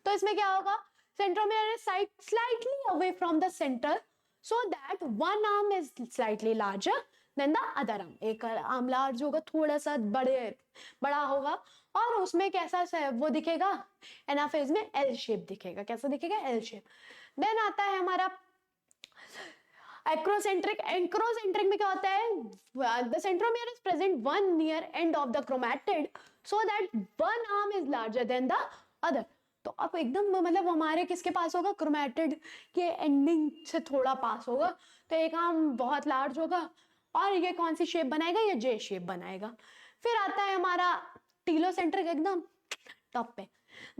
A: तो इसमें क्या होगा, centromere is slightly away from the centre so that one arm is slightly larger than the other arm. एक आर्म लार्ज होगा, थोड़ा सा बड़ा होगा, और उसमें कैसा वो दिखेगा, एनाफेज में एल शेप दिखेगा। कैसा दिखेगा, एल शेप। देन आता है हमारा एक्रोसेंट्रिक में क्या होता है, the centromere is present one near and of the chromatid so that one arm is larger than the other. तो अब एकदम मतलब हमारे किसके पास होगा, क्रोमैटिड के एंडिंग से थोड़ा पास होगा, तो एक आर्म बहुत लार्ज होगा, और ये कौन सी शेप बनाएगा, ये जे शेप बनाएगा। फिर आता है हमारा टीलोसेंट्रिक, एकदम टॉप पे,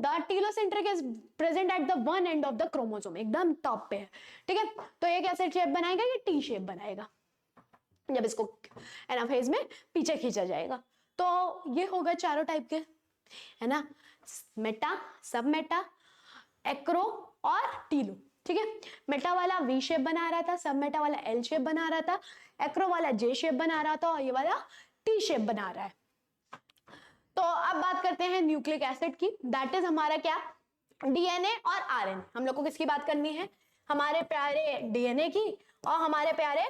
A: the telocentric is present at the one and of the chromosome, एकदम टॉप पे है, ठीक है। तो ये कैसे शेप बनाएगा, ये टी शेप बनाएगा जब इसको एनाफेज में पीछे खींचा जाएगा। तो ये होगा चारों टाइप के, है ना, मेटा, सब मेटा, एक्रो और टीलो, ठीक है। मेटा वाला वी शेप बना रहा था, सब मेटा वाला एल शेप बना रहा था, एक्रो वाला जे शेप बना रहा था और ये वाला टी शेप बना रहा है। तो अब बात करते हैं न्यूक्लिक एसिड की, दैट इज हमारा क्या, डीएनए और आरएनए। हम लोग को किसकी बात करनी है, हमारे प्यारे डीएनए की और हमारे प्यारे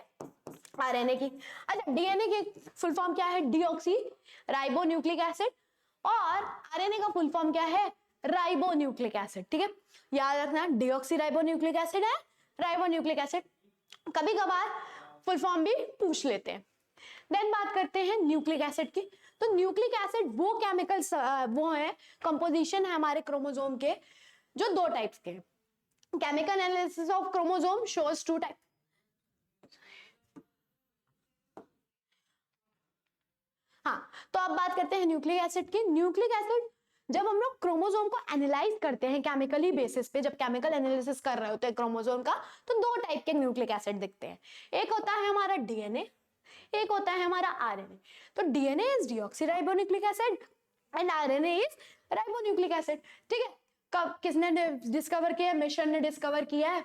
A: आरएनए की। अच्छा, डीएनए की फुल फॉर्म क्या है, डीऑक्सी राइबो न्यूक्लिक एसिड, और आरएनए का फुल फॉर्म क्या है, राइबो न्यूक्लिक एसिड, ठीक है। याद रखना, डीऑक्सी राइबो न्यूक्लिक एसिड है, राइबो न्यूक्लिक एसिड, कभी कभार फुल फॉर्म भी पूछ लेते हैं। देन बात करते हैं न्यूक्लिक एसिड की। तो न्यूक्लिक एसिड वो केमिकल्स वो है, कंपोजिशन है हमारे क्रोमोसोम के जो दो टाइप्स के हैं। Chemical analysis of chromosome shows two type. हाँ, तो अब बात करते हैं न्यूक्लिक एसिड की। न्यूक्लिक एसिड जब हम लोग क्रोमोसोम को एनालाइज करते हैं केमिकली बेसिस पे, जब केमिकल एनालिसिस कर रहे होते हैं क्रोमोसोम का, तो दो टाइप के न्यूक्लिक एसिड दिखते हैं। एक होता है हमारा डीएनए, एक होता है हमारा आरएनए। तो DNA is deoxyribonucleic acid and RNA is ribonucleic acid, ठीक है। कब किसने डिस्कवर किया, मिशन ने डिस्कवर किया है,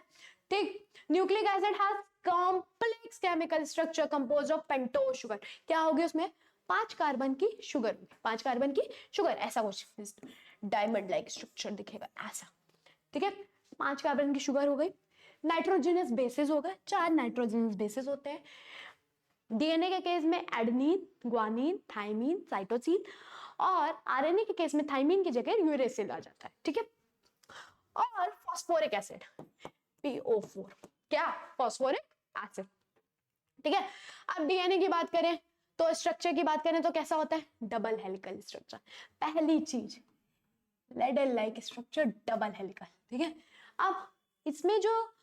A: ठीक। Nucleic acid has complex chemical structure composed of pentose sugar. क्या होगी उसमें, 5 कार्बन की शुगर, 5 कार्बन की शुगर, ऐसा कुछ डायमंड लाइक स्ट्रक्चर दिखेगा ऐसा, ठीक है। 5 कार्बन की शुगर हो गई। नाइट्रोजनस बेसिस होगा, 4 नाइट्रोजनस बेसिस होते हैं। डीएनए के केस में एडेनिन, ग्वानिन, थाइमिन, साइटोसिन, और आरएनए के केस में थाइमिन की जगह यूरेसिल आ जाता है, ठीक है। और फॉस्फोरिक एसिड PO4, क्या, फॉस्फोरिक एसिड, ठीक है। अब डीएनए की बात करें तो स्ट्रक्चर की बात करें तो कैसा होता है, डबल हेलिकल स्ट्रक्चर। पहली चीज ladle like structure, double helical, ठीक है। अब इसमें जो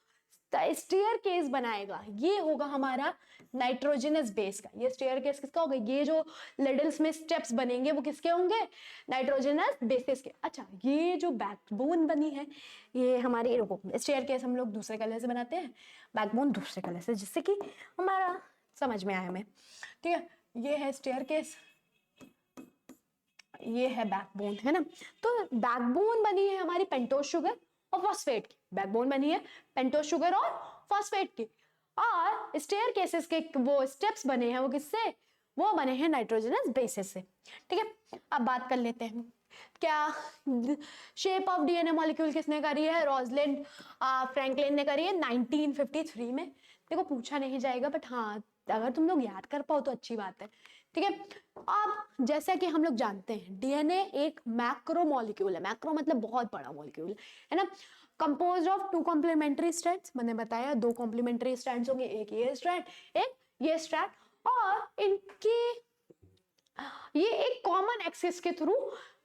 A: स्टेयर केस बनाएगा ये होगा हमारा नाइट्रोजनस बेस का। ये स्टेयर केस किसका होगा, ये जो लेडल्स में स्टेप्स बनेंगे वो किसके होंगे, नाइट्रोजनस बेसिस के। अच्छा, ये जो बैकबोन बनी है ये हमारी, स्टेयर केस हम लोग दूसरे कलर से बनाते हैं, बैकबोन दूसरे कलर से, जिससे कि हमारा समझ में आया हमें, ठीक है। ये है स्टेयर केस, ये है बैकबोन, है ना। तो बैकबोन बनी है हमारी पेंटोज शुगर और फॉस्फेट की, बैकबोन बनी है पेंटोज शुगर और फॉस्फेट की, और स्टेयर केसेस के वो स्टेप्स बने हैं वो किससे, वो बने हैं नाइट्रोजनस बेसिस से, ठीक है। अब बात कर लेते हैं क्या शेप ऑफ डीएनए मॉलिक्यूल किसने करी है, रोजलिंड फ्रैंकलिन ने करी है 1953 में। देखो पूछा नहीं जाएगा, बट हाँ अगर तुम लोग याद कर पाओ तो अच्छी बात है, ठीक है। अब जैसा कि हम लोग जानते हैं डीएनए एक मैक्रो मॉलिक्यूल है, मैक्रो मतलब बहुत बड़ा मॉलिक्यूल है ना, कंपोज्ड ऑफ 2 कॉम्प्लीमेंट्री स्ट्रैंड्स। मैंने बताया 2 कॉम्प्लीमेंट्री स्ट्रैंड्स होंगे, एक ये स्ट्रैंड, एक ये स्ट्रैंड, और इनके ये एक कॉमन एक्सिस के थ्रू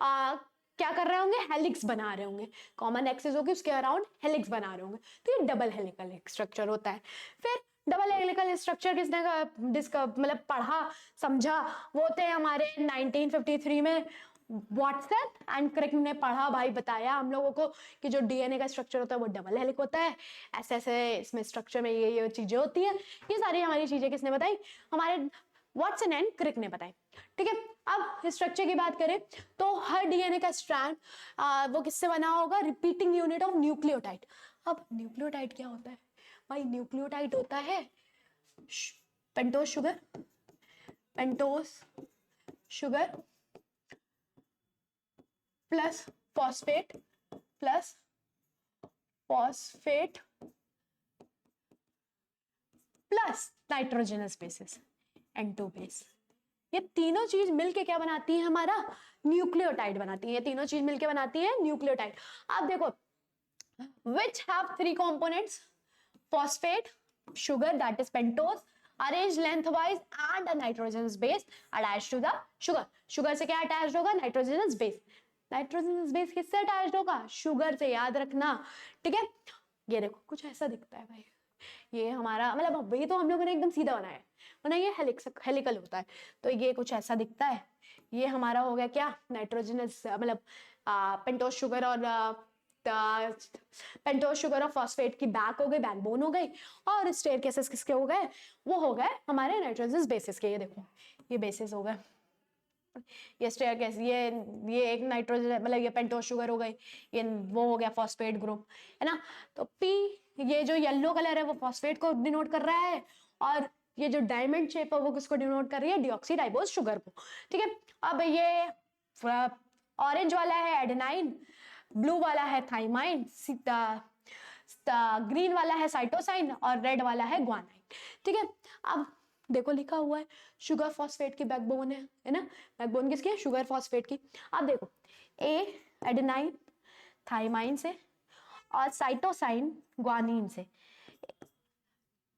A: क्या कर रहे होंगे, हेलिक्स बना रहे होंगे। कॉमन एक्सिस होगी उसके अराउंड हेलिक्स बना रहे होंगे, तो ये डबल हेलिकल स्ट्रक्चर होता है। फिर डबल हेलिकल स्ट्रक्चर किसने मतलब पढ़ा समझा, वो थे हमारे 1953 में वॉटसन एंड क्रिक ने पढ़ा भाई, बताया हम लोगों को कि जो डीएनए का स्ट्रक्चर होता है वो डबल हेलिक होता है, ऐसे ऐसे इसमें स्ट्रक्चर में ये चीजें होती हैं। ये सारी हमारी चीजें किसने बताई, हमारे वॉटसन एंड क्रिक ने बताई, ठीक है। अब स्ट्रक्चर की बात करें तो हर डीएनए का स्ट्रैंड वो किससे बना होगा, रिपीटिंग यूनिट ऑफ न्यूक्लियोटाइड। अब न्यूक्लियोटाइड क्या होता है भाई, न्यूक्लियोटाइड होता है pentose sugar, pentose sugar plus phosphate plus phosphate plus nitrogenous bases N2 base. ये तीनों चीज मिलके क्या बनाती है, हमारा न्यूक्लियोटाइड बनाती है। ये तीनों चीज मिलके बनाती है न्यूक्लियोटाइड। आप देखो which have 3 components, phosphate, sugar that is pentose, arranged lengthwise and a nitrogenous base attached to the sugar. sugar से क्या attached होगा, nitrogenous base। nitrogenous base किससे attached होगा, sugar से, याद रखना, ठीक है। ये देखो कुछ ऐसा दिखता है भाई, ये हमारा मतलब ये तो हम लोगों ने एकदम सीधा बनाया है, वरना ये हेलिकल होता है। तो ये कुछ ऐसा दिखता है, ये हमारा हो गया क्या, नाइट्रोजनस मतलब पेंटोज शुगर और पेंटोज शुगर और फॉस्फेट की बैक हो गई, बैकबोन हो गई, और स्टेयरकेसेस किसके हो गए, वो हो गए हमारे नाइट्रोजनस बेसिस के। ये देखो ये बेसिस हो गए, ये स्टेयरकेस, ये एक नाइट्रोजन मतलब ये पेंटोज शुगर हो गई, ये वो हो गया फॉस्फेट ग्रुप, है ना। तो पी, ये जो येलो कलर है वो फॉस्फेट को डिनोट कर रहा है, और ये जो डायमंड शेप है वो किसको डिनोट कर रही है, डिऑक्सीराइबोज शुगर को, ठीक है। अब ये ऑरेंज वाला है एडेनाइन, ब्लू वाला है थाइमाइन, ग्रीन वाला है साइटोसाइन, और रेड वाला है ग्वानाइन, ठीक है। अब देखो लिखा हुआ है शुगर फॉस्फेट की बैकबोन है ना, बैकबोन किसकी है, शुगर फॉस्फेट की। अब देखो ए एडेनाइन थाइमाइन से, और साइटोसाइन ग्वानिन से,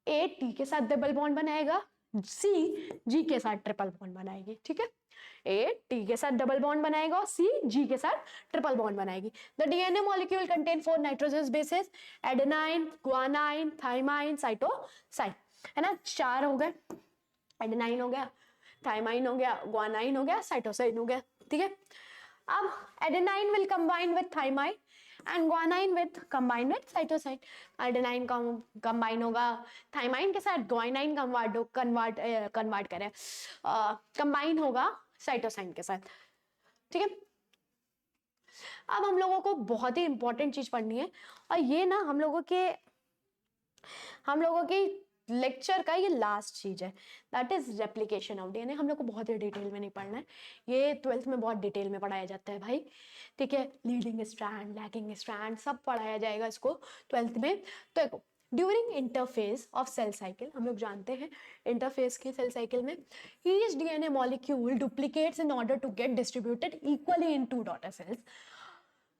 A: ए टी के साथ डबल बॉन्ड बनाएगा, सी जी के साथ ट्रिपल बॉन्ड बनाएगी, ठीक है। ए टी के साथ डबल बॉन्ड बनाएगा और सी जी के साथ ट्रिपल बॉन्ड बनाएगी। The DNA molecule contain 4 nitrogenous bases, adenine, guanine, thymine, cytosine, है ना। 4 हो गए, एडेनाइन हो गया, थाइमाइन हो गया, ग्वानाइन हो गया, साइटोसाइन हो गया, ठीक है। अब adenine will combine with thymine and guanine with combine with cytosine. Adenine combine होगा थाइमाइन के साथ, ग्वानाइन कन्वर्ट करें कंबाइन होगा साइटोसाइन के साथ, ठीक है। अब हम लोगों को बहुत ही इंपॉर्टेंट चीज पढ़नी है, और ये ना हम लोगों की लेक्चर का ये लास्ट चीज है, that is replication of DNA. हम लोग को बहुत ही डिटेल में नहीं पढ़ना है, ये 12th में बहुत डिटेल में पढ़ाया जाता है भाई, ठीक है। लीडिंग स्ट्रैंड, लैगिंग स्ट्रैंड सब पढ़ाया जाएगा इसको 12th में। तो देखो during interphase of cell cycle, हम लोग जानते हैं इंटरफेस की सेल साइकिल में each DNA molecule duplicates in order to get distributed equally in 2 daughter cells,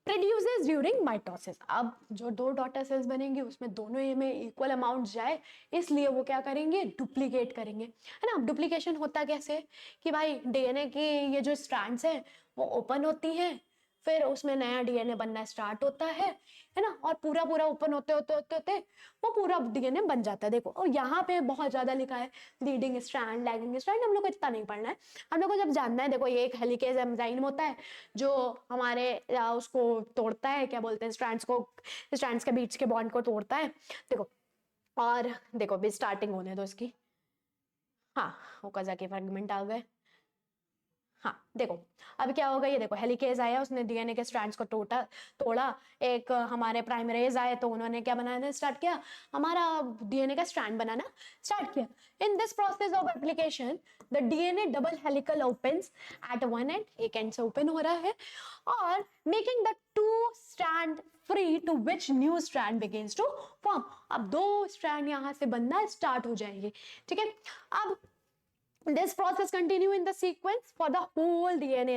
A: produces during mitosis. अब जो 2 डॉटर सेल्स बनेंगे उसमें दोनों में इक्वल अमाउंट जाए, इसलिए वो क्या करेंगे, डुप्लीकेट करेंगे, है ना। डुप्लीकेशन होता कैसे कि भाई डीएनए की ये जो स्ट्रैंड्स है वो ओपन होती हैं, फिर उसमें नया डीएनए बनना स्टार्ट होता है ना, और पूरा ओपन होते वो पूरा डीएनए बन जाता है। देखो और यहाँ पे बहुत ज्यादा लिखा है लीडिंग स्ट्रैंड, लैगिंग स्ट्रैंड, हम लोग को इतना नहीं पढ़ना है, हम लोग को जब जानना है, देखो ये एक हेलिकेज एंजाइम होता है जो हमारे उसको तोड़ता है, क्या बोलते हैं, स्ट्रैंड्स के बीच के बॉन्ड को तोड़ता है। देखो और देखो भी स्टार्टिंग होने दो इसकी, हाँ ओकाज़की फ्रैगमेंट आ गए, हाँ देखो अब क्या होगा, ये देखो हेलिकेज आया, उसने डीएनए के स्ट्रैंड्स को तोड़ा, एक हमारे प्राइमरेज आए तो उन्होंने क्या बनाना स्टार्ट किया, हमारा डीएनए का स्ट्रैंड बनाना स्टार्ट किया। In this process of application the DNA double helical opens at one end, एक एंड से ओपन हो रहा है, और making the 2 strand free to which new strand begins to form. अब 2 स्ट्रैंड यहाँ से बनना स्टार्ट हो जाएंगे, ठीक है। अब this process continue in the sequence for the whole DNA,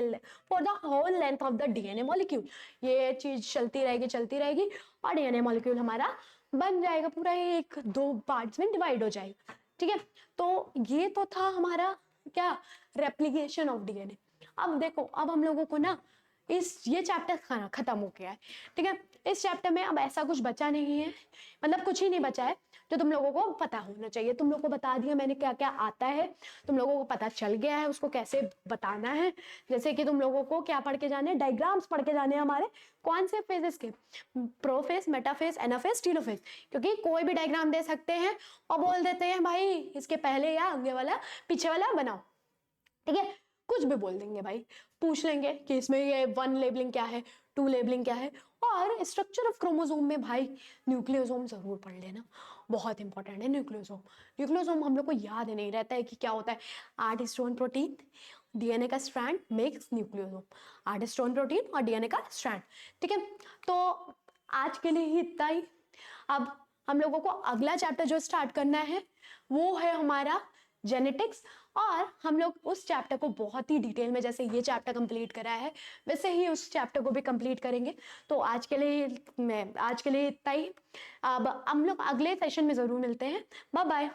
A: for the whole length of the DNA molecule। ये चीज चलती रहेगी और DNA molecule हमारा बन जाएगा, पूरा 1-2 पार्ट्स में डिवाइड हो जाएगा, ठीक है। तो ये तो था हमारा क्या, रेप्लिकेशन ऑफ डीएनए। अब देखो अब हम लोगों को ना ये चैप्टर खत्म हो गया है, ठीक है। इस चैप्टर में अब ऐसा कुछ बचा नहीं है, मतलब कुछ ही नहीं बचा है जो तुम लोगों को पता होना चाहिए। तुम लोगों को बता दिया मैंने क्या क्या आता है, तुम लोगों को पता चल गया है उसको कैसे बताना है। जैसे कि तुम लोगों को क्या पढ़ के जाने, डायग्राम्स पढ़ के जाने हमारे, कौन से फेजेस के, प्रोफेज, मेटाफेज, एनाफेज, टीलोफेज, क्योंकि कोई भी डायग्राम दे सकते हैं और बोल देते हैं भाई इसके पहले या आगे वाला पीछे वाला बनाओ, ठीक है। कुछ भी बोल देंगे भाई, पूछ लेंगे कि इसमें ये 1 लेबलिंग क्या है, 2 लेबलिंग क्या है, और स्ट्रक्चर ऑफ क्रोमोसोम में भाई न्यूक्लियोसोम जरूर पढ़ लेना, बहुत इंपॉर्टेंट है न्यूक्लियोसोम हम लोग को याद नहीं रहता है कि क्या होता है। 8 हिस्टोन प्रोटीन, डीएनए का strand makes nucleosome, 8 histone protein और डीएनए का स्ट्रैंड, ठीक है। तो आज के लिए ही इतना ही। अब हम लोगों को अगला चैप्टर जो स्टार्ट करना है वो है हमारा जेनेटिक्स, और हम लोग उस चैप्टर को बहुत ही डिटेल में, जैसे ये चैप्टर कंप्लीट करा है वैसे ही उस चैप्टर को भी कंप्लीट करेंगे। तो आज के लिए इतना ही। अब हम लोग अगले सेशन में जरूर मिलते हैं, बाय बाय।